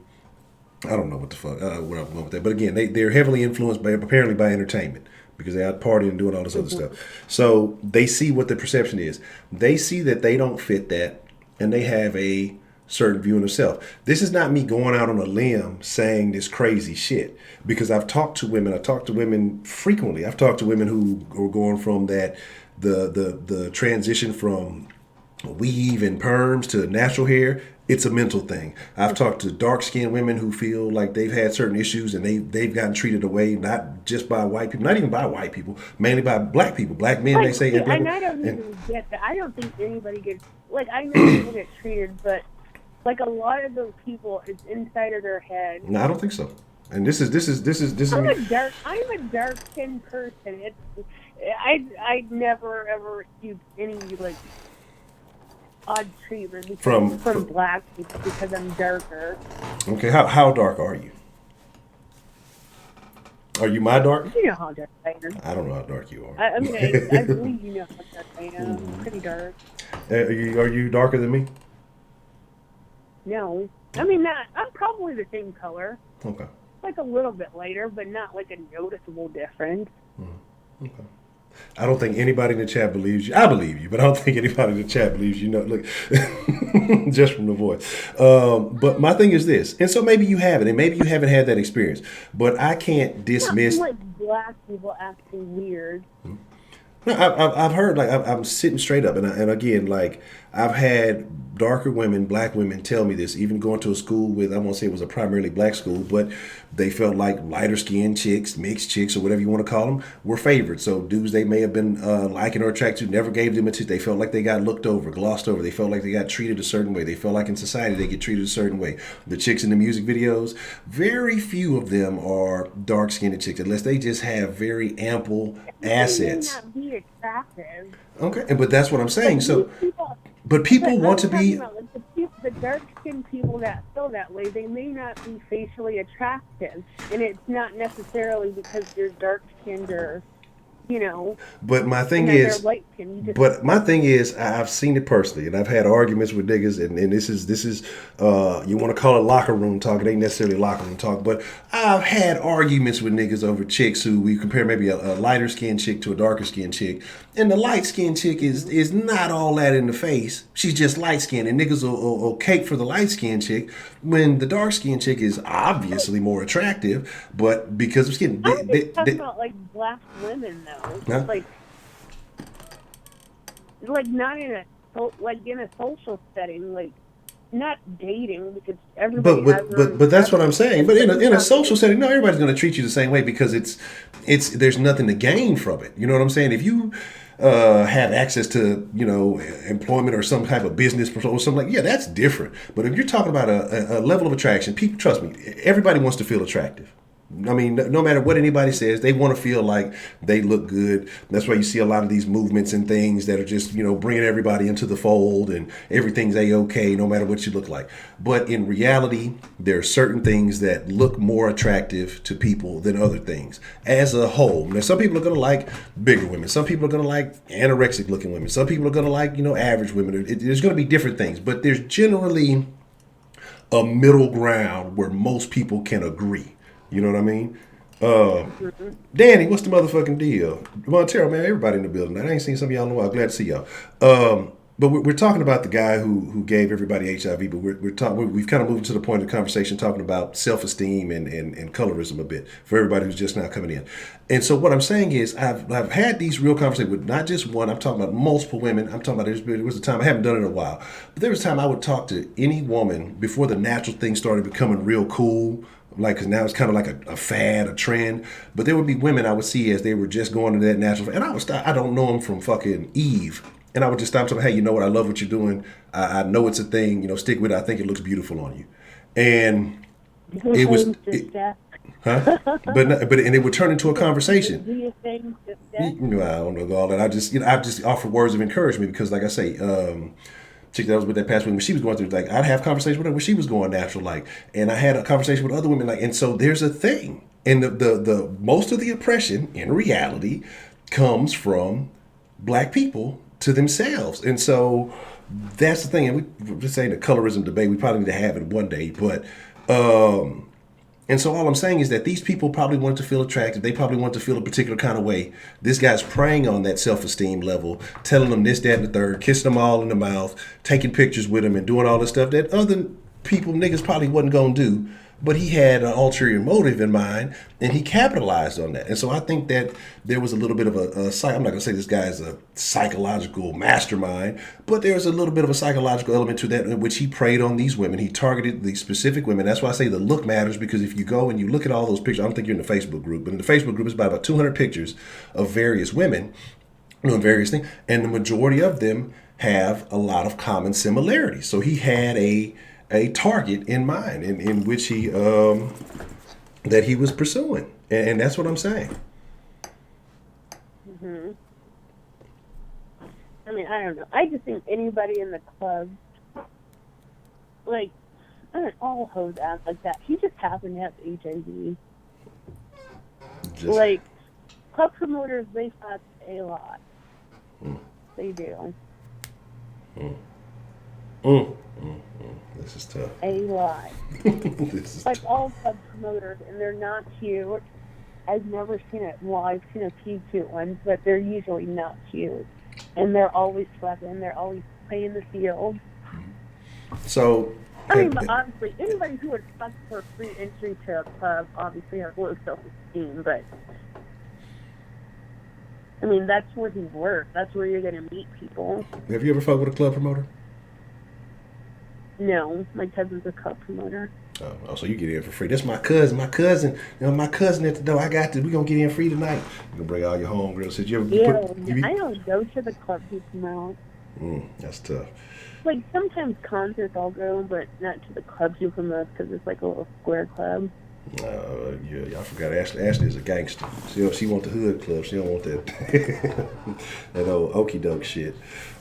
I don't know what the fuck, where I'm going with that. But again, they're heavily influenced apparently by entertainment because they're out partying and doing all this other stuff. So they see what the perception is. They see that they don't fit that and they have a certain view of themselves. This is not me going out on a limb saying this crazy shit because I've talked to women frequently. I've talked to women who are going from the transition from weave and perms to natural hair. It's a mental thing. I've talked to dark-skinned women who feel like they've had certain issues and they've gotten treated away, not just by white people, not even by white people, mainly by black people, black men. They say, and I don't even get that. I don't think anybody gets, like, I know people get treated, but like a lot of those people, it's inside of their head. No, I don't think so. And this is. I'm a dark-skinned person. I never ever received any like odd treatment from black people because I'm darker. Okay, how dark are you? Are you my dark? You know how dark I am. I don't know how dark you are. I mean, I believe you know how dark I am. I'm pretty dark. Are you darker than me? No. I mean, I'm probably the same color. Okay. Like a little bit lighter, but not like a noticeable difference. Okay. I don't think anybody in the chat believes you. I believe you, but I don't think anybody in the chat believes you. Look, just from the voice. But my thing is this, and so maybe you haven't, and maybe you haven't had that experience. But I can't dismiss. Not like black people acting weird. No, I've heard, like, I'm sitting straight up, and again, like, I've had darker women, black women, tell me this. Even going to a school with, I won't say it was a primarily black school, but they felt like lighter skinned chicks, mixed chicks, or whatever you want to call them, were favored. So dudes they may have been liking or attracted to never gave them attention. They felt like they got looked over, glossed over. They felt like they got treated a certain way. They felt like in society they get treated a certain way. The chicks in the music videos, very few of them are dark skinned chicks, unless they just have very ample assets. They may not be attractive. Okay, but that's what I'm saying. So, but But people want to I'm talking be. about, like, the dark-skinned people that feel that way, they may not be facially attractive, and it's not necessarily because they're dark-skinned or, you know. But my thing and that is, they're light-skinned. but my thing is, I've seen it personally, and I've had arguments with niggas, and this is you want to call it locker room talk. It ain't necessarily locker room talk, but I've had arguments with niggas over chicks who we compare maybe a lighter skinned chick to a darker skinned chick, and the light skinned chick is not all that in the face. She's just light skinned, and niggas will cape for the light skinned chick when the dark skinned chick is obviously more attractive, but because of skin. I'm just talking about, like, black women, though. Huh? Like not in a social setting, like not dating, because everybody has their own but that's what I'm preference. saying. But in a social setting, no, everybody's going to treat you the same way because it's there's nothing to gain from it. You know what I'm saying? If you have access to employment or some type of business or something like, yeah, that's different. But if you're talking about a level of attraction, people, trust me, everybody wants to feel attractive. I mean, no matter what anybody says, they want to feel like they look good. That's why you see a lot of these movements and things that are just, bringing everybody into the fold and everything's A-okay, no matter what you look like. But in reality, there are certain things that look more attractive to people than other things as a whole. Now, some people are going to like bigger women. Some people are going to like anorexic looking women. Some people are going to like, average women. There's going to be different things, but there's generally a middle ground where most people can agree. You know what I mean? Danny, what's the motherfucking deal? Montero, man, everybody in the building. I ain't seen some of y'all in a while. Glad to see y'all. But we're talking about the guy who gave everybody HIV, but we've kind of moved to the point of the conversation talking about self-esteem and colorism a bit for everybody who's just now coming in. And so what I'm saying is I've had these real conversations with not just one. I'm talking about multiple women. I'm talking about there was a time, I haven't done it in a while, but there was a time I would talk to any woman before the natural thing started becoming real cool. Like, because now it's kind of like a fad, a trend. But there would be women I would see as they were just going to that natural. And I would stop. I don't know them from fucking Eve. And I would just stop and say, hey, you know what? I love what you're doing. I know it's a thing. Stick with it. I think it looks beautiful on you. And it was. Huh? But and it would turn into a conversation. Do you think I don't know all that. I just offer words of encouragement because, like I say, chick that was with that past woman, she was going through, like, I'd have conversations with her when she was going natural, like, and I had a conversation with other women, like, and so there's a thing, and the most of the oppression in reality comes from black people to themselves, and so that's the thing. And we're just saying the colorism debate, we probably need to have it one day, but and so all I'm saying is that these people probably wanted to feel attractive. They probably want to feel a particular kind of way. This guy's preying on that self-esteem level, telling them this, that, and the third, kissing them all in the mouth, taking pictures with them, and doing all this stuff that other people, niggas, probably wasn't going to do. But he had an ulterior motive in mind, and he capitalized on that. And so I think that there was a little bit of I'm not going to say this guy is a psychological mastermind, but there's a little bit of a psychological element to that in which he preyed on these women. He targeted these specific women. That's why I say the look matters, because if you go and you look at all those pictures, I don't think you're in the Facebook group, but in the Facebook group, it's about 200 pictures of various women doing various things, and the majority of them have a lot of common similarities. So he had a target in mind in which he that he was pursuing, and that's what I'm saying. Mm-hmm. I mean, I don't know. I just think anybody in the club, like, I don't know, all hoes act like that. He just happened to have HIV. Like, club promoters, they fuck a lot. They do. This is tough. A lot. This is like tough. all club promoters, and they're not cute. I've never seen it. Well, I've seen a few cute ones, but they're usually not cute, and they're always fucking. They're always playing the field. So, I mean, but honestly, anybody who would fuck for free entry to a club obviously has low self-esteem, but I mean, that's where you work. That's where you're going to meet people. have you ever fucked with a club promoter? No, my cousin's a club promoter. Oh, so you get in for free. That's my cousin. My cousin at the door. I got this. We gonna get in free tonight. You gonna bring all your homegirls. Did you ever? I don't go to the club he promotes. That's tough. Like, sometimes concerts I'll go, but not to the clubs he promotes because it's like a little square club. Yeah, I forgot. Ashley is a gangster. She want the hood club. She don't want that that old okey doke shit.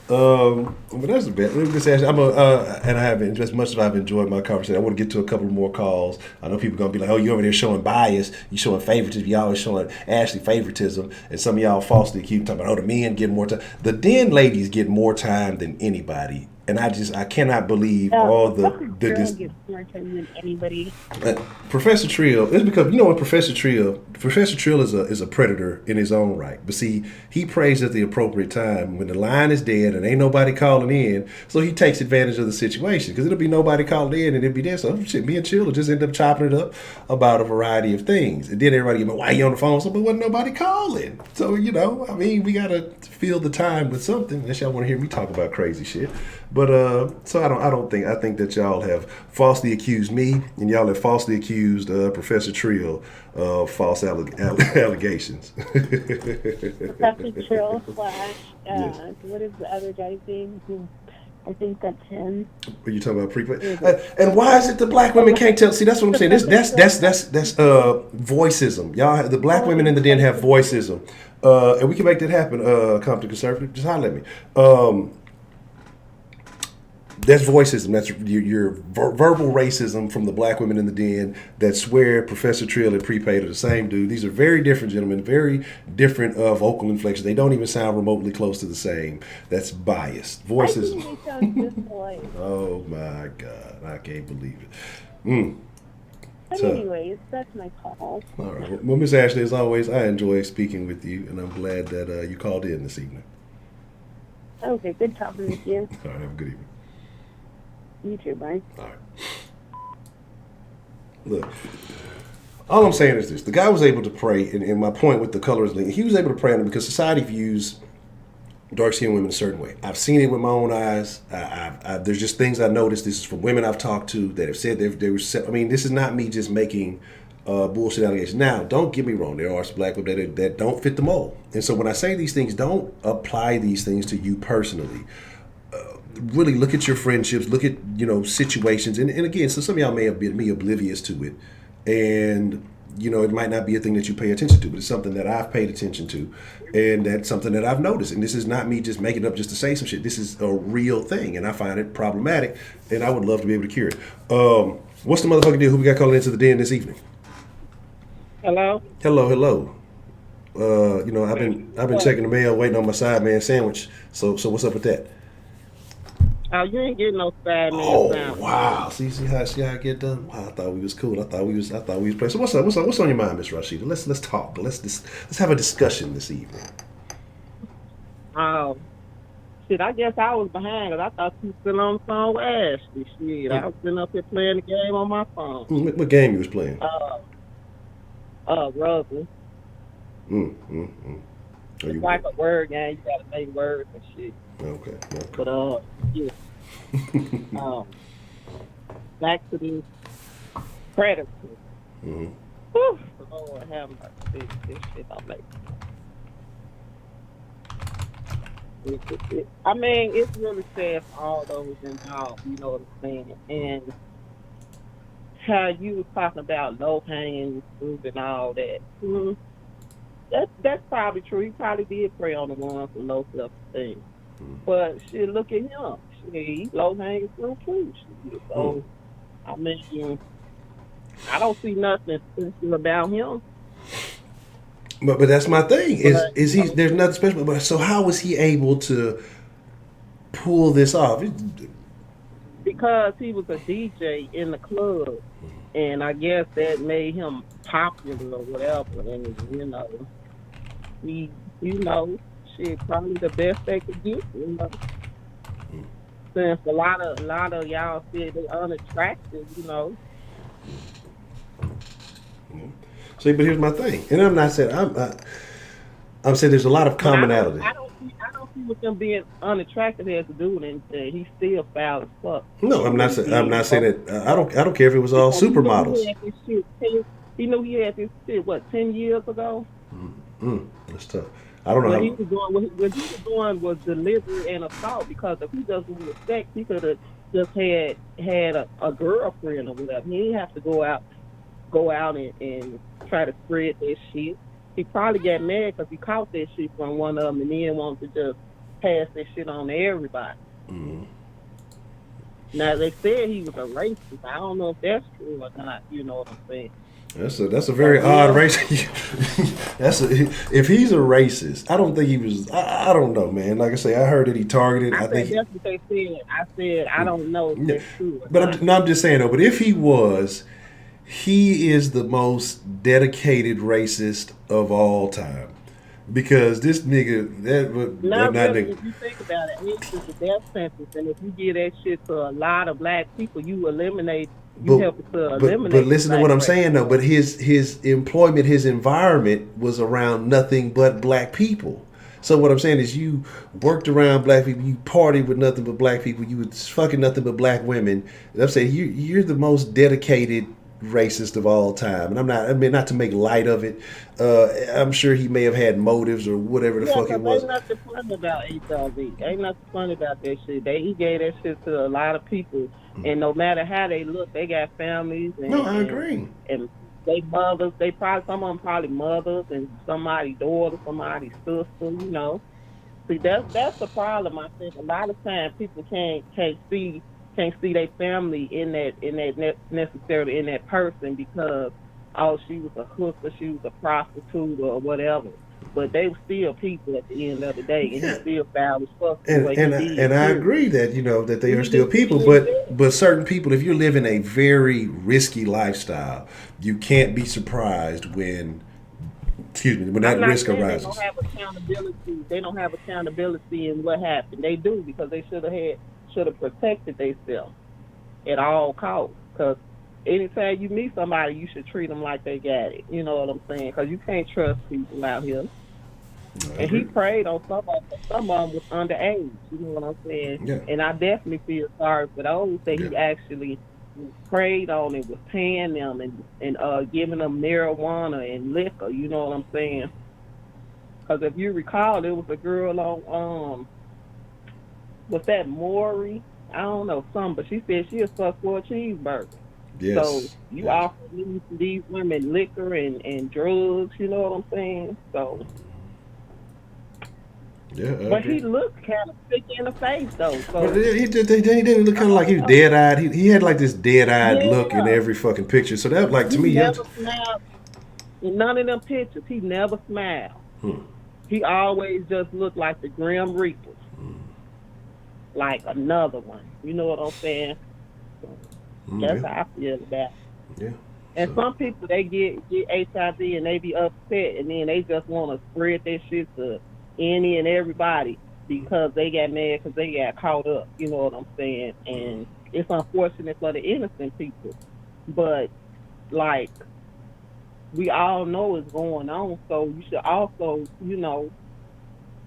But that's the best. Let me just ask you, and I haven't, as much as I've enjoyed my conversation, I want to get to a couple more calls. I know people are going to be like, oh, you over there showing bias, you showing favoritism, you always showing Ashley favoritism, and some of y'all falsely accused talking about, oh, the men get more time. The den ladies get more time than anybody. And I cannot believe all the gets more time than anybody. Professor Trill. It's because you know what Professor Trill is a predator in his own right. But see, he prays at the appropriate time when the line is dead and ain't nobody calling in. So he takes advantage of the situation because it'll be nobody calling in and it'll be there. So shit, me and Chill will just end up chopping it up about a variety of things. And then everybody get, why you on the phone? So, but wasn't nobody calling. So we gotta fill the time with something. Unless y'all want to hear me talk about crazy shit. But so I think that y'all have falsely accused me and y'all have falsely accused Professor Trill of false allegations. Professor Trill / yes. What is the other guy's name? I think that's him. Are you talking about prepaid? And why is it the black women can't tell? See, that's what I'm saying. That's voiceism. Y'all, the black women in the den have voiceism, and we can make that happen. Compton Conservative, just holler at me. That's voiceism. That's your verbal racism from the black women in the den that swear Professor Trill and Prepaid are the same dude. These are very different gentlemen, very different vocal inflections. They don't even sound remotely close to the same. That's biased. Voiceism. I think they sound just alike. Oh my God. I can't believe it. But anyways, that's my call. All right. Well, Miss Ashley, as always, I enjoy speaking with you, and I'm glad that you called in this evening. Okay, good talking with you. All right, have a good evening. You too, bye. All right. Look, all I'm saying is this. The guy was able to pray, and my point with the color is he was able to pray on it because society views dark-skinned women a certain way. I've seen it with my own eyes. There's just things I noticed. This is from women I've talked to that have said they were. I mean, this is not me just making bullshit allegations. Now, don't get me wrong. There are some black women that don't fit the mold. And so when I say these things, don't apply these things to you personally. Really look at your friendships, look at, situations. And again, so some of y'all may have been oblivious to it. And, it might not be a thing that you pay attention to, but it's something that I've paid attention to. And that's something that I've noticed. And this is not me just making up just to say some shit. This is a real thing. And I find it problematic. And I would love to be able to cure it. What's the motherfucking deal? Who we got calling into the den this evening? Hello? Hello. I've been checking the mail, waiting on my side man sandwich. So what's up with that? Oh, you ain't getting no side man sandwich. Wow. See how I get done? Wow, I thought we was cool. I thought we was playing. So what's up? What's on your mind, Miss Rashida? Let's talk. Let's have a discussion this evening. Oh, shit, I guess I was behind because I thought you was still on the phone with Ashley. Shit, I was sitting up here playing the game on my phone. What game you was playing? Russell. It's like a word game. You gotta make words and shit. Okay. But yeah. Back to the predators. Mm-hmm. Whew, Lord have mercy. This shit don't make sense. I mean, it's really sad for all those involved, you know what I'm saying? And how you was talking about low hanging fruit and all that. Mm-hmm. That's probably true. He probably did prey on the ones with low self-esteem. But shit, look at him. Shit, he's low hanging fruit too. Shit. So, I mean, I don't see nothing special about him. But that's my thing. Is he? There's nothing special. But so how was he able to pull this off? Because he was a DJ in the club, and I guess that made him popular or whatever, and he, shit, probably the best they could get. Since a lot of y'all said they unattractive. See, but here's my thing, and I'm not saying I'm saying there's a lot of But I don't, commonality. I don't see, I don't see what them being unattractive has to do with anything. He's still foul as fuck. No, I'm For what not. he I'm did, not saying that. I don't care if it was all Because supermodels. he knew he had this shit. What, 10 years ago? That's tough. I don't know What how. he was doing, what he was doing was delivery and assault. Because if he just wanted sex, he could have just had a girlfriend or whatever. He didn't have to go out and try to spread that shit. He probably got mad because he caught that shit from one of them and then wanted to just pass that shit on to everybody. Now they said he was a racist. I don't know if that's true or not. You know what I'm saying? That's a very odd race. If he's a racist, I don't think he was. I don't know, man. Like I say, I heard that he targeted. I I said think. that's what they said. I said I don't know if that's true or But not. I'm just saying though. But if he was, he is the most dedicated racist of all time. Because this nigga, Not not really, nigga. if you think about it, it's just a death sentence, and if you give that shit to a lot of black people, you help it to But eliminate the listen to black what I'm race. saying though. But his employment, his environment was around nothing but black people. So what I'm saying is, you worked around black people, you partied with nothing but black people, you was fucking nothing but black women. And I'm saying you're the most dedicated racist of all time. And I'm not. I mean, not to make light of it. I'm sure he may have had motives or whatever the Yeah, fuck it because was. ain't nothing funny about HIV. Ain't nothing funny about that shit. He gave that shit to a lot of people, and no matter how they look, they got families No, I and agree. and they mothers. They probably some of them probably mothers and somebody's daughter, somebody's sister. See, that's the problem. I think a lot of times people can't see their family in that necessarily in that person because she was a hooker, she was a prostitute or whatever. But they were still people at the end of the day, and he Yeah. still foul as fuck for and what he and did. and I Period. agree that that they He are still needs to people, be in jail. but certain people, if you're living a very risky lifestyle, you can't be surprised when when I'm that not risk saying they don't arises. have accountability. They don't have accountability in what happened. They do because they should have protected themselves at all costs. Because anytime you meet somebody, you should treat them like they got it. You know what I'm saying? Because you can't trust people out here. I And he agree. preyed on some of them. Some of them was underage. You know what I'm saying? Yeah, And I definitely feel sorry for those that yeah, he actually preyed on and was paying them and giving them marijuana and liquor. You know what I'm saying? Because if you recall, there was a girl on was that Maury? I don't know some, but she said she'll fuck for a cheeseburger. So yes, you yes, offer these women liquor and drugs. You know what I'm saying? So. yeah. I But agree. he looked kind of sick in the face though. But So he didn't look I kind of like he don't was know. dead eyed. He had like this dead eyed look in Yeah, every fucking picture. So that, like, to he me, never smiled in none of them pictures. He never smiled. He always just looked like the Grim Reapers, like another one. You know what I'm saying? So that's yeah, how I feel about it. yeah. And So some people they get HIV and they be upset and then they just want to spread their shit to any and everybody because they got mad because they got caught up. You know what I'm saying? And it's unfortunate for the innocent people, but like we all know is going on, so you should also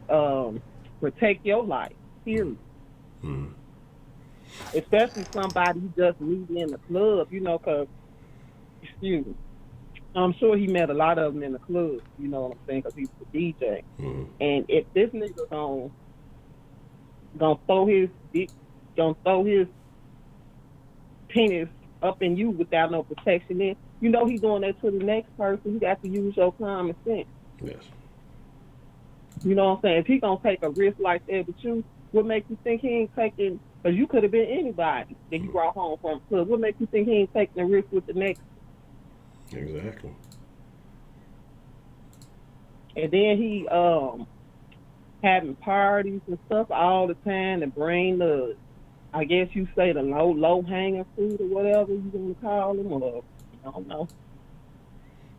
um, protect your life. Period. Especially somebody you just meet in the club, because excuse me. I'm sure he met a lot of them in the club, you know what I'm saying, because he's a DJ. And if this nigga gonna throw his dick, gonna throw his penis up in you without no protection, then he's doing that to the next person. You got to use your common sense. yes. You know what I'm saying? If he gonna take a risk like that with you, what makes you think he ain't taking? Because you could have been anybody that he brought home from the club. What makes you think he ain't taking a risk with the next? Exactly. And then he having parties and stuff all the time to bring I guess you say the low hanging fruit or whatever you gonna call them, or I don't know.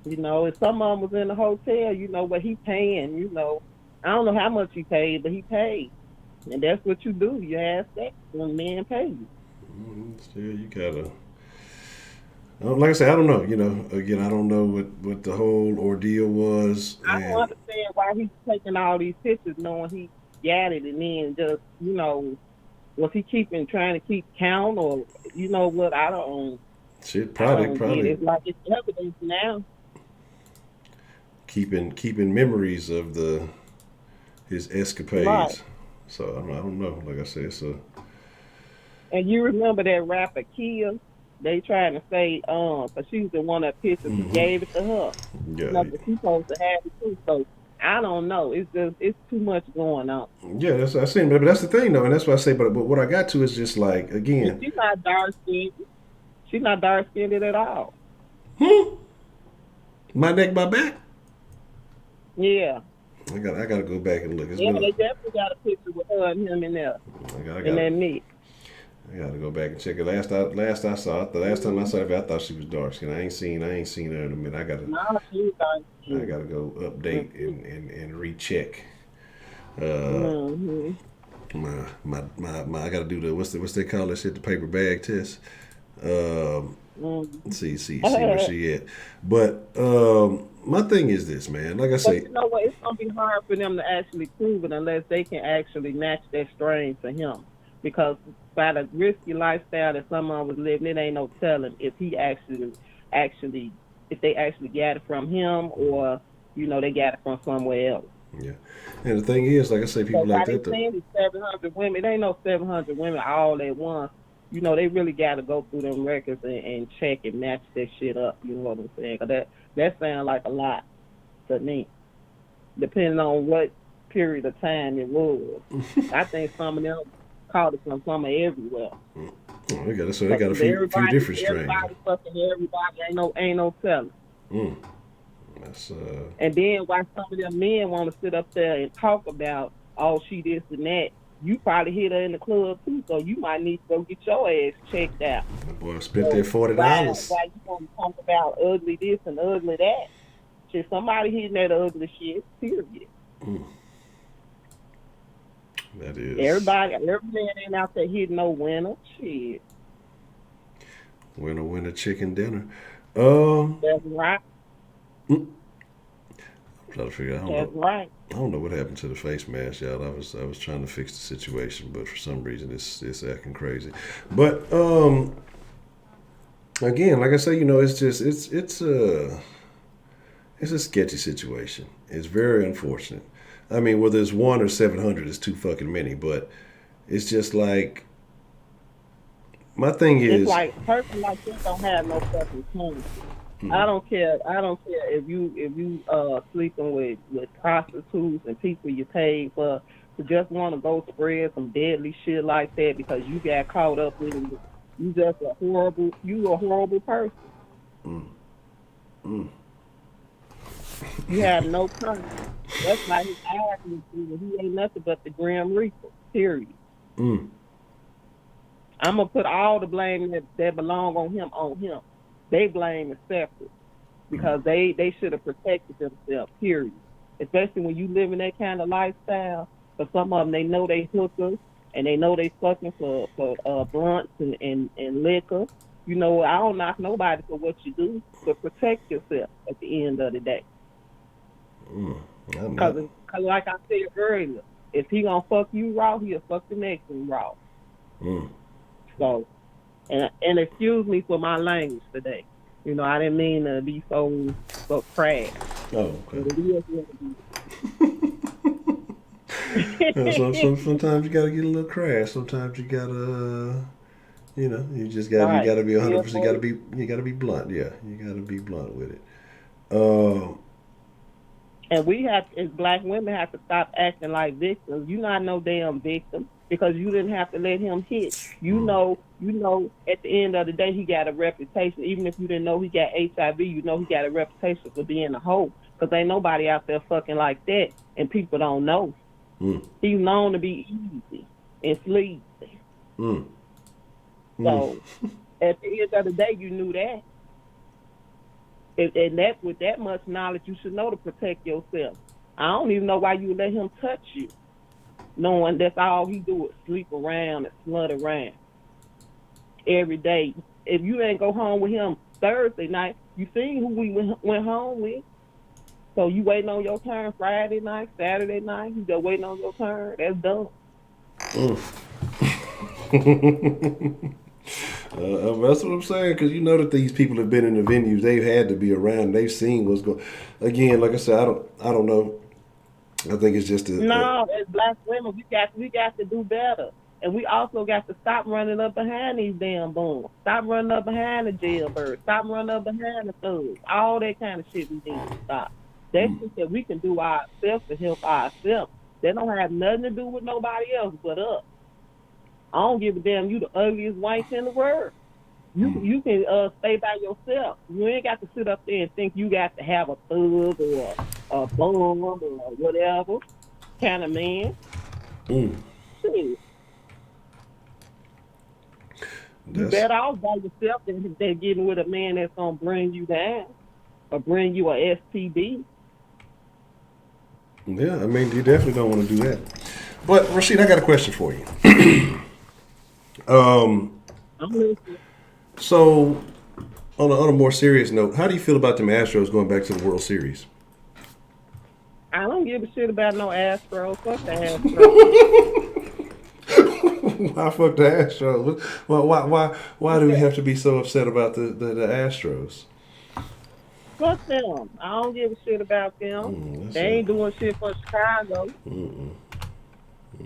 You know, if some of them was in the hotel, you know, what he paying, you know. I don't know how much he paid, but he paid. And that's what you do. You have sex when men pay you. Still, you gotta. Like I said, I don't know. You know, again, I don't know what the whole ordeal was, I don't and understand why he's taking all these pictures knowing he got it and then just, you know, was he trying to keep count or, you know what, shit, I probably don't get it. probably It's like it's evidence now. keeping memories of his Right. escapades. So I don't know. Like I said, so And you remember that rapper Kia? They trying to say, 'cause she was the one that pictures who hmm gave it to her. You yeah, know, but she supposed to have it too. So I don't know. It's too much going on. yeah. That's I seen, but that's the thing though, and that's what I say. But what I got to is just like And again, she's not dark skinned. She's not dark skinned at all. hmm, my neck, my back. Yeah. I got to go back and look. It's Yeah, been they definitely got a picture with her and him in there. I In got that mix. I got to go back and check it. Last I saw it, the last time I saw it, I thought she was dark skinned. I ain't seen her in a minute. No, she's dark I skinned. gotta go update and recheck. Uh, Mm-hmm. my I gotta do the what's they call that shit, the paper bag test. Um, Mm-hmm. see where she at. But my thing is this, man. Like I But say, you know what? It's gonna be hard for them to actually prove it unless they can actually match that strain to him. Because by the risky lifestyle that someone was living, it ain't no telling if he actually if they actually got it from him or you know they got it from somewhere else. yeah. And the thing is, like I say, So people why like they that. saying it's 700 women? It ain't no 700 women all at once. You know, they really got to go through them records and check and match that shit up. You know what I'm saying? 'Cause that sounds like a lot to me, depending on what period of time it was. I think some of them caught it from some of everywhere. They got a few different strains. Everybody fucking everybody. Ain't no telling. Mm, that's And then why some of them men want to sit up there and talk about, oh, she this and that. You probably hit her in the club too, so you might need to go get your ass checked out. that boy spent So that why $40. why you want to talk about ugly this and ugly that? Shit, somebody hitting that ugly shit. Period. Mm, that is Every man ain't out there hitting no winner. Shit, winner chicken dinner. Um, that's right. I'm trying to figure out. That's right. I don't know what happened to the face mask, y'all. I was trying to fix the situation, but for some reason it's acting crazy. But again, like I say, you know, it's just it's a sketchy situation. It's very unfortunate. I mean, whether it's one or 700, it's too fucking many. But it's just like my thing It's is, like a person like this don't have no fucking conscience. mm, I don't care. I don't care if you sleeping with prostitutes and people you paid for to just want to go spread some deadly shit like that because you got caught up with it. You a horrible person. mm, mm, You have no conscience. That's why his eyes look good. He ain't nothing but the Grim Reaper. Period. mm, I'm gonna put all the blame that belong on him. They blame is separate because they should have protected themselves. Period. Especially when you live in that kind of lifestyle. For some of them, they know they hookers and they know they fucking for blunts and liquor. You know, I don't knock nobody for what you do, but protect yourself at the end of the day. mm. I'm Cause, not. cause like I said earlier, if he gonna fuck you raw, he'll fuck the next one raw. Mm. So, and excuse me for my language today. You know, I didn't mean to be so crass. Oh, But okay. it is what it Yeah, is. sometimes you gotta get a little crash. Sometimes you gotta, you know, you Right. gotta be It is 100%. what it You gotta be blunt. Yeah, you gotta be blunt with it. Uh, And we have, as black women, have to stop acting like victims. You're not no damn victim because you didn't have to let him hit. You know. At the end of the day, he got a reputation. Even if you didn't know he got HIV, you know he got a reputation for being a hoe. Because ain't nobody out there fucking like that, and people don't know. mm, He's known to be easy and sleazy. mm, mm. So at the end of the day, you knew that. And that with that much knowledge, you should know to protect yourself. I don't even know why you let him touch you, knowing that's all he do is sleep around and slut around every day. If you ain't go home with him Thursday night, you seen who we went home with. So you waiting on your turn Friday night, Saturday night. You just waiting on your turn. That's dumb. That's what I'm saying, because you know that these people have been in the venues. They've had to be around. They've seen what's going. Again, like I said, I don't know. I think it's just No, as black women, we got to do better, and we also got to stop running up behind these damn bums. Stop running up behind the jailbirds. Stop running up behind the thugs. All that kind of shit we need to stop. That's shit that we can do ourselves to help ourselves. They don't have nothing to do with nobody else but us. I don't give a damn. You the ugliest whites in the world. You can stay by yourself. You ain't got to sit up there and think you got to have a thug or a bum or whatever kind of man. Shit. You better off by yourself than getting with a man that's gonna bring you down or bring you a STD. Yeah, I mean, you definitely don't want to do that. But Rashid, I got a question for you. I'm listening. So, on a more serious note, how do you feel about them Astros going back to the World Series? I don't give a shit about no Astros. Fuck the Astros. Why fuck the Astros? Why do we have to be so upset about the Astros? Fuck them. I don't give a shit about them. They ain't doing shit for Chicago.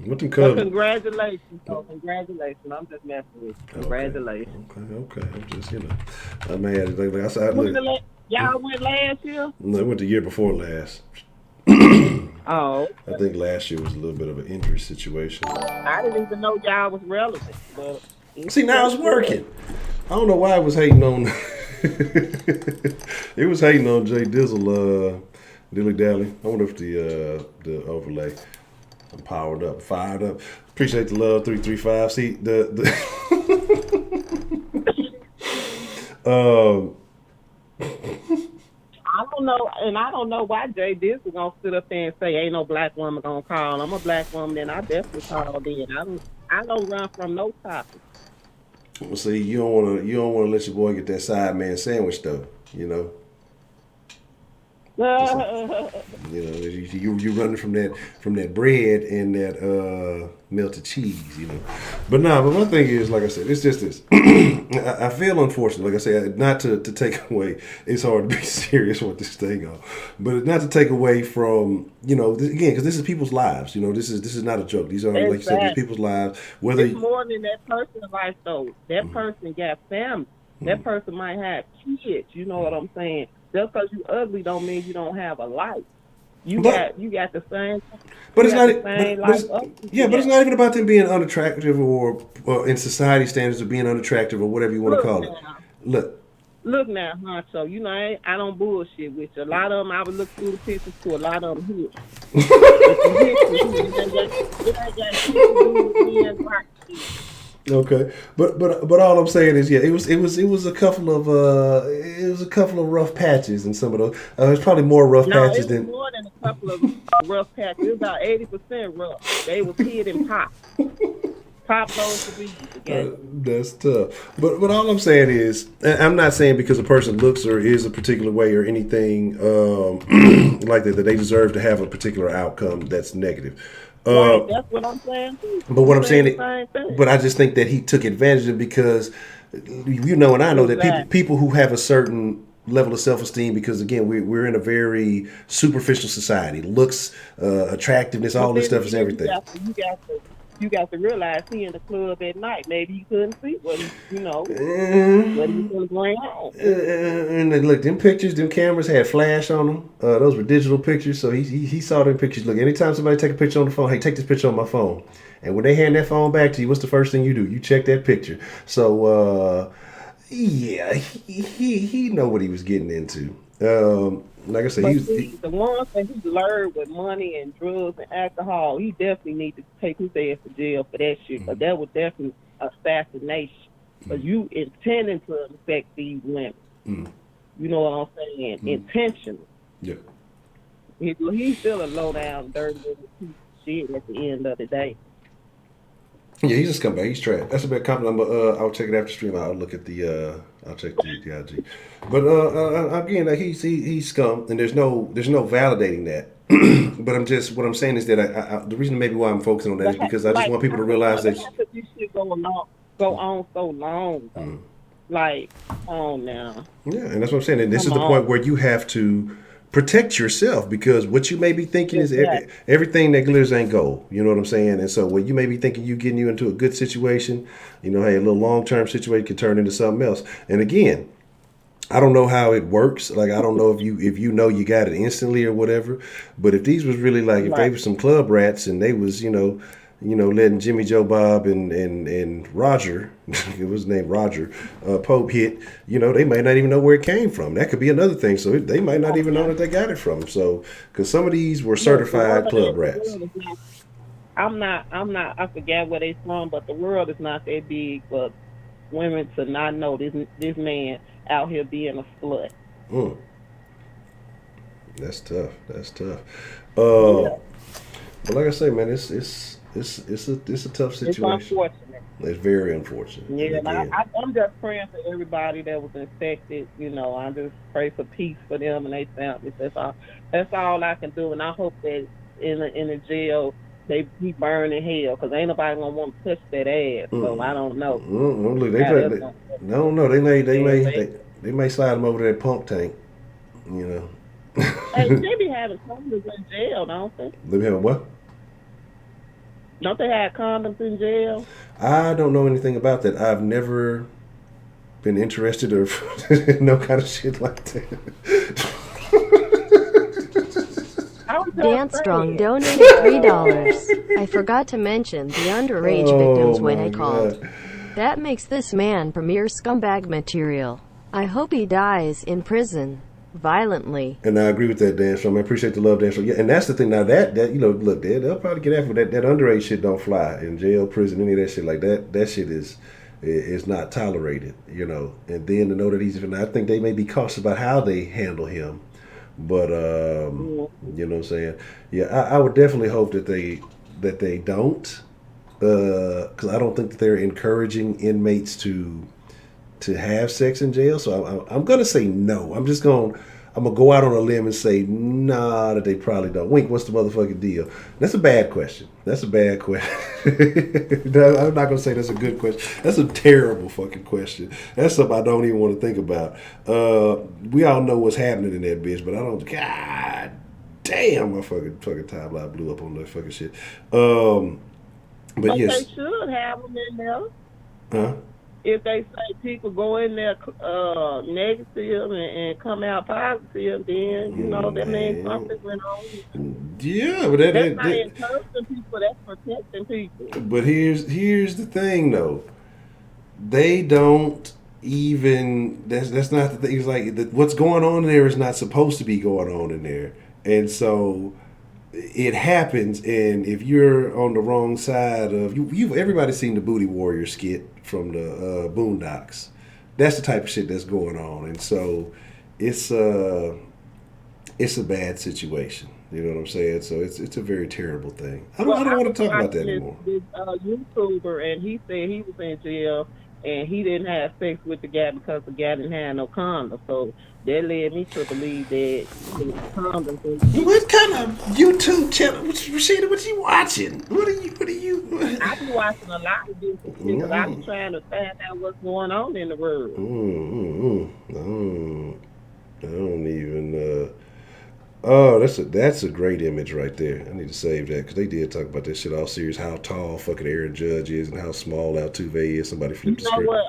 What them But Cubs? congratulations. So congratulations. I'm just messing with you. Congratulations. Okay. I'm just, I'm mad. Like I said, look, Y'all went last year? no, I went the year before last. Oh. I think last year was a little bit of an injury situation. I didn't even know y'all was relevant. But See, now it's working. I don't know why it was hating on. It was hating on Jay Dizzle, Dilly Dally. I wonder if the overlay. I'm fired up. Appreciate the love, 335. See I don't know, and I don't know why Jay Dizzle gonna sit up there and say ain't no black woman gonna call. I'm a black woman, and I definitely called in. I don't run from no topic. Well, see, you don't want to let your boy get that side man sandwich though. You running from that bread and that melted cheese, But but my thing is, like I said, it's just this. I feel unfortunate, like I said, not to take away. It's hard to be serious with this thing on, but not to take away from again, because this is people's lives. This is not a joke. These are like you said, these people's lives. Whether it's more than that person's life though. That person got family. That person might have kids. You know what I'm saying? Just because you ugly don't mean you don't have a life. You got the same. But it's not. But it's not even about them being unattractive or in society standards of being unattractive or whatever you want to call it. Look now, Honcho. I don't bullshit with you. A lot of them, I would look through the pictures to a lot of them here. It ain't got shit to do with being black. Okay, but all I'm saying is, it was a couple of rough patches in some of those. There's probably more rough patches than more than a couple of rough patches. It was about 80% rough. They was hid in pop. Pop those to be again. That's tough. But all I'm saying is, I'm not saying because a person looks or is a particular way or anything like that they deserve to have a particular outcome that's negative. Right, that's what I'm saying too. But what I'm saying, but I just think that he took advantage of it because, and I know that people who have a certain level of self-esteem, because again, we're in a very superficial society. Looks, attractiveness, all this stuff is everything. You got to realize he in the club at night. Maybe he couldn't see what he was going on. And look, them pictures, them cameras had flash on them. Those were digital pictures, so he saw them pictures. Look, anytime somebody take a picture on the phone, hey, take this picture on my phone. And when they hand that phone back to you, what's the first thing you do? You check that picture. So, he know what he was getting into. Like I said, the ones that he lured with money and drugs and alcohol, he definitely need to take his ass to jail for that shit. Because that was definitely assassination. Because you intending to infect these women. You know what I'm saying? Intentional. Yeah. He's still a low down, dirty little piece of shit at the end of the day. Yeah, he's just come back. He's trash. That's a bit compliment. I'll check it after stream. I'll look at the. I'll check the IG. But again, he's scum, and there's no validating that. But what I'm saying is that the reason maybe why I'm focusing on that is because I just want people to realize that. How could this shit go on so long? Though? Like, oh now. Yeah, and that's what I'm saying. And this is the point where you have to protect yourself, because what you may be thinking is everything that glitters ain't gold. You know what I'm saying? And so what you may be thinking you getting you into a good situation, hey, a little long-term situation can turn into something else. And again, I don't know how it works. Like, I don't know if you know you got it instantly or whatever. But if these was really like, if they were some club rats and they was, letting Jimmy Joe Bob and Roger, it was named Roger, Pope hit, they might not even know where it came from. That could be another thing. So they might not even know that they got it from. So, because some of these were certified club rats. I forget where they from, but the world is not that big for women to not know this man out here being a slut. That's tough. But like I say, man, it's a tough situation. It's unfortunate. It's very unfortunate. Yeah, I'm just praying for everybody that was infected. I just pray for peace for them and their families. That's all I can do. And I hope that in the jail he burn in hell, because ain't nobody gonna want to touch that ass. So I don't know. Look, they may slide him over that pump tank. Hey, they be having condoms in jail, don't they? They be having what? Don't they have condoms in jail? I don't know anything about that. I've never been interested or no kind of shit like that. Dance Strong donated $3. I forgot to mention the underage victims when I called. That makes this man premier scumbag material. I hope he dies in prison. Violently. And I agree with that, Dan Strong. I appreciate the love, Dan Strong. Yeah, and that's the thing. Now that look, they'll probably get after that. That underage shit don't fly in jail, prison, any of that shit like that. That shit is not tolerated, And then to know that I think they may be cautious about how they handle him. But you know what I'm saying? Yeah, I would definitely hope that they don't, because I don't think that they're encouraging inmates to have sex in jail. So I'm gonna say no. I'm gonna go out on a limb and say nah, that they probably don't. Wink, what's the motherfucking deal? That's a bad question. No, I'm not gonna say that's a good question. That's a terrible fucking question. That's something I don't even want to think about. We all know what's happening in that bitch, but I don't. God damn, my fucking timeline blew up on that fucking shit. But yes, they should have them in there. Huh? If they say people go in there negative and come out positive, then that means something went on. Yeah, but that's not encouraging people. That's protecting people. But here's the thing, though. They don't even. That's not the thing. It's like what's going on there is not supposed to be going on in there, and so it happens. And if you're on the wrong side of everybody's seen the Booty Warrior skit from the Boondocks. That's the type of shit that's going on, and so it's a bad situation. You know what I'm saying? So it's a very terrible thing. I don't want to talk about that anymore. This YouTuber, and he said he was in jail and he didn't have sex with the guy because the guy didn't have no condom. So that led me to believe that condoms. What kind of YouTube channel, Rashida? What you watching? What are you? I be watching a lot of different shit because I be trying to find out what's going on in the world. I don't even. Oh, that's a great image right there. I need to save that because they did talk about this shit all serious. How tall fucking Aaron Judge is and how small Altuve is. Somebody flipped the script. You know what?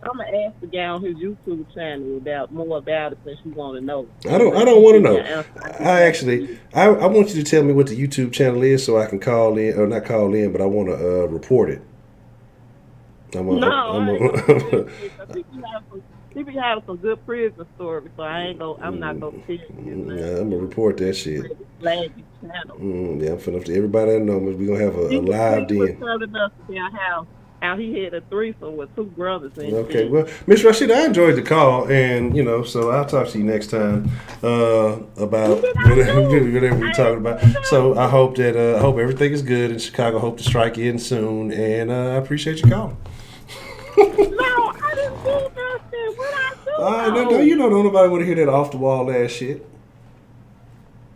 I'm gonna ask the guy on his YouTube channel more about it since you want to know. I don't want to know. I want you to tell me what the YouTube channel is so I can call in, or not call in, but I want to report it. He be having some good prison stories, so I'm not gonna tell you. I'm gonna report that shit. Channel. Yeah, I'm finna. Everybody that knows, we gonna have a live den. Telling us about how how he had a threesome with two brothers and Okay, shit. well, Miss Rashida, I enjoyed the call, and so I'll talk to you next time about whatever we're talking about. So I hope that I hope everything is good in Chicago. Hope the strike ends soon, and I appreciate you calling. No, I didn't do nothing. What I do? Don't nobody want to hear that off the wall ass shit.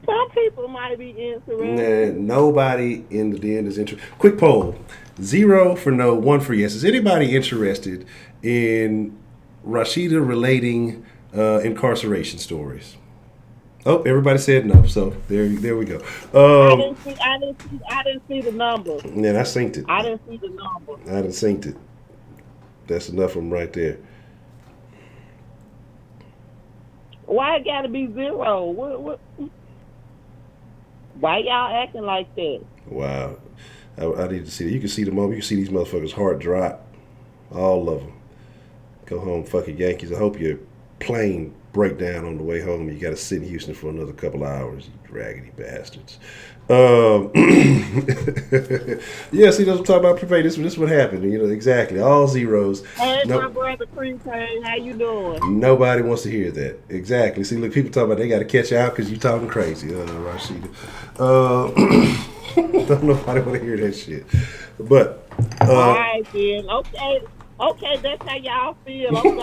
Some people might be interested. Nah, nobody in the den is interested. Quick poll: 0 for no, 1 for yes. Is anybody interested in Rashida relating incarceration stories? Oh, everybody said no. So there we go. I didn't see the number. Man, I synced it. I didn't see the number. I done synced it. That's enough of them right there. Why it gotta be 0? What? Why y'all acting like that? Wow. I need to see that. You can see the moment. You can see these motherfuckers' heart drop. All of them. Go home, fucking Yankees. I hope your plane break down on the way home. You got to sit in Houston for another couple hours. You raggedy bastards. Yeah, see, that's what I'm talking about. Prepaid. This is what happened. Exactly. All zeros. Hey, my brother Prepaid. How you doing? Nobody wants to hear that. Exactly. See, look, people talk about they got to catch out because you talking crazy, Rashida. Don't nobody want to hear that shit. But all right, then. Okay, that's how y'all feel. I'm sorry.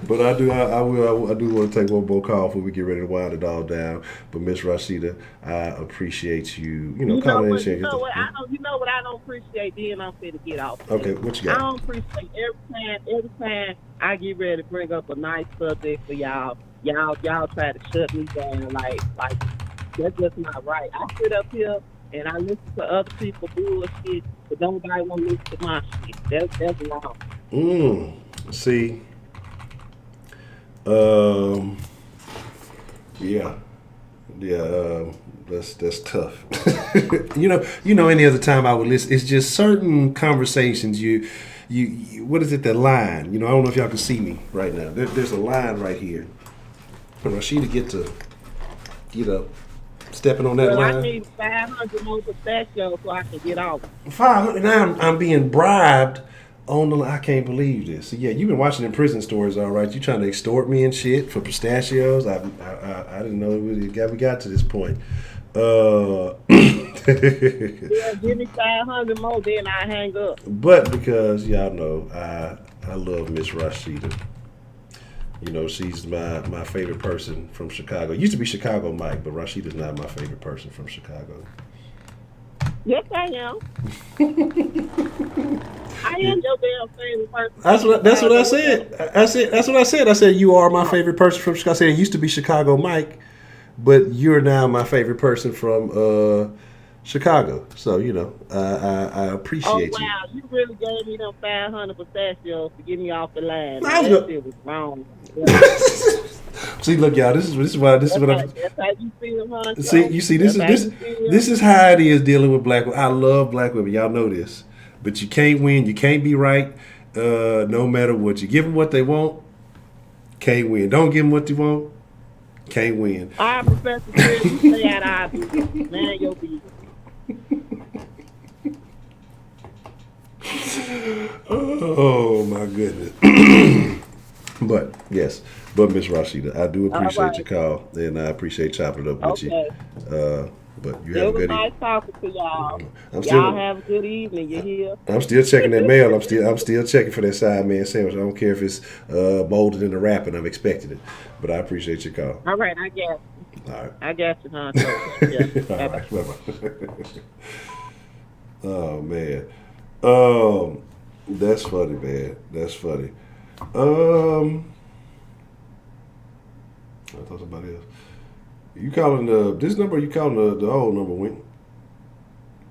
But I do want to take one more call before we get ready to wind it all down. But Miss Rashida, I appreciate you. Calling and sharing. You know what I don't appreciate. Then I'm finna get off. Okay, what you got? I don't appreciate every time I get ready to bring up a nice subject for y'all. Y'all try to shut me down. Like that's just not right. I sit up here and I listen to other people bullshit, but nobody want to listen to my shit. That's wrong. See. That's tough. Any other time I would listen. It's just certain conversations. You what is it? That line. I don't know if y'all can see me right now. There's a line right here. For Rashida get to, stepping on that line. I need 500 more pistachios so I can get off. 500. Now I'm being bribed on the. I can't believe this. So yeah, you've been watching them prison stories, all right. You trying to extort me and shit for pistachios? I didn't know we got to this point. Yeah, give me 500 more, then I hang up. But because y'all know, I love Miss Rashida. She's my favorite person from Chicago. It used to be Chicago Mike, but Rashida's not my favorite person from Chicago. Yes, I am. I am your damn favorite person. That's what I said. That's what I said. I said you are my favorite person from Chicago. I said it used to be Chicago Mike, but you're now my favorite person from Chicago. So I appreciate you. Oh wow, you really gave me them 500 pistachios to get me off the line. That shit was wrong. See, look, y'all. This is what I'm. That's how you feel, Honcho. See, you see, this is how it is dealing with black women. I love black women. Y'all know this, but you can't win. You can't be right. No matter what, you give them what they want. Can't win. Don't give them what they want. Can't win. Our professor said you stay out of our business. Man, your business. Oh my goodness. But yes, Miss Rashida, I do appreciate your call, and I appreciate chopping it up with you. But you have a good evening. Nice talking to y'all. Y'all have a good evening. You hear? I'm still checking that mail. I'm still checking for that side man sandwich. I don't care if it's molded in the wrapping. I'm expecting it. But I appreciate your call. All right, I got you. All right. I got you, Honcho. Yeah. All right. Bye-bye. Oh man. That's funny, man. That's funny. I thought somebody else. You calling this number? Or you calling the old number, Wink?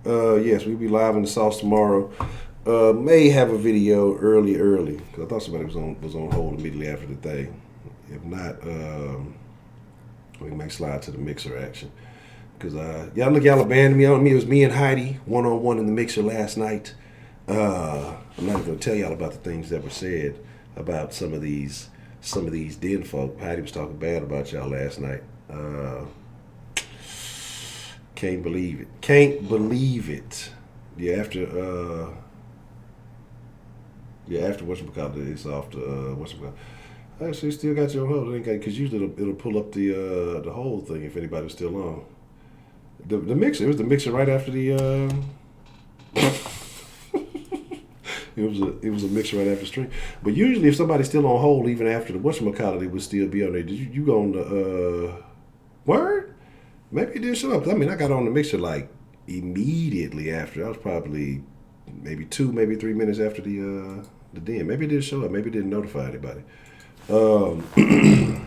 Yes, we'll be live in the sauce tomorrow. May have a video early, because I thought somebody was on hold immediately after the thing. If not, we may slide to the mixer action. Because y'all abandoned me on me. It was me and Heidi one-on-one in the mixer last night. I'm not even gonna tell y'all about the things that were said about some of these den folk. Heidi was talking bad about y'all last night. Can't believe it. after whatchamacallit, it's off the whatchamacallit. Actually, still got you on hold, because usually it'll pull up the whole thing if anybody's still on. The mixer, it was the mixer right after the. It was a mixer right after the stream. But usually, if somebody's still on hold, even after the whatchamacallit, it would still be on there. Did you go on the word? Maybe it did show up. I mean, I got on the mixer like immediately after. I was probably maybe 2, maybe 3 minutes after the den. Maybe it did show up. Maybe it didn't notify anybody. So there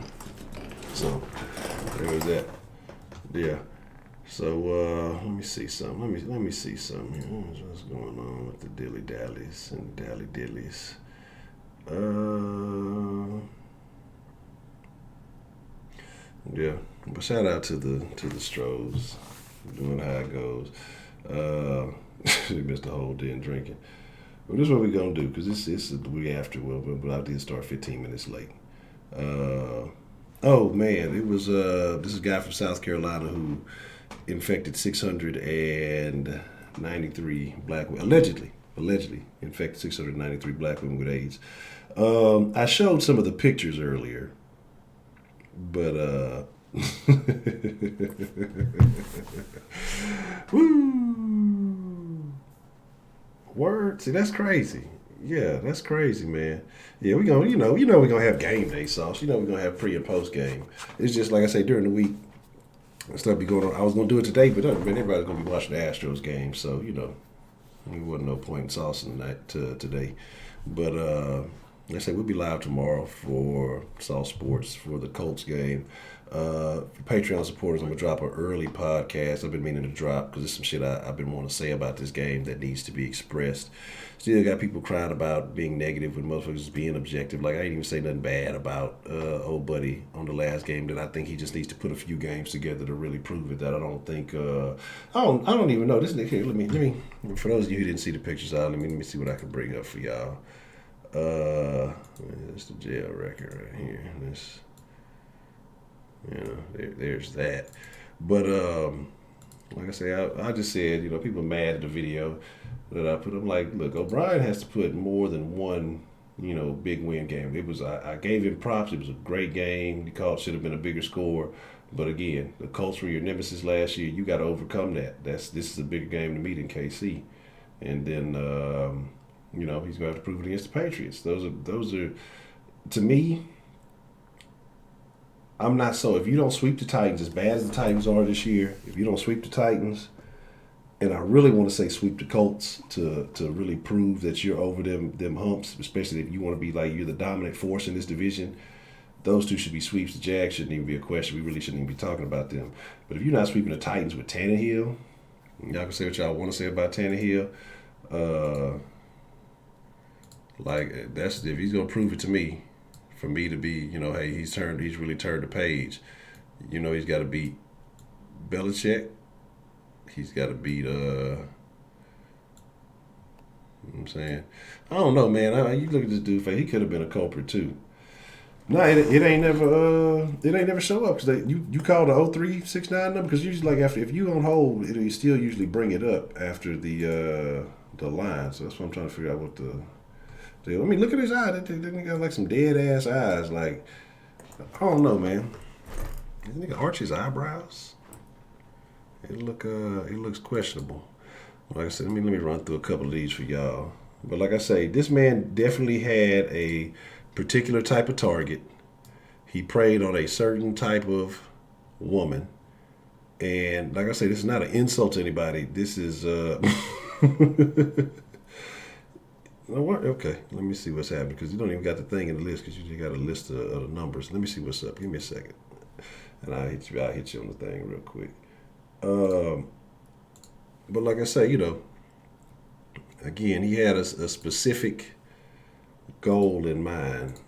was that. Yeah. So let me see something. Let me see something here. What's going on with the dilly dallies and the dally dillies? Yeah. But shout out to the Strohs, doing how it goes. They missed the whole day in drinking. Well, this is what we're gonna do, because this is the week after. But I did start 15 minutes late. Oh man, it was this is a guy from South Carolina who infected 693 black women, allegedly infected 693 black women with AIDS. I showed some of the pictures earlier, but woo, word. See, that's crazy. Yeah, that's crazy, man. Yeah, we're gonna, we're gonna have game day sauce. We're gonna have pre and post game. It's just like I say, during the week, stuff be going on. I was gonna do it today, but man, everybody's gonna be watching the Astros game, so there wasn't no point in saucing that today. But like I say, we'll be live tomorrow for Sauce Sports for the Colts game. For Patreon supporters, I'm gonna drop an early podcast. I've been meaning to drop because there's some shit I've been wanting to say about this game that needs to be expressed. Still got people crying about being negative with motherfuckers being objective. Like, I ain't even say nothing bad about old buddy on the last game. That I think he just needs to put a few games together to really prove it. That I don't think I don't even know this nigga here. Let me for those of you who didn't see the pictures out, let me see what I can bring up for y'all. That's the jail record right here. This, there's that. But like I say, I just said, people are mad at the video that I put. I'm like, look, O'Brien has to put more than one, big win game. It was I gave him props. It was a great game. The Colts should have been a bigger score. But again, the Colts were your nemesis last year. You got to overcome that. This is a bigger game to meet in KC, and then he's gonna have to prove it against the Patriots. Those are to me. I'm not so. If you don't sweep the Titans, as bad as the Titans are this year, if you don't sweep the Titans, and I really want to say sweep the Colts to really prove that you're over them humps, especially if you want to be like you're the dominant force in this division, those two should be sweeps. The Jags shouldn't even be a question. We really shouldn't even be talking about them. But if you're not sweeping the Titans with Tannehill, y'all can say what y'all want to say about Tannehill. Like, that's if he's gonna prove it to me. For me to be, hey, he's really turned the page. He's got to beat Belichick. He's got to beat, I'm saying, I don't know, man. You look at this dude, he could have been a culprit too. No, it ain't never show up because you call the 0369 number because usually like if you on hold, it'll still usually bring it up after the line. So that's what I'm trying to figure out what the. I mean, look at his eye. That nigga got like some dead ass eyes. Like, I don't know, man. This nigga arch his eyebrows. It looks questionable. Like I said, let me run through a couple of these for y'all. But like I say, this man definitely had a particular type of target. He preyed on a certain type of woman. And like I say, this is not an insult to anybody. This is Okay, let me see what's happening because you don't even got the thing in the list because you just got a list of the numbers. Let me see what's up. Give me a second, and I'll hit you on the thing real quick. But like I say, again, he had a specific goal in mind.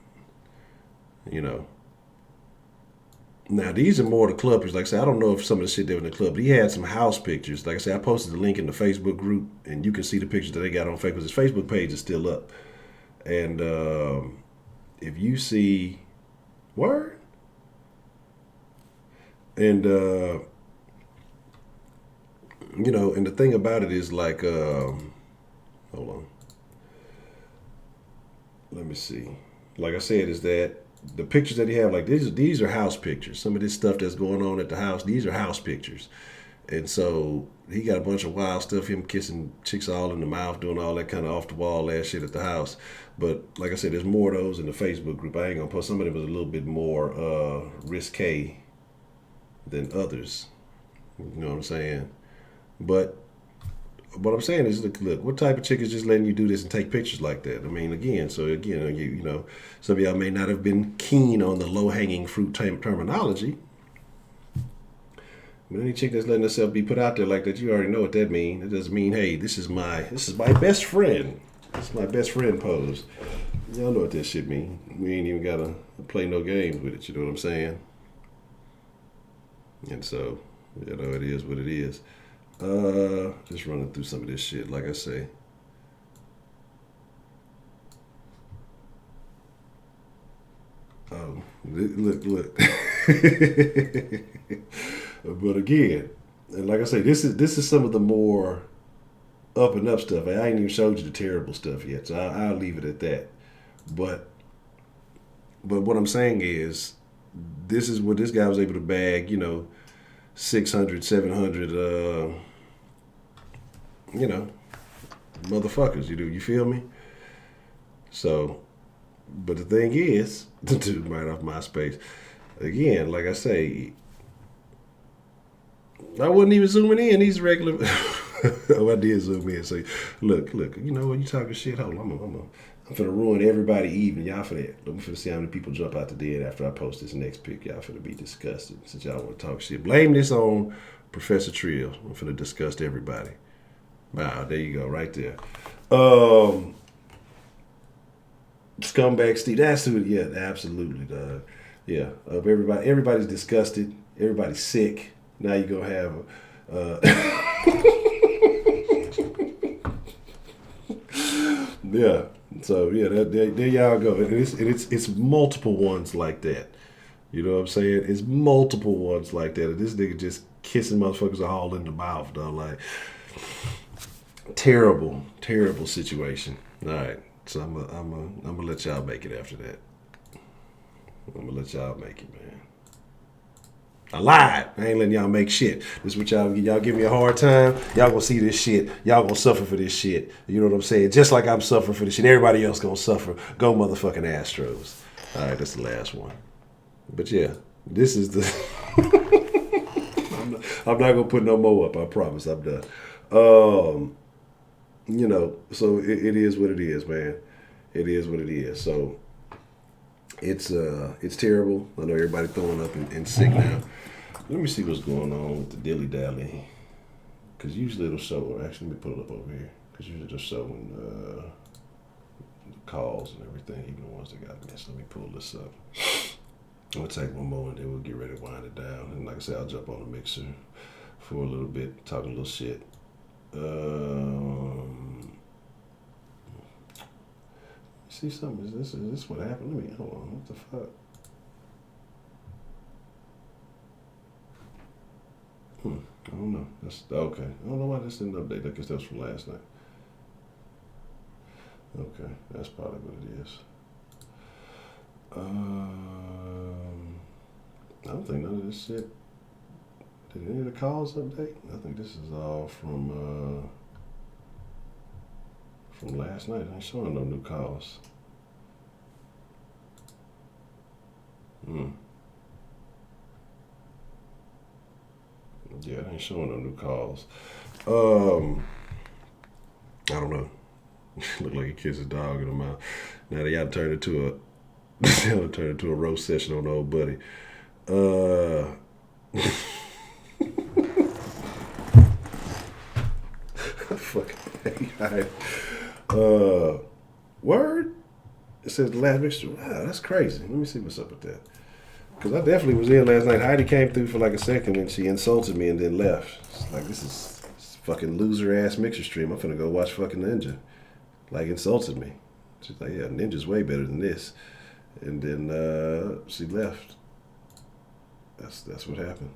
Now, these are more the club pictures. Like I said, I don't know if some of the shit there in the club, but he had some house pictures. Like I said, I posted the link in the Facebook group, and you can see the pictures that they got on Facebook. His Facebook page is still up. And if you see, word? And You know, and the thing about it is like, hold on, let me see. Like I said, is that the pictures that he have, like these are house pictures. Some of this stuff that's going on at the house, these are house pictures. And so he got a bunch of wild stuff, him kissing chicks all in the mouth, doing all that kind of off the wall ass shit at the house. But like I said, there's more of those in the Facebook group. I ain't gonna post. Some of them was a little bit more risque than others. You know what I'm saying? But what I'm saying is, look, what type of chick is just letting you do this and take pictures like that? I mean, again, you know, some of y'all may not have been keen on the low hanging fruit terminology. But any chick that's letting herself be put out there like that, you already know what that means. It doesn't mean, hey, this is my best friend. This is my best friend pose. Y'all know what that shit mean. We ain't even gotta play no games with it. You know what I'm saying? And so, you know, it is what it is. Just running through some of this shit, like I say. Oh, look. But again, and like I say, this is some of the more up and up stuff. I ain't even showed you the terrible stuff yet, so I'll leave it at that. But what I'm saying is, this is what this guy was able to bag, you know, 600, 700, you know, motherfuckers. You feel me? So, but the thing is, right off MySpace, again, like I say, I wasn't even zooming in. These regular. Oh, I did zoom in. Say, look. You know what? You talking shit? Hold on. I'm finna ruin everybody evening. Y'all I'm finna see how many people jump out the dead after I post this next pic. Y'all finna be disgusted since y'all want to talk shit. Blame this on Professor Trill. I'm finna disgust everybody. Wow, there you go, right there. Scumbag Steve. That's who. Yeah, absolutely, dog. Yeah, of everybody's disgusted. Everybody's sick. Now you're gonna have yeah. So yeah, there y'all go. And it's multiple ones like that. You know what I'm saying? It's multiple ones like that. And this nigga just kissing motherfuckers all in the mouth, though. Like, terrible situation. All right. So I'm gonna let y'all make it after that. I'm gonna let y'all make it, man. I lied. I ain't letting y'all make shit. This is what y'all give me a hard time. Y'all gonna see this shit. Y'all gonna suffer for this shit. You know what I'm saying? Just like I'm suffering for this shit. Everybody else gonna suffer. Go motherfucking Astros. All right, that's the last one. But yeah, this is the. I'm not gonna put no more up. I promise. I'm done. You know, so it is what it is, man. It is what it is. So it's terrible. I know everybody throwing up and sick now. Let me see what's going on with the dilly dally, because usually it'll show. Actually, let me put it up over here, because usually it'll show when the calls and everything, even the ones that got missed. Let me pull this up. I'm gonna take one more and then we'll get ready to wind it down. And like I said, I'll jump on the mixer for a little bit, talk a little shit. See something? Is this what happened to me? Hold on, what the fuck? I don't know. That's okay. I don't know why this didn't update. I guess that was from last night. Okay, that's probably what it is. I don't think none of this shit. Did any of the calls update? I think this is all from last night. I ain't showing no new calls. Yeah, it ain't showing no new calls. I don't know. Look like he kissed his dog in the mouth. Now they got to turn it to a roast session on the old buddy. Fucking word. It says the last mixture. Wow, that's crazy. Let me see what's up with that. Because I definitely was in last night. Heidi came through for like a second and she insulted me and then left. It's like, this is fucking loser ass mixer stream. I'm finna go watch fucking Ninja. Like, insulted me. She's like, yeah, Ninja's way better than this. And then she left. That's what happened.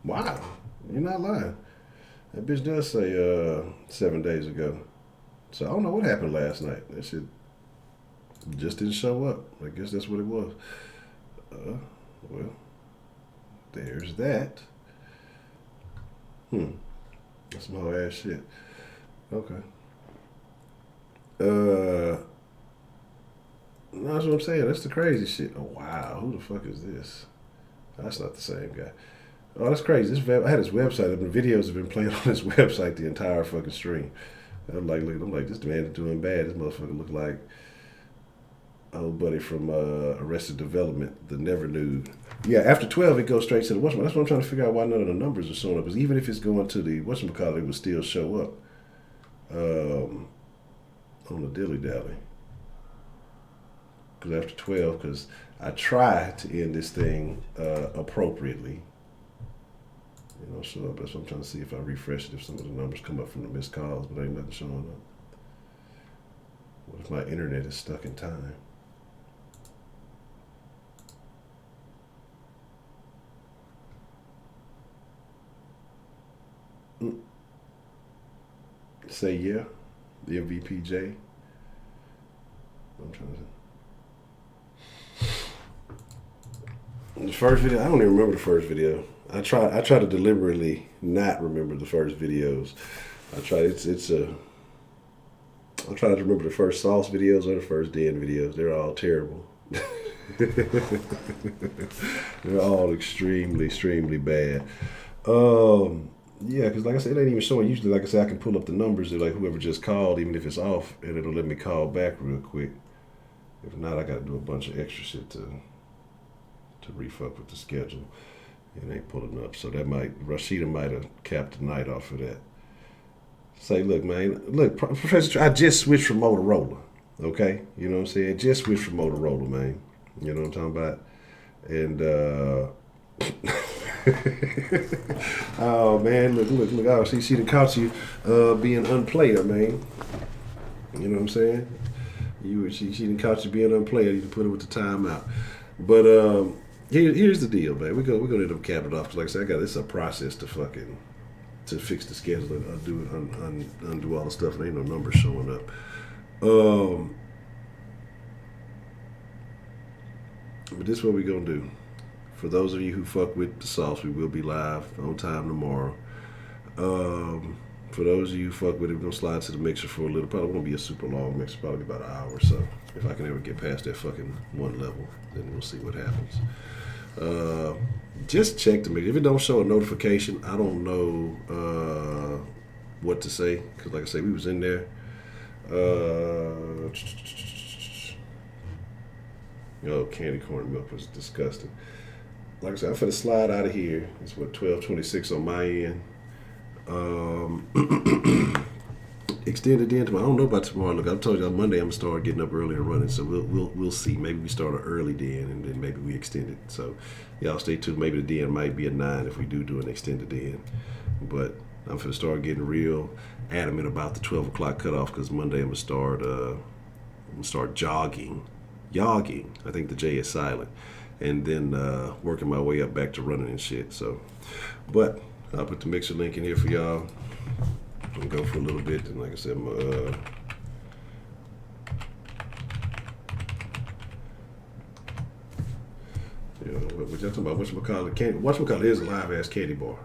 Wow, you're not lying. That bitch does say 7 days ago. So I don't know what happened last night. That shit just didn't show up. I guess that's what it was. Well, there's that. That's some whole ass shit. Okay. No, that's what I'm saying. That's the crazy shit. Oh wow, who the fuck is this? That's not the same guy. Oh, that's crazy. I had his website up, and videos have been playing on his website the entire fucking stream. I'm like, this man is doing bad. This motherfucker look like old buddy from Arrested Development, the Never Nude. Yeah, after 12, it goes straight to the whatchamacallit. That's what I'm trying to figure out why none of the numbers are showing up. Because even if it's going to the whatchamacallit, it would still show up on the dilly dally. Because after 12, because I try to end this thing appropriately. You know, show up. That's what I'm trying to see if I refresh it, if some of the numbers come up from the missed calls, but ain't nothing showing up. What if my internet is stuck in time? Say yeah, the MVPJ. I'm trying to. The first video, I don't even remember the first video. I try to deliberately not remember the first videos. I try to remember the first Sauce videos or the first Den videos. They're all terrible. They're all extremely, extremely bad. Yeah, because like I said, it ain't even showing. Usually, like I said, I can pull up the numbers of like whoever just called, even if it's off, and it'll let me call back real quick. If not, I got to do a bunch of extra shit to refuck with the schedule. It ain't pulling up, so Rashida might have capped the night off of that. Say, look, man, Professor, I just switched from Motorola, okay? You know what I'm saying? Just switched from Motorola, man. You know what I'm talking about? And, oh, man, look, oh, she done caught you being unplayer, man. You know what I'm saying? She done caught you being unplayer. You can put her with the timeout. But, here's the deal, man. We're gonna end up capping it off. Cause like I said, this is a process to fix the schedule and undo all the stuff. And ain't no numbers showing up. But this is what we're gonna do. For those of you who fuck with the sauce, we will be live on time tomorrow. For those of you who fuck with it, we're gonna slide to the mixer for a little. Probably won't be a super long mixer. Probably about an hour or so. If I can ever get past that fucking one level, then we'll see what happens. Just check to make. If it don't show a notification, I don't know what to say. Because like I say, we was in there. Candy corn milk was disgusting. Like I said, I'm finna slide out of here. It's 12:26 on my end. Extended in tomorrow. I don't know about tomorrow. Look, I told you on Monday I'm gonna start getting up early and running. So we'll see. Maybe we start an early den and then maybe we extend it. So y'all stay tuned. Maybe the den might be at 9 if we do an extended den. But I'm gonna start getting real adamant about the 12 o'clock cutoff because Monday I'm gonna start jogging. Yogging. I think the J is silent. And then working my way up back to running and shit. So, but I'll put the mixer link in here for y'all. And go for a little bit, and like I said, what y'all talking about? Whatchamacallit is a live ass candy bar.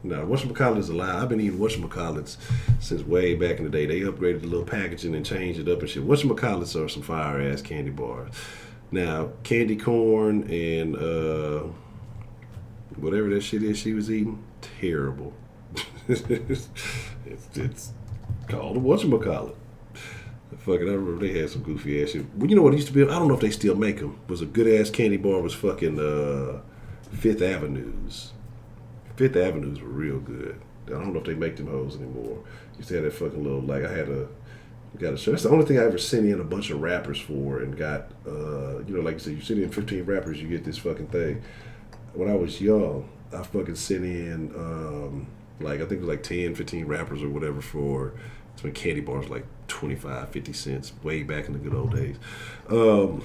Now, whatchamacallit is alive. I've been eating whatchamacallits since way back in the day. They upgraded the little packaging and changed it up and shit. Whatchamacallits are some fire ass candy bars. Now, candy corn and whatever that shit is she was eating, terrible. it's called a whatchamacallit. Fucking, I remember they had some goofy ass shit. Well, you know what used to be? I don't know if they still make them. Was a good ass candy bar was fucking Fifth Avenues. Fifth Avenues were real good. I don't know if they make them hoes anymore. Used to have that fucking little like I got a show. That's the only thing I ever sent in a bunch of wrappers for and got. Like you said, you send in 15 wrappers, you get this fucking thing. When I was young, I fucking sent in. I think it was like 10, 15 wrappers or whatever for when candy bars like 25, 50 cents way back in the good old days. And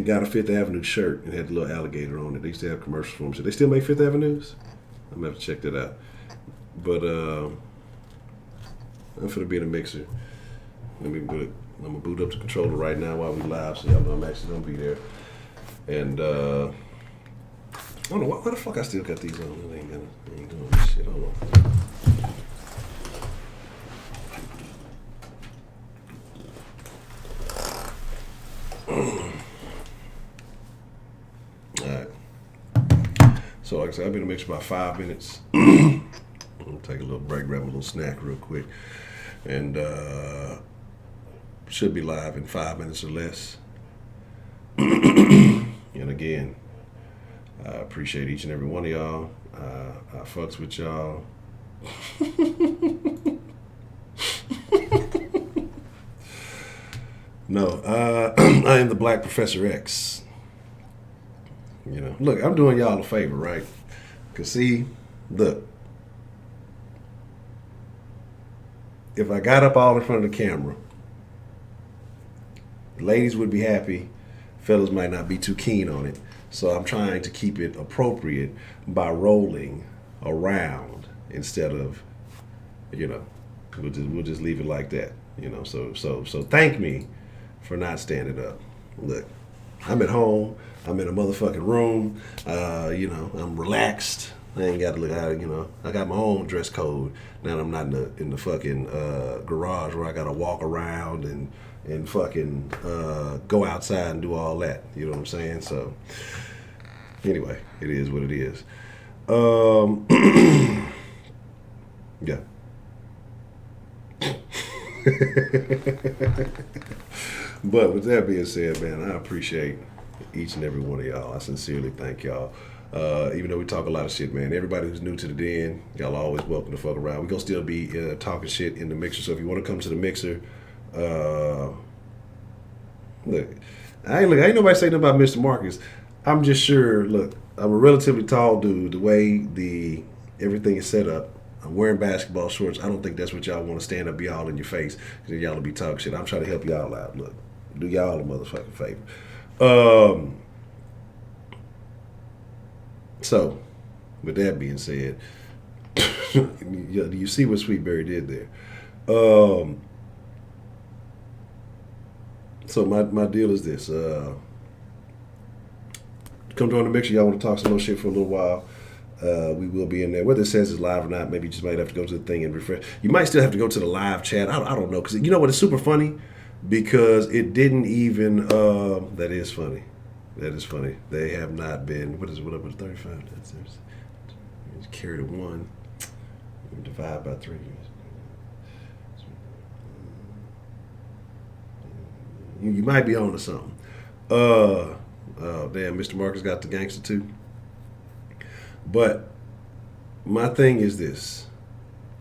got a Fifth Avenue shirt and had the little alligator on it. They used to have commercials for them. So they still make Fifth Avenues? I'm gonna have to check that out. But I'm finna be in the mixer. I'm gonna boot up the controller right now while we live, so y'all know I'm actually gonna be there. And I don't know why the fuck I still got these on. I ain't doing this shit. Hold on. Alright. So like I said, I've been in the mix for about 5 minutes. I'm gonna take a little break, grab a little snack real quick. And should be live in 5 minutes or less. And again, I appreciate each and every one of y'all. I fucks with y'all. No, I am the Black Professor X. You know, look, I'm doing y'all a favor, right? Cause see, look, if I got up all in front of the camera, ladies would be happy, fellas might not be too keen on it. So I'm trying to keep it appropriate by rolling around instead of, you know, we'll just leave it like that, you know. So thank me for not standing up. Look, I'm at home. I'm in a motherfucking room. You know, I'm relaxed. I ain't got to look out. You know, I got my own dress code. Now I'm not in the fucking garage where I got to walk around and fucking go outside and do all that. You know what I'm saying? So anyway, it is what it is. Yeah. But with that being said, man, I appreciate each and every one of y'all. I sincerely thank y'all. Even though we talk a lot of shit, man, everybody who's new to the den, y'all are always welcome to fuck around. We're going to still be talking shit in the mixer. So if you want to come to the mixer, look, ain't nobody saying nothing about Mr. Marcus. I'm just sure, look, I'm a relatively tall dude. The way everything is set up, I'm wearing basketball shorts. I don't think that's what y'all want to stand up, be all in your face, because y'all will be talking shit. I'm trying to help y'all out. Look, do y'all a motherfucking favor. So, with that being said, you see what Sweetberry did there. So my deal is this. Come join the mixer. Y'all want to talk some more shit for a little while. We will be in there. Whether it says it's live or not, maybe you just might have to go to the thing and refresh. You might still have to go to the live chat. I don't know. Because you know what? It's super funny. Because it didn't even... that is funny. That is funny. They have not been... What up with 35? That's carry to 1. Divide by 3. You might be on to something. Damn, Mr. Marcus got the gangster too. But my thing is this.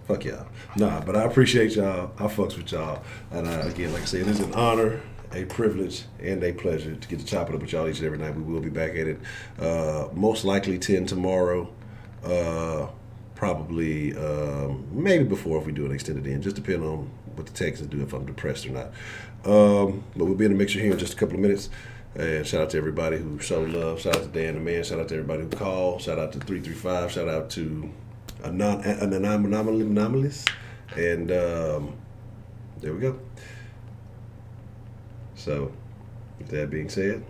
Fuck y'all. Nah, but I appreciate y'all. I fucks with y'all. And again, like I said, it is an honor, a privilege, and a pleasure to get to chop it up with y'all each and every night. We will be back at it. Most likely 10 tomorrow. Probably maybe before if we do an extended in. Just depending on what the Texans do, if I'm depressed or not. But we'll be in the mixture here in just a couple of minutes. And shout out to everybody who showed love. Shout out to Dan the Man. Shout out to everybody who called. Shout out to 335. Shout out to an anomalous. And there we go. So, with that being said,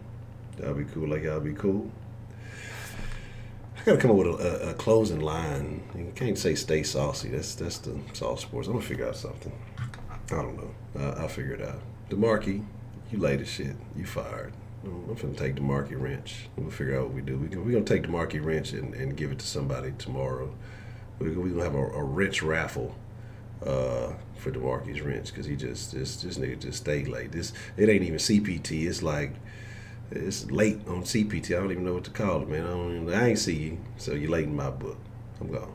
y'all be cool like y'all be cool. I gotta come up with a closing line. You can't say stay saucy. That's the Sauce Sports. I'm gonna figure out something. I don't know. I'll figure it out. DeMarkey, you late as shit. You fired. I'm finna take DeMarkey wrench. We'll figure out what we do. We're gonna take DeMarkey wrench and give it to somebody tomorrow. We're gonna have a wrench raffle for DeMarkey's wrench because this nigga just stayed late. It ain't even CPT. It's like it's late on CPT. I don't even know what to call it, man. I ain't see you, so you late in my book. I'm gone.